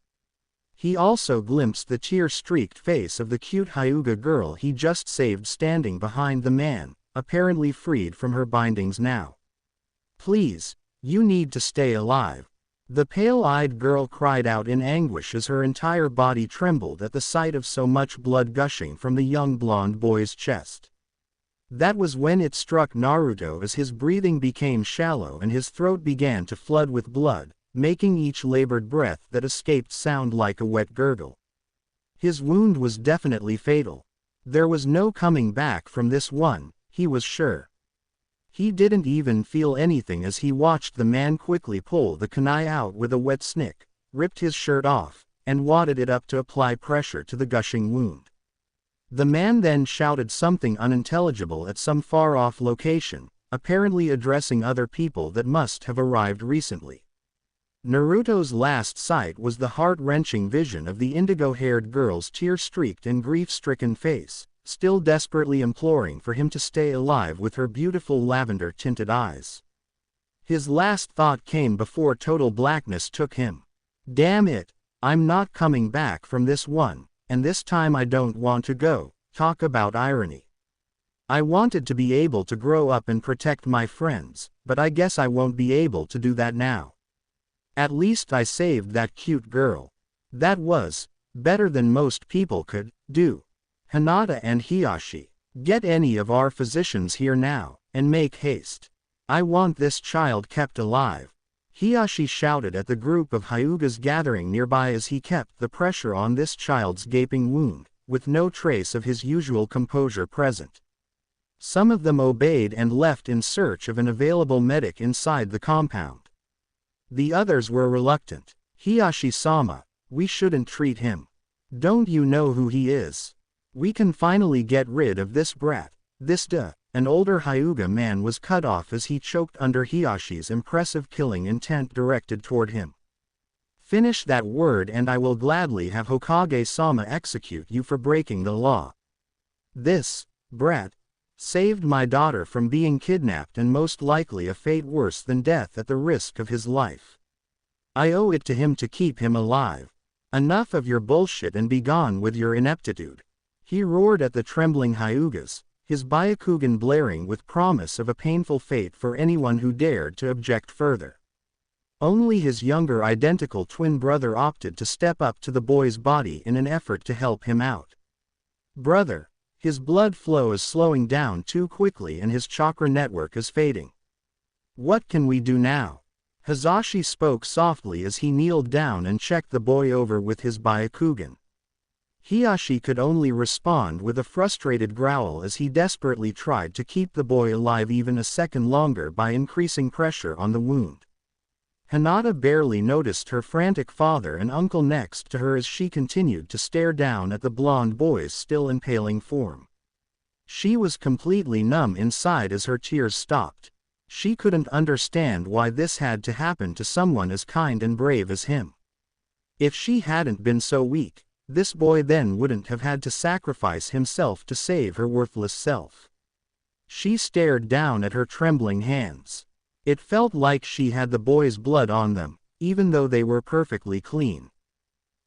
He also glimpsed the tear-streaked face of the cute Hyuga girl he just saved standing behind the man, apparently freed from her bindings now. Please, you need to stay alive. The pale-eyed girl cried out in anguish as her entire body trembled at the sight of so much blood gushing from the young blonde boy's chest. That was when it struck Naruto as his breathing became shallow and his throat began to flood with blood, making each labored breath that escaped sound like a wet gurgle. His wound was definitely fatal. There was no coming back from this one, he was sure. He didn't even feel anything as he watched the man quickly pull the kunai out with a wet snick, ripped his shirt off, and wadded it up to apply pressure to the gushing wound. The man then shouted something unintelligible at some far-off location, apparently addressing other people that must have arrived recently. Naruto's last sight was the heart-wrenching vision of the indigo-haired girl's tear-streaked and grief-stricken face, still desperately imploring for him to stay alive with her beautiful lavender-tinted eyes. His last thought came before total blackness took him. Damn it, I'm not coming back from this one, and this time I don't want to go. Talk about irony. I wanted to be able to grow up and protect my friends, but I guess I won't be able to do that now. At least I saved that cute girl. That was better than most people could do. Hinata and Hiashi, get any of our physicians here now, and make haste. I want this child kept alive. Hiashi shouted at the group of Hyugas gathering nearby as he kept the pressure on this child's gaping wound, with no trace of his usual composure present. Some of them obeyed and left in search of an available medic inside the compound. The others were reluctant. Hiashi-sama, we shouldn't treat him. Don't you know who he is? We can finally get rid of this brat. An older Hyuga man was cut off as he choked under Hiyashi's impressive killing intent directed toward him. Finish that word and I will gladly have Hokage-sama execute you for breaking the law. This brat saved my daughter from being kidnapped and most likely a fate worse than death at the risk of his life. I owe it to him to keep him alive. Enough of your bullshit and be gone with your ineptitude. He roared at the trembling Hyugas, his Byakugan blaring with promise of a painful fate for anyone who dared to object further. Only his younger identical twin brother opted to step up to the boy's body in an effort to help him out. Brother, his blood flow is slowing down too quickly and his chakra network is fading. What can we do now? Hisashi spoke softly as he kneeled down and checked the boy over with his Byakugan. Hiashi could only respond with a frustrated growl as he desperately tried to keep the boy alive even a second longer by increasing pressure on the wound. Hinata barely noticed her frantic father and uncle next to her as she continued to stare down at the blonde boy's still impaling form. She was completely numb inside as her tears stopped. She couldn't understand why this had to happen to someone as kind and brave as him. If she hadn't been so weak, this boy then wouldn't have had to sacrifice himself to save her worthless self. She stared down at her trembling hands. It felt like she had the boy's blood on them, even though they were perfectly clean.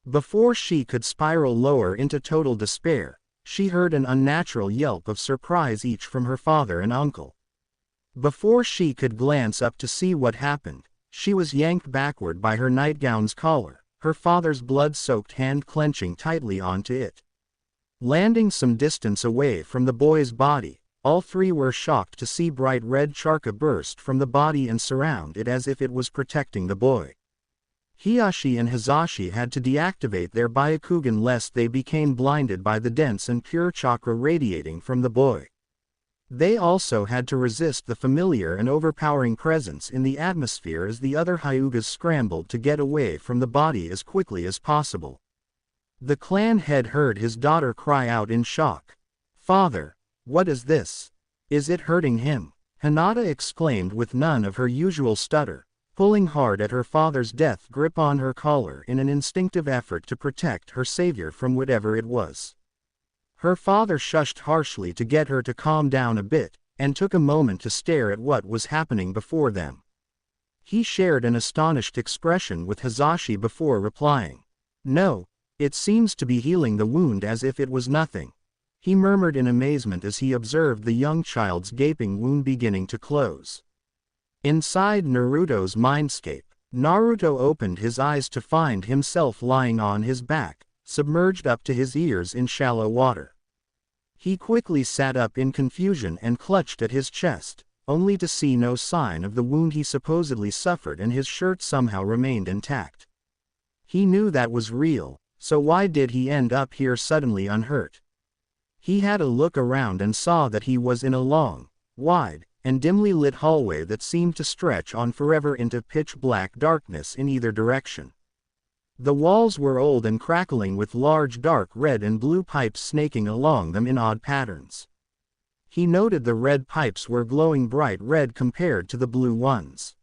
Before she could spiral lower into total despair, she heard an unnatural yelp of surprise each from her father and uncle. Before she could glance up to see what happened, she was yanked backward by her nightgown's collar, her father's blood-soaked hand clenching tightly onto it. Landing some distance away from the boy's body, all three were shocked to see bright red chakra burst from the body and surround it as if it was protecting the boy. Hiashi and Hisashi had to deactivate their Byakugan lest they became blinded by the dense and pure chakra radiating from the boy. They also had to resist the familiar and overpowering presence in the atmosphere as the other Hyugas scrambled to get away from the body as quickly as possible. The clan head heard his daughter cry out in shock. "Father, what is this? Is it hurting him?" Hinata exclaimed with none of her usual stutter, pulling hard at her father's death grip on her collar in an instinctive effort to protect her savior from whatever it was. Her father shushed harshly to get her to calm down a bit, and took a moment to stare at what was happening before them. He shared an astonished expression with Hisashi before replying. "No, it seems to be healing the wound as if it was nothing," he murmured in amazement as he observed the young child's gaping wound beginning to close. Inside Naruto's mindscape, Naruto opened his eyes to find himself lying on his back, submerged up to his ears in shallow water. He quickly sat up in confusion and clutched at his chest, only to see no sign of the wound he supposedly suffered and his shirt somehow remained intact. He knew that was real, so why did he end up here suddenly unhurt? He had a look around and saw that he was in a long, wide, and dimly lit hallway that seemed to stretch on forever into pitch-black darkness in either direction. The walls were old and crackling with large dark red and blue pipes snaking along them in odd patterns. He noted the red pipes were glowing bright red compared to the blue ones.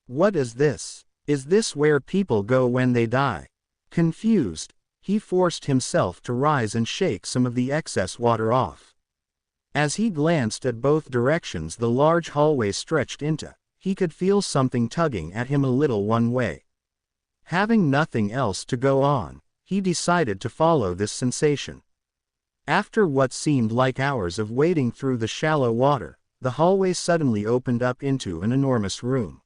What is this? Is this where people go when they die? Confused, he forced himself to rise and shake some of the excess water off. As he glanced at both directions the large hallway stretched into, he could feel something tugging at him a little one way. Having nothing else to go on, he decided to follow this sensation. After what seemed like hours of wading through the shallow water, the hallway suddenly opened up into an enormous room.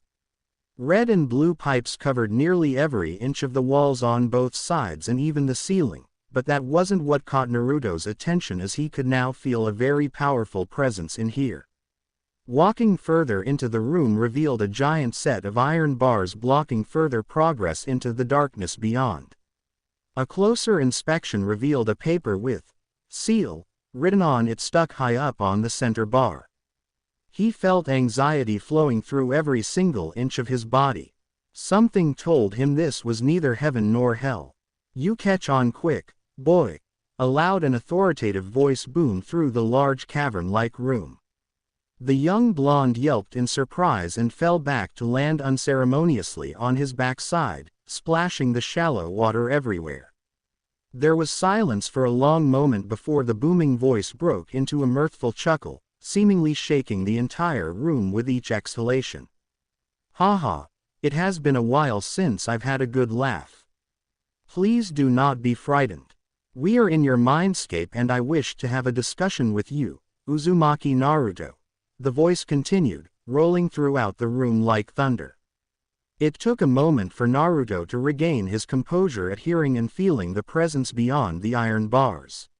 Red and blue pipes covered nearly every inch of the walls on both sides and even the ceiling, but that wasn't what caught Naruto's attention, as he could now feel a very powerful presence in here. Walking further into the room revealed a giant set of iron bars blocking further progress into the darkness beyond. A closer inspection revealed a paper with "seal" written on it stuck high up on the center bar. He felt anxiety flowing through every single inch of his body. Something told him this was neither heaven nor hell. "You catch on quick, boy," a loud and authoritative voice boomed through the large cavern-like room. The young blonde yelped in surprise and fell back to land unceremoniously on his backside, splashing the shallow water everywhere. There was silence for a long moment before the booming voice broke into a mirthful chuckle, seemingly shaking the entire room with each exhalation. "Ha ha, it has been a while since I've had a good laugh. Please do not be frightened. We are in your mindscape and I wish to have a discussion with you, Uzumaki Naruto," the voice continued, rolling throughout the room like thunder. It took a moment for Naruto to regain his composure at hearing and feeling the presence beyond the iron bars.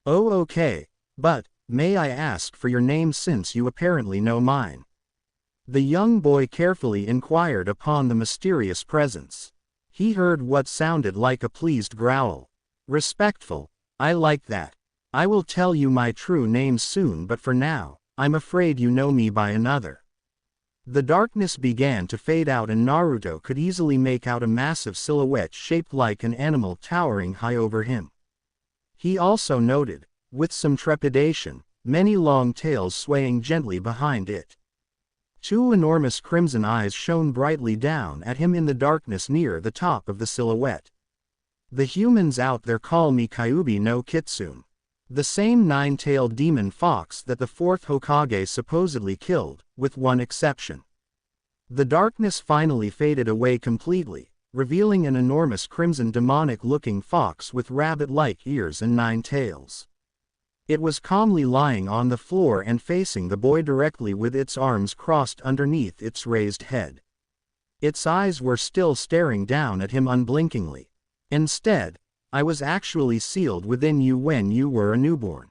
"Oh, okay, but may I ask for your name since you apparently know mine?" The young boy carefully inquired upon the mysterious presence. He heard what sounded like a pleased growl. "Respectful, I like that. I will tell you my true name soon, but for now, I'm afraid you know me by another." The darkness began to fade out and Naruto could easily make out a massive silhouette shaped like an animal towering high over him. He also noted, with some trepidation, many long tails swaying gently behind it. Two enormous crimson eyes shone brightly down at him in the darkness near the top of the silhouette. "The humans out there call me Kyuubi no Kitsune. The same nine-tailed demon fox that the fourth Hokage supposedly killed, with one exception." The darkness finally faded away completely, revealing an enormous crimson demonic-looking fox with rabbit-like ears and 9 tails. It was calmly lying on the floor and facing the boy directly with its arms crossed underneath its raised head. Its eyes were still staring down at him unblinkingly. "Instead, I was actually sealed within you when you were a newborn.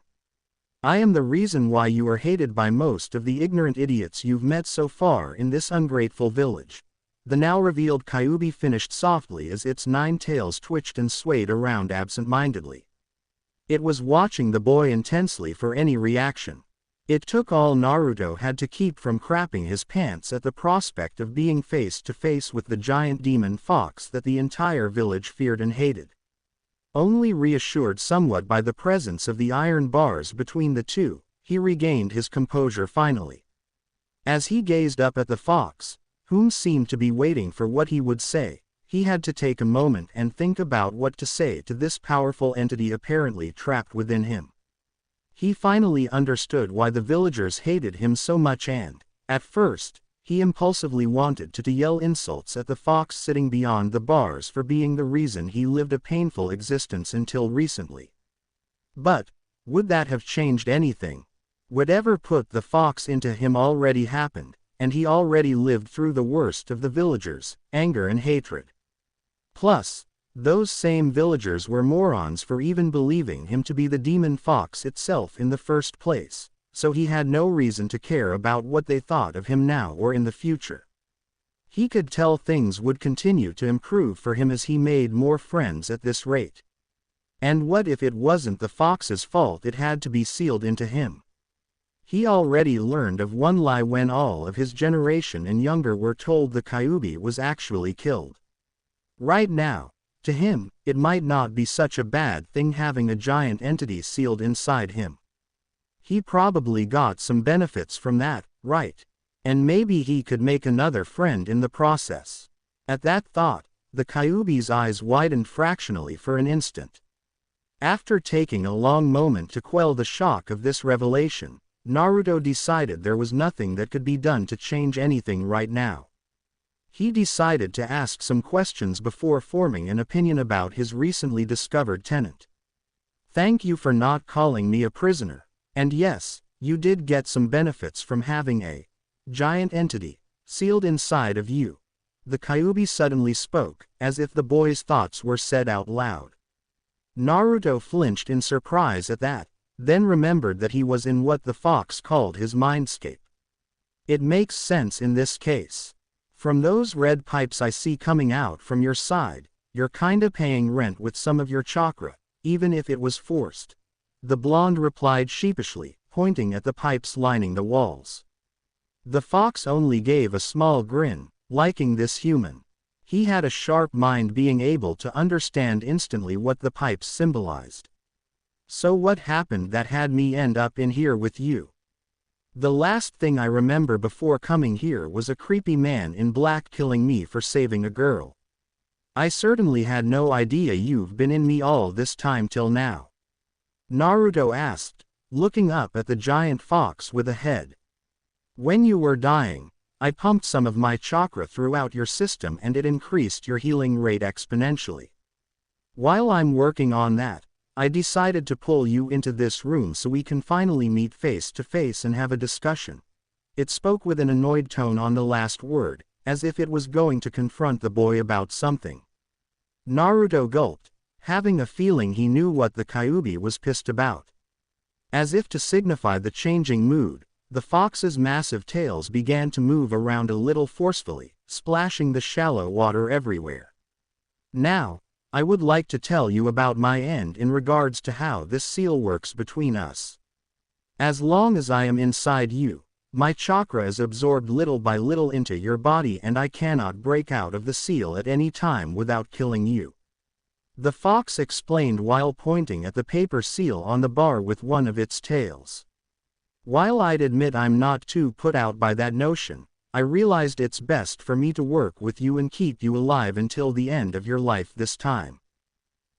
I am the reason why you are hated by most of the ignorant idiots you've met so far in this ungrateful village," the now revealed Kyuubi finished softly as its 9 tails twitched and swayed around absent-mindedly. It was watching the boy intensely for any reaction. It took all Naruto had to keep from crapping his pants at the prospect of being face to face with the giant demon fox that the entire village feared and hated. Only reassured somewhat by the presence of the iron bars between the two, he regained his composure finally. As he gazed up at the fox, whom seemed to be waiting for what he would say, he had to take a moment and think about what to say to this powerful entity apparently trapped within him. He finally understood why the villagers hated him so much and, at first, he impulsively wanted to yell insults at the fox sitting beyond the bars for being the reason he lived a painful existence until recently. But, would that have changed anything? Whatever put the fox into him already happened, and he already lived through the worst of the villagers, anger and hatred. Plus, those same villagers were morons for even believing him to be the demon fox itself in the first place, so he had no reason to care about what they thought of him now or in the future. He could tell things would continue to improve for him as he made more friends at this rate. And what if it wasn't the fox's fault it had to be sealed into him? He already learned of one lie when all of his generation and younger were told the Kyuubi was actually killed. Right now, To him, it might not be such a bad thing having a giant entity sealed inside him. He probably got some benefits from that, right? And maybe he could make another friend in the process. At that thought, the Kyuubi's eyes widened fractionally for an instant. After taking a long moment to quell the shock of this revelation, Naruto decided there was nothing that could be done to change anything right now. He decided to ask some questions before forming an opinion about his recently discovered tenant. Thank you for not calling me a prisoner. And yes, you did get some benefits from having a giant entity sealed inside of you. The Kyuubi suddenly spoke, as if the boy's thoughts were said out loud. Naruto flinched in surprise at that, then remembered that he was in what the fox called his mindscape. It makes sense in this case. From those red pipes I see coming out from your side, you're kinda paying rent with some of your chakra, even if it was forced. The blonde replied sheepishly, pointing at the pipes lining the walls. The fox only gave a small grin, liking this human. He had a sharp mind, being able to understand instantly what the pipes symbolized. So what happened that had me end up in here with you? The last thing I remember before coming here was a creepy man in black killing me for saving a girl. I certainly had no idea you've been in me all this time till now. Naruto asked, looking up at the giant fox with a head. When you were dying, I pumped some of my chakra throughout your system and it increased your healing rate exponentially. While I'm working on that, I decided to pull you into this room so we can finally meet face to face and have a discussion. It spoke with an annoyed tone on the last word, as if it was going to confront the boy about something. Naruto gulped, having a feeling he knew what the Kyuubi was pissed about. As if to signify the changing mood, the fox's massive tails began to move around a little forcefully, splashing the shallow water everywhere. Now, I would like to tell you about my end in regards to how this seal works between us. As long as I am inside you, my chakra is absorbed little by little into your body and I cannot break out of the seal at any time without killing you. The fox explained while pointing at the paper seal on the bar with one of its tails. While I'd admit I'm not too put out by that notion, I realized it's best for me to work with you and keep you alive until the end of your life this time.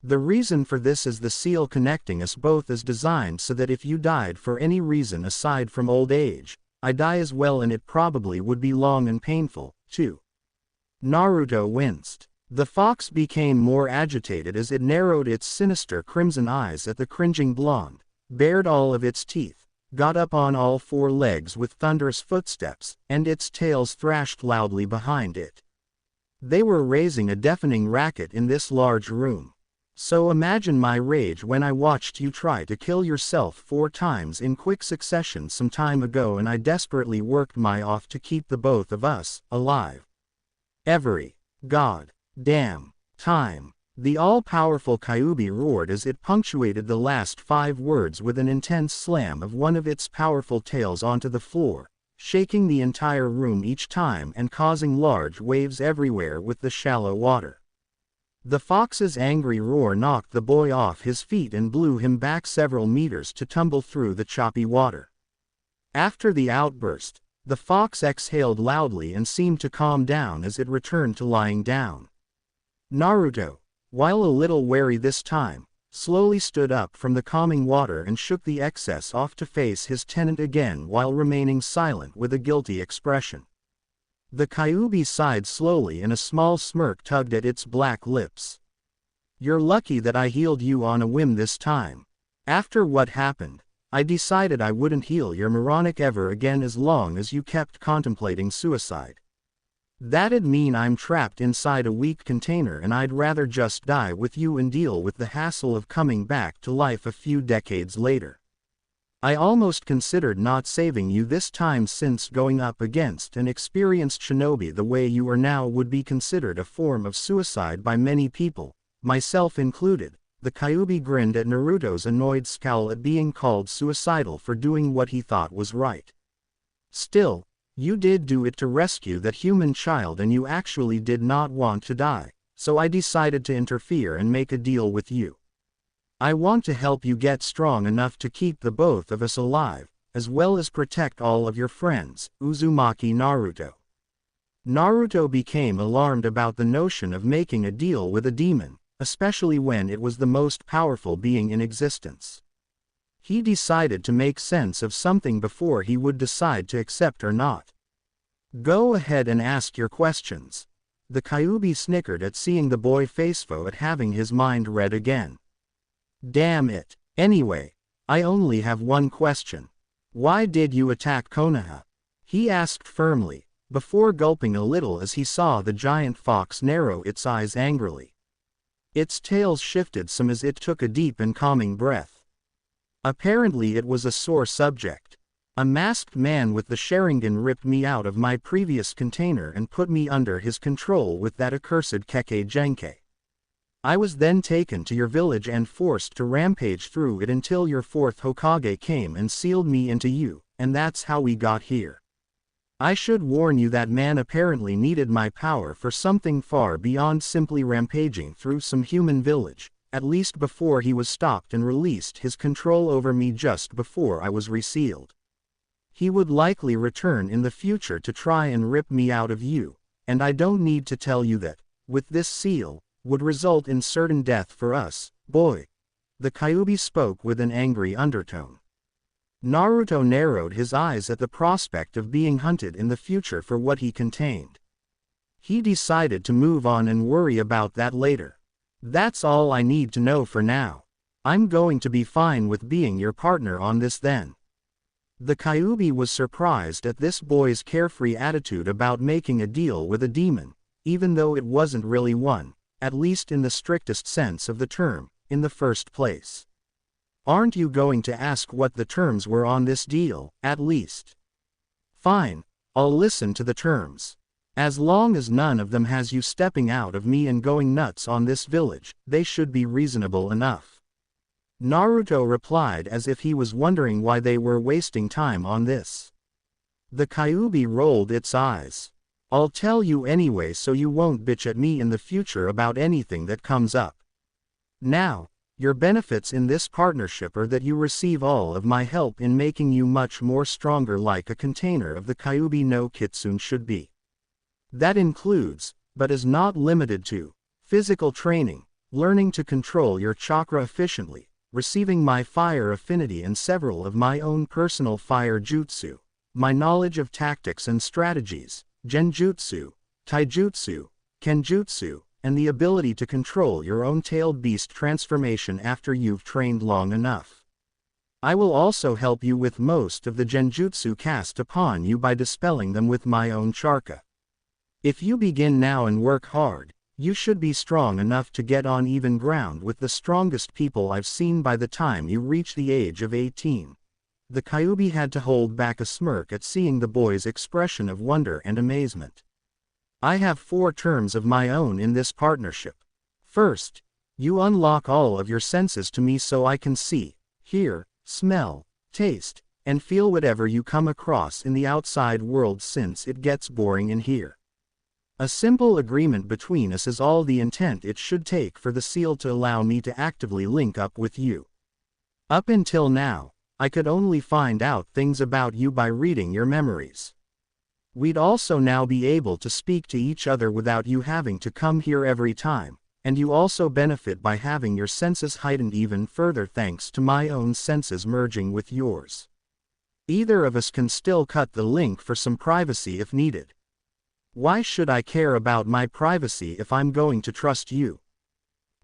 The reason for this is the seal connecting us both is designed so that if you died for any reason aside from old age, I die as well, and it probably would be long and painful, too. Naruto winced. The fox became more agitated as it narrowed its sinister crimson eyes at the cringing blonde, bared all of its teeth, got up on all four legs with thunderous footsteps, and its tails thrashed loudly behind it. They were raising a deafening racket in this large room. So imagine my rage when I watched you try to kill yourself 4 times in quick succession some time ago, and I desperately worked my off to keep the both of us alive. Every god damn time. The all-powerful Kyuubi roared as it punctuated the last 5 words with an intense slam of one of its powerful tails onto the floor, shaking the entire room each time and causing large waves everywhere with the shallow water. The fox's angry roar knocked the boy off his feet and blew him back several meters to tumble through the choppy water. After the outburst, the fox exhaled loudly and seemed to calm down as it returned to lying down. Naruto, while a little wary this time, slowly stood up from the calming water and shook the excess off to face his tenant again while remaining silent with a guilty expression. The Kyuubi sighed slowly and a small smirk tugged at its black lips. You're lucky that I healed you on a whim this time. After what happened, I decided I wouldn't heal your moronic ever again as long as you kept contemplating suicide. That'd mean I'm trapped inside a weak container and I'd rather just die with you and deal with the hassle of coming back to life a few decades later. I almost considered not saving you this time, since going up against an experienced shinobi the way you are now would be considered a form of suicide by many people, myself included. The Kyuubi grinned at Naruto's annoyed scowl at being called suicidal for doing what he thought was right. Still, you did do it to rescue that human child and you actually did not want to die, so I decided to interfere and make a deal with you. I want to help you get strong enough to keep the both of us alive, as well as protect all of your friends, Uzumaki Naruto. Naruto became alarmed about the notion of making a deal with a demon, especially when it was the most powerful being in existence. He decided to make sense of something before he would decide to accept or not. Go ahead and ask your questions. The Kyuubi snickered at seeing the boy faceful at having his mind read again. Damn it. Anyway, I only have one question. Why did you attack Konoha? He asked firmly, before gulping a little as he saw the giant fox narrow its eyes angrily. Its tail shifted some as it took a deep and calming breath. Apparently it was a sore subject. A masked man with the Sharingan ripped me out of my previous container and put me under his control with that accursed Kekkei Genkai. I was then taken to your village and forced to rampage through it until your fourth Hokage came and sealed me into you, and that's how we got here. I should warn you that man apparently needed my power for something far beyond simply rampaging through some human village, at least before he was stopped and released his control over me just before I was resealed. He would likely return in the future to try and rip me out of you, and I don't need to tell you that, with this seal, would result in certain death for us, boy. The Kyuubi spoke with an angry undertone. Naruto narrowed his eyes at the prospect of being hunted in the future for what he contained. He decided to move on and worry about that later. That's all I need to know for now. I'm going to be fine with being your partner on this then. The Kyuubi was surprised at this boy's carefree attitude about making a deal with a demon, even though it wasn't really one, at least in the strictest sense of the term, in the first place. Aren't you going to ask what the terms were on this deal, at least? Fine, I'll listen to the terms. As long as none of them has you stepping out of me and going nuts on this village, they should be reasonable enough. Naruto replied as if he was wondering why they were wasting time on this. The Kyuubi rolled its eyes. I'll tell you anyway so you won't bitch at me in the future about anything that comes up. Now, your benefits in this partnership are that you receive all of my help in making you much more stronger like a container of the Kyuubi no Kitsune should be. That includes, but is not limited to, physical training, learning to control your chakra efficiently, receiving my fire affinity and several of my own personal fire jutsu, my knowledge of tactics and strategies, genjutsu, taijutsu, kenjutsu, and the ability to control your own tailed beast transformation after you've trained long enough. I will also help you with most of the genjutsu cast upon you by dispelling them with my own chakra. If you begin now and work hard, you should be strong enough to get on even ground with the strongest people I've seen by the time you reach the age of 18. The Kyuubi had to hold back a smirk at seeing the boy's expression of wonder and amazement. I have 4 terms of my own in this partnership. First, you unlock all of your senses to me so I can see, hear, smell, taste, and feel whatever you come across in the outside world since it gets boring in here. A simple agreement between us is all the intent it should take for the seal to allow me to actively link up with you. Up until now, I could only find out things about you by reading your memories. We'd also now be able to speak to each other without you having to come here every time, and you also benefit by having your senses heightened even further thanks to my own senses merging with yours. Either of us can still cut the link for some privacy if needed. Why should I care about my privacy if I'm going to trust you?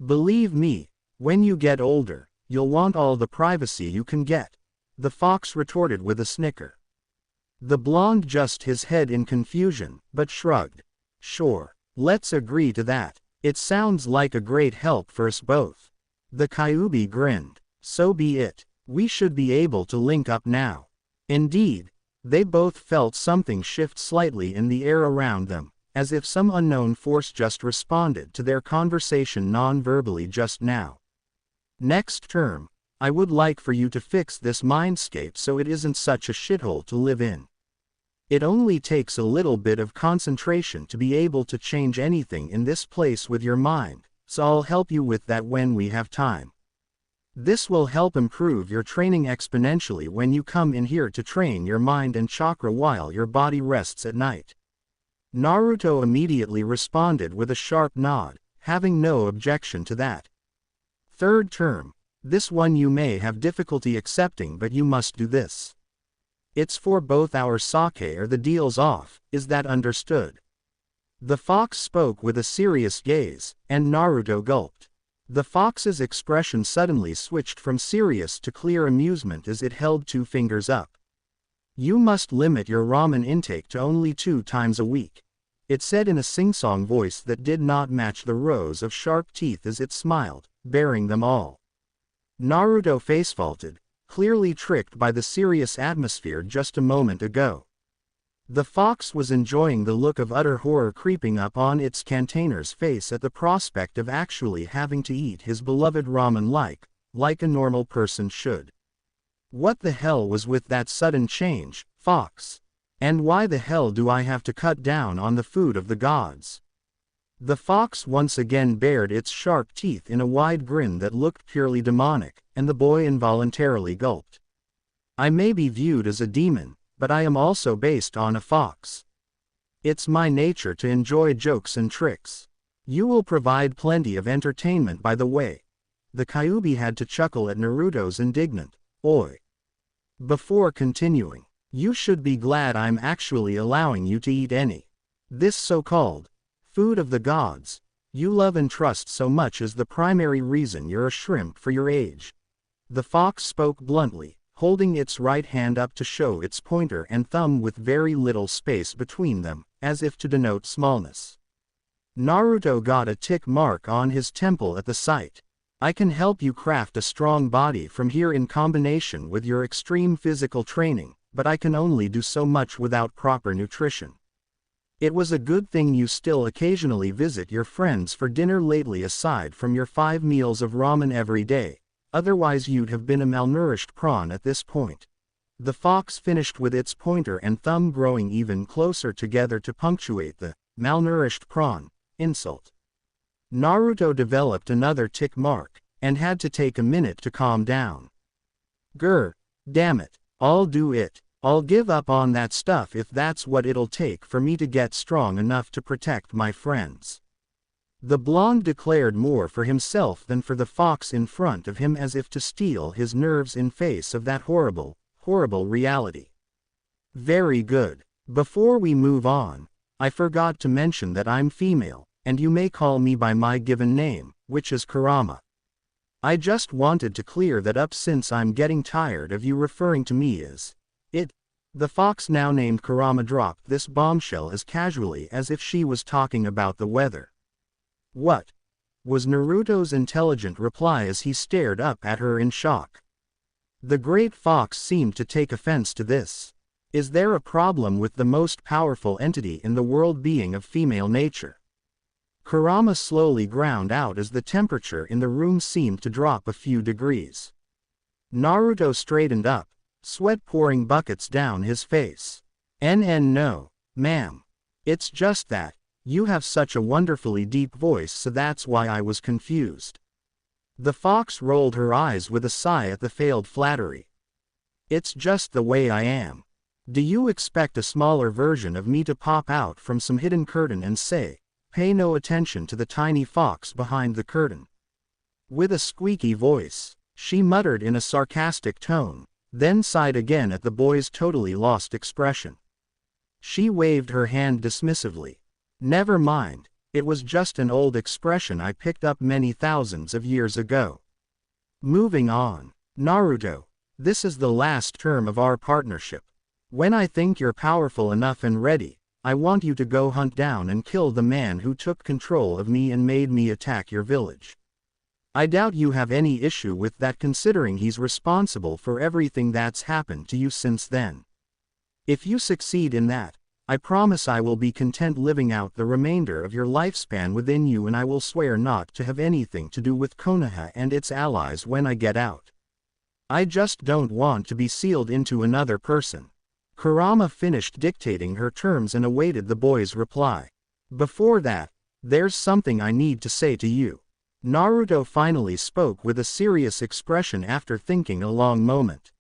Believe me, when you get older, you'll want all the privacy you can get, the fox retorted with a snicker. The blonde just his head in confusion, but shrugged. Sure, let's agree to that. It sounds like a great help for us both. The Kyuubi grinned. So be it. We should be able to link up now. Indeed, they both felt something shift slightly in the air around them, as if some unknown force just responded to their conversation non-verbally just now. Next term, I would like for you to fix this mindscape so it isn't such a shithole to live in. It only takes a little bit of concentration to be able to change anything in this place with your mind, so I'll help you with that when we have time. This will help improve your training exponentially when you come in here to train your mind and chakra while your body rests at night." Naruto immediately responded with a sharp nod, having no objection to that. "Third term. This one you may have difficulty accepting, but you must do this. It's for both our sake or the deal's off, is that understood?" The fox spoke with a serious gaze, and Naruto gulped. The fox's expression suddenly switched from serious to clear amusement as it held 2 fingers up. "You must limit your ramen intake to only 2 times a week," it said in a sing-song voice that did not match the rows of sharp teeth as it smiled, baring them all. Naruto facepalted, clearly tricked by the serious atmosphere just a moment ago. The fox was enjoying the look of utter horror creeping up on its container's face at the prospect of actually having to eat his beloved ramen like a normal person should. "What the hell was with that sudden change, fox? And why the hell do I have to cut down on the food of the gods?" The fox once again bared its sharp teeth in a wide grin that looked purely demonic, and the boy involuntarily gulped. "I may be viewed as a demon, but I am also based on a fox. It's my nature to enjoy jokes and tricks. You will provide plenty of entertainment by the way." The Kyuubi had to chuckle at Naruto's indignant, "Oi." Before continuing, "You should be glad I'm actually allowing you to eat any. This so-called food of the gods you love and trust so much is the primary reason you're a shrimp for your age." The fox spoke bluntly, holding its right hand up to show its pointer and thumb with very little space between them, as if to denote smallness. Naruto got a tick mark on his temple at the sight. "I can help you craft a strong body from here in combination with your extreme physical training, but I can only do so much without proper nutrition. It was a good thing you still occasionally visit your friends for dinner lately aside from your 5 meals of ramen every day. Otherwise you'd have been a malnourished prawn at this point." The fox finished with its pointer and thumb growing even closer together to punctuate the malnourished prawn insult. Naruto developed another tick mark, and had to take a minute to calm down. "Grr, damn it, I'll do it. I'll give up on that stuff if that's what it'll take for me to get strong enough to protect my friends." The blonde declared more for himself than for the fox in front of him, as if to steel his nerves in face of that horrible, horrible reality. "Very good. Before we move on, I forgot to mention that I'm female, and you may call me by my given name, which is Kurama. I just wanted to clear that up since I'm getting tired of you referring to me as it." The fox now named Kurama dropped this bombshell as casually as if she was talking about the weather. "What?" was Naruto's intelligent reply as he stared up at her in shock. The great fox seemed to take offense to this. Is there a problem with the most powerful entity in the world being of female nature? Kurama slowly ground out as the temperature in the room seemed to drop a few degrees. Naruto straightened up, sweat pouring buckets down his face. No, ma'am. It's just that you have such a wonderfully deep voice, so that's why I was confused." The fox rolled her eyes with a sigh at the failed flattery. "It's just the way I am. Do you expect a smaller version of me to pop out from some hidden curtain and say, 'Pay no attention to the tiny fox behind the curtain'?" With a squeaky voice, she muttered in a sarcastic tone, then sighed again at the boy's totally lost expression. She waved her hand dismissively. "Never mind, it was just an old expression I picked up many thousands of years ago. Moving on. Naruto, this is the last term of our partnership. When I think you're powerful enough and ready, I want you to go hunt down and kill the man who took control of me and made me attack your village. I doubt you have any issue with that considering he's responsible for everything that's happened to you since then. If you succeed in that, I promise I will be content living out the remainder of your lifespan within you, and I will swear not to have anything to do with Konoha and its allies when I get out. I just don't want to be sealed into another person." Kurama finished dictating her terms and awaited the boy's reply. Before that, there's something I need to say to you. Naruto finally spoke with a serious expression after thinking a long moment.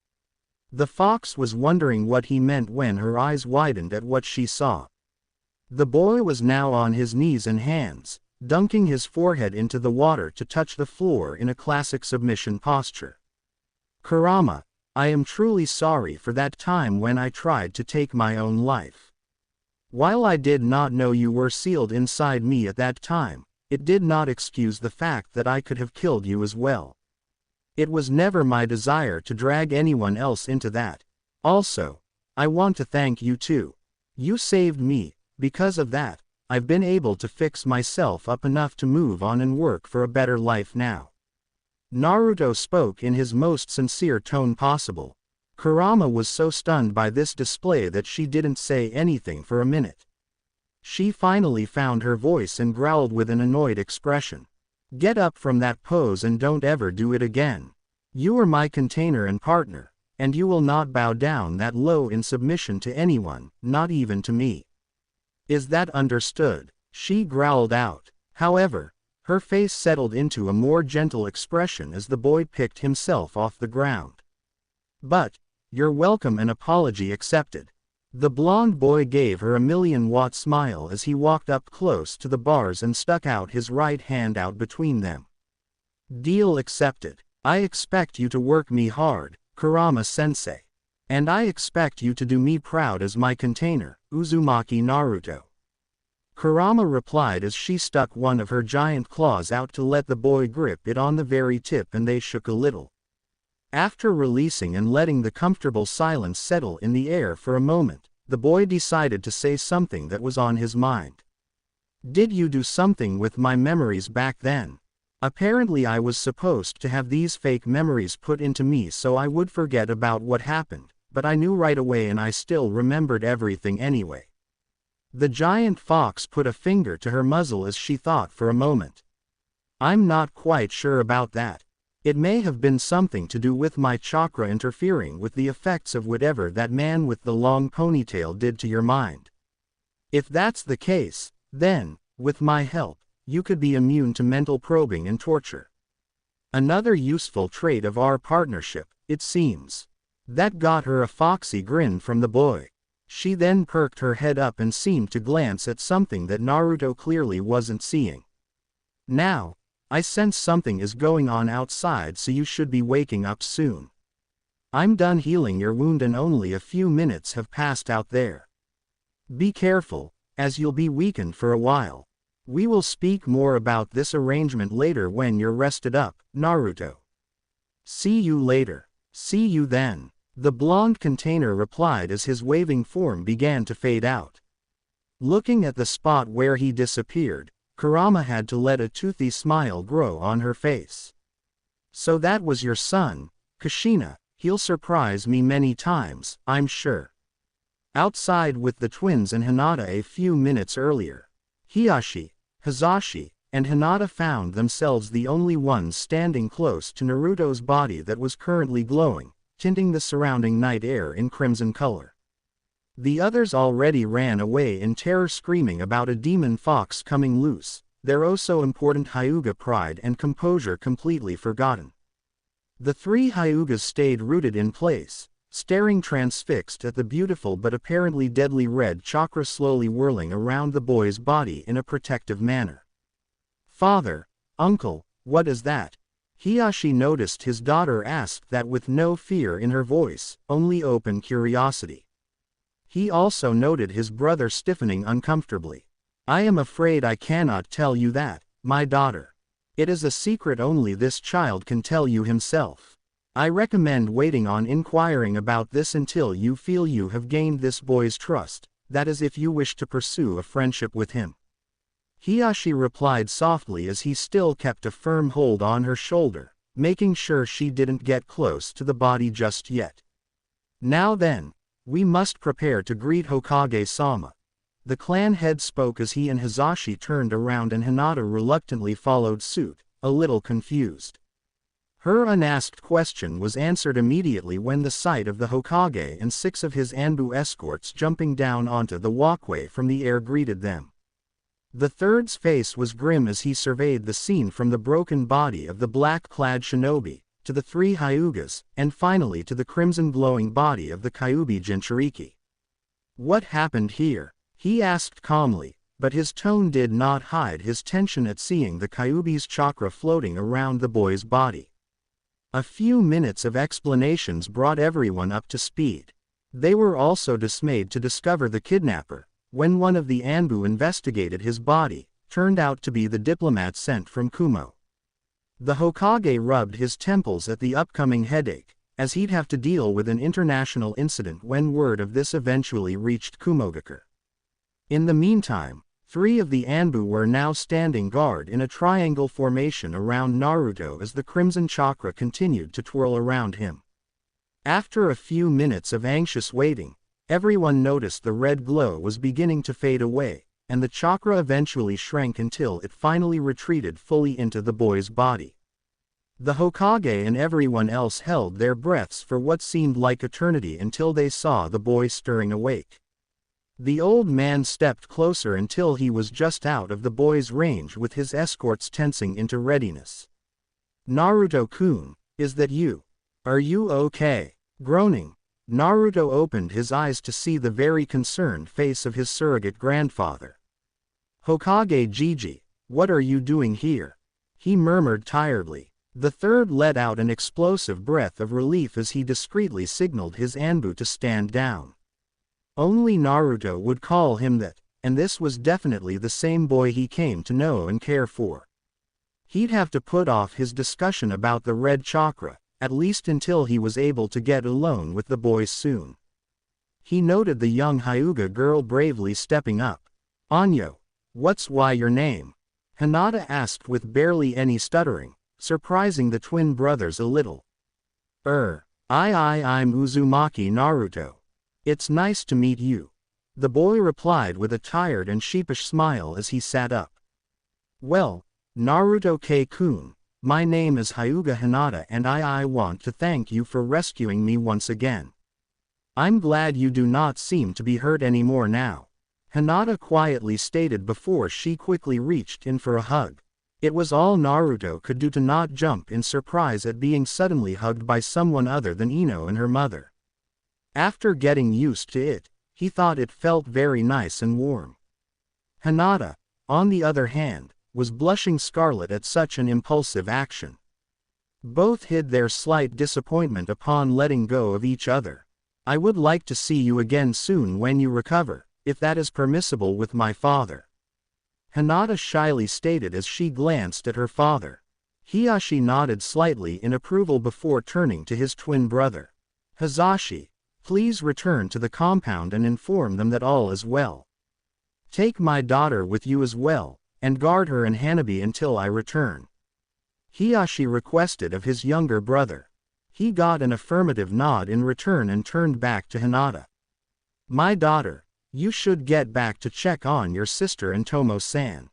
The fox was wondering what he meant when her eyes widened at what she saw. The boy was now on his knees and hands, dunking his forehead into the water to touch the floor in a classic submission posture. Kurama, I am truly sorry for that time when I tried to take my own life. While I did not know you were sealed inside me at that time, it did not excuse the fact that I could have killed you as well. It was never my desire to drag anyone else into that. Also, I want to thank you too. You saved me. Because of that, I've been able to fix myself up enough to move on and work for a better life now. Naruto spoke in his most sincere tone possible. Kurama was so stunned by this display that she didn't say anything for a minute. She finally found her voice and growled with an annoyed expression. Get up from that pose and don't ever do it again. You are my container and partner, and you will not bow down that low in submission to anyone, not even to me. Is that understood? She growled out. However, her face settled into a more gentle expression as the boy picked himself off the ground. But, you're welcome, an apology accepted. The blonde boy gave her a million-watt smile as he walked up close to the bars and stuck out his right hand out between them. Deal accepted. I expect you to work me hard, Kurama-sensei. And I expect you to do me proud as my container, Uzumaki Naruto. Kurama replied as she stuck one of her giant claws out to let the boy grip it on the very tip, and they shook a little. After releasing and letting the comfortable silence settle in the air for a moment, the boy decided to say something that was on his mind. Did you do something with my memories back then? Apparently I was supposed to have these fake memories put into me so I would forget about what happened, but I knew right away and I still remembered everything anyway. The giant fox put a finger to her muzzle as she thought for a moment. I'm not quite sure about that. It may have been something to do with my chakra interfering with the effects of whatever that man with the long ponytail did to your mind. If that's the case, then, with my help, you could be immune to mental probing and torture. Another useful trait of our partnership, it seems. That got her a foxy grin from the boy. She then perked her head up and seemed to glance at something that Naruto clearly wasn't seeing. Now, I sense something is going on outside, so you should be waking up soon. I'm done healing your wound and only a few minutes have passed out there. Be careful, as you'll be weakened for a while. We will speak more about this arrangement later when you're rested up, Naruto. See you later. See you then. The blonde container replied as his waving form began to fade out. Looking at the spot where he disappeared, Kurama had to let a toothy smile grow on her face. So that was your son, Kushina. He'll surprise me many times, I'm sure. Outside with the twins and Hinata a few minutes earlier, Hiashi, Hizashi, and Hinata found themselves the only ones standing close to Naruto's body that was currently glowing, tinting the surrounding night air in crimson color. The others already ran away in terror, screaming about a demon fox coming loose, their oh-so-important Hyuga pride and composure completely forgotten. The three Hyugas stayed rooted in place, staring transfixed at the beautiful but apparently deadly red chakra slowly whirling around the boy's body in a protective manner. Father, uncle, what is that? Hiashi noticed his daughter asked that with no fear in her voice, only open curiosity. He also noted his brother stiffening uncomfortably. I am afraid I cannot tell you that, my daughter. It is a secret only this child can tell you himself. I recommend waiting on inquiring about this until you feel you have gained this boy's trust, that is if you wish to pursue a friendship with him. Hiashi replied softly as he still kept a firm hold on her shoulder, making sure she didn't get close to the body just yet. Now then, we must prepare to greet Hokage-sama. The clan head spoke as he and Hizashi turned around and Hinata reluctantly followed suit, a little confused. Her unasked question was answered immediately when the sight of the Hokage and 6 of his Anbu escorts jumping down onto the walkway from the air greeted them. The third's face was grim as he surveyed the scene, from the broken body of the black-clad shinobi, to the 3 Hyugas, and finally to the crimson-glowing body of the Kyuubi Jinchuriki. "What happened here?" he asked calmly, but his tone did not hide his tension at seeing the Kyuubi's chakra floating around the boy's body. A few minutes of explanations brought everyone up to speed. They were also dismayed to discover the kidnapper, when one of the Anbu investigated his body, turned out to be the diplomat sent from Kumo. The Hokage rubbed his temples at the upcoming headache, as he'd have to deal with an international incident when word of this eventually reached Kumogakure. In the meantime, 3 of the Anbu were now standing guard in a triangle formation around Naruto as the crimson chakra continued to twirl around him. After a few minutes of anxious waiting, everyone noticed the red glow was beginning to fade away, and the chakra eventually shrank until it finally retreated fully into the boy's body. The Hokage and everyone else held their breaths for what seemed like eternity until they saw the boy stirring awake. The old man stepped closer until he was just out of the boy's range, with his escorts tensing into readiness. "Naruto-kun, is that you? Are you okay?" Groaning, Naruto opened his eyes to see the very concerned face of his surrogate grandfather. "Hokage Jiji, what are you doing here?" he murmured tiredly. The third let out an explosive breath of relief as he discreetly signaled his Anbu to stand down. Only Naruto would call him that, and this was definitely the same boy he came to know and care for. He'd have to put off his discussion about the red chakra, at least until he was able to get alone with the boys soon. He noted the young Hyuga girl bravely stepping up. "Anyo, what's your name?" Hinata asked with barely any stuttering, surprising the twin brothers a little. I'm Uzumaki Naruto. It's nice to meet you," the boy replied with a tired and sheepish smile as he sat up. "Well, Naruto-kun, my name is Hyuga Hinata, and I want to thank you for rescuing me once again. I'm glad you do not seem to be hurt anymore now," Hinata quietly stated before she quickly reached in for a hug. It was all Naruto could do to not jump in surprise at being suddenly hugged by someone other than Ino and her mother. After getting used to it, he thought it felt very nice and warm. Hinata, on the other hand, was blushing scarlet at such an impulsive action. Both hid their slight disappointment upon letting go of each other. "I would like to see you again soon when you recover, if that is permissible with my father," Hinata shyly stated as she glanced at her father. Hiyashi nodded slightly in approval before turning to his twin brother. "Hizashi, please return to the compound and inform them that all is well. Take my daughter with you as well, and guard her and Hanabi until I return," Hiyashi requested of his younger brother. He got an affirmative nod in return and turned back to Hinata. "My daughter, you should get back to check on your sister and Tomo-san.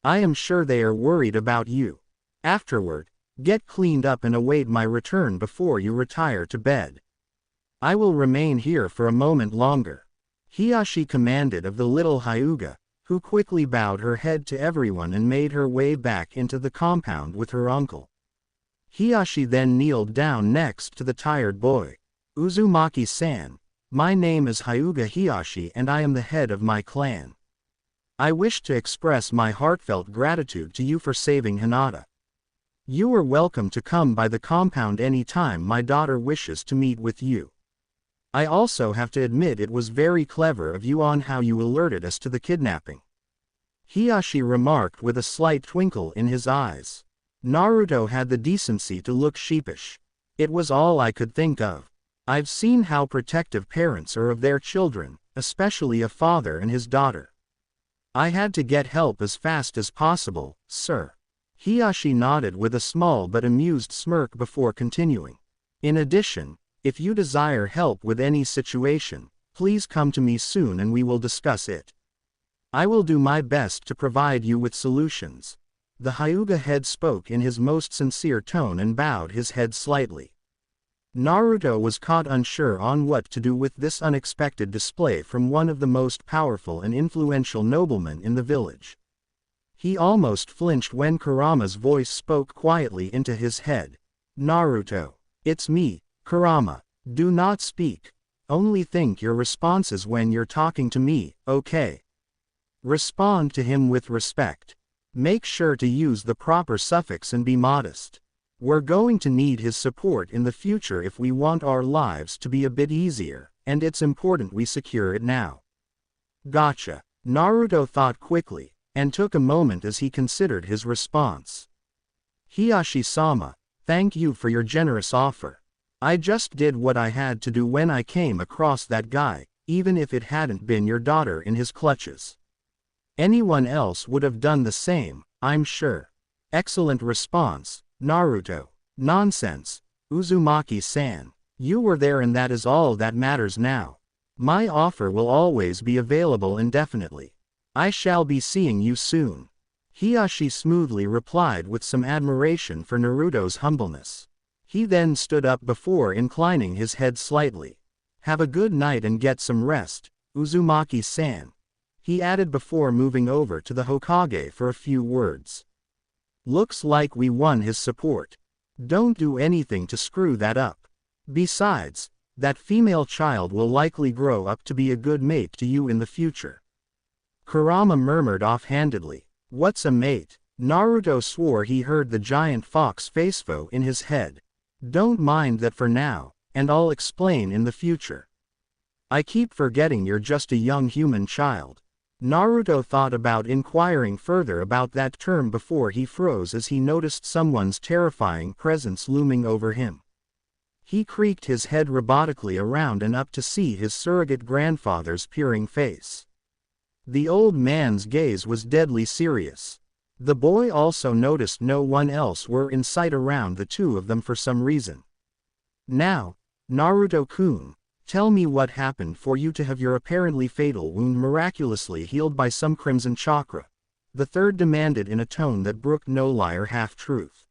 I am sure they are worried about you. Afterward, get cleaned up and await my return before you retire to bed. I will remain here for a moment longer," Hiyashi commanded of the little Hyuga, who quickly bowed her head to everyone and made her way back into the compound with her uncle. Hiyashi then kneeled down next to the tired boy. "Uzumaki-san, my name is Hyuga Hiyashi and I am the head of my clan. I wish to express my heartfelt gratitude to you for saving Hinata. You are welcome to come by the compound any time my daughter wishes to meet with you. I also have to admit it was very clever of you on how you alerted us to the kidnapping," Hiyashi remarked with a slight twinkle in his eyes. Naruto had the decency to look sheepish. "It was all I could think of. I've seen how protective parents are of their children, especially a father and his daughter. I had to get help as fast as possible, sir." Hiyashi nodded with a small but amused smirk before continuing. "In addition, if you desire help with any situation, please come to me soon and we will discuss it. I will do my best to provide you with solutions." The Hyuga head spoke in his most sincere tone and bowed his head slightly. Naruto was caught unsure on what to do with this unexpected display from one of the most powerful and influential noblemen in the village. He almost flinched when Kurama's voice spoke quietly into his head. Naruto, it's me, Kurama. Do not speak. Only think your responses when you're talking to me, okay? Respond to him with respect. Make sure to use the proper suffix and be modest. We're going to need his support in the future if we want our lives to be a bit easier, and it's important we secure it now. Gotcha. Naruto thought quickly, and took a moment as he considered his response. Hiyashi-sama, thank you for your generous offer. I just did what I had to do when I came across that guy, even if it hadn't been your daughter in his clutches. Anyone else would have done the same, I'm sure. Excellent response, Naruto. Nonsense, Uzumaki-san. You were there and that is all that matters now. My offer will always be available indefinitely. I shall be seeing you soon. Hiyashi smoothly replied with some admiration for Naruto's humbleness. He then stood up before inclining his head slightly. Have a good night and get some rest, Uzumaki-san. He added before moving over to the Hokage for a few words. Looks like we won his support. Don't do anything to screw that up. Besides, that female child will likely grow up to be a good mate to you in the future. Kurama murmured offhandedly. What's a mate? Naruto swore he heard the giant fox facefo in his head. Don't mind that for now, and I'll explain in the future. I keep forgetting you're just a young human child. Naruto thought about inquiring further about that term before he froze as he noticed someone's terrifying presence looming over him. He creaked his head robotically around and up to see his surrogate grandfather's peering face. The old man's gaze was deadly serious. The boy also noticed no one else were in sight around the two of them for some reason. Now, Naruto-kun, tell me what happened for you to have your apparently fatal wound miraculously healed by some crimson chakra. The third demanded in a tone that brooked no lie or half-truth.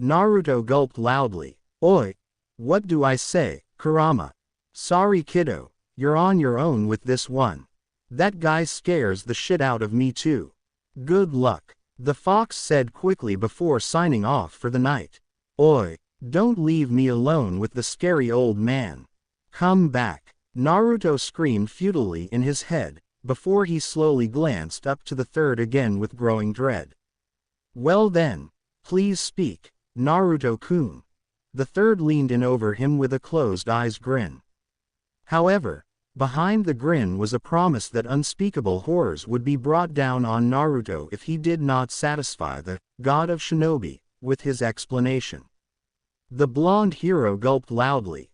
Naruto gulped loudly. Oi! What do I say, Kurama? Sorry kiddo, you're on your own with this one. That guy scares the shit out of me too. Good luck, the fox said quickly before signing off for the night. Oi! Don't leave me alone with the scary old man. Come back, Naruto screamed futilely in his head, before he slowly glanced up to the third again with growing dread. Well then, please speak, Naruto-kun. The third leaned in over him with a closed-eyes grin. However, behind the grin was a promise that unspeakable horrors would be brought down on Naruto if he did not satisfy the god of shinobi with his explanation. The blonde hero gulped loudly.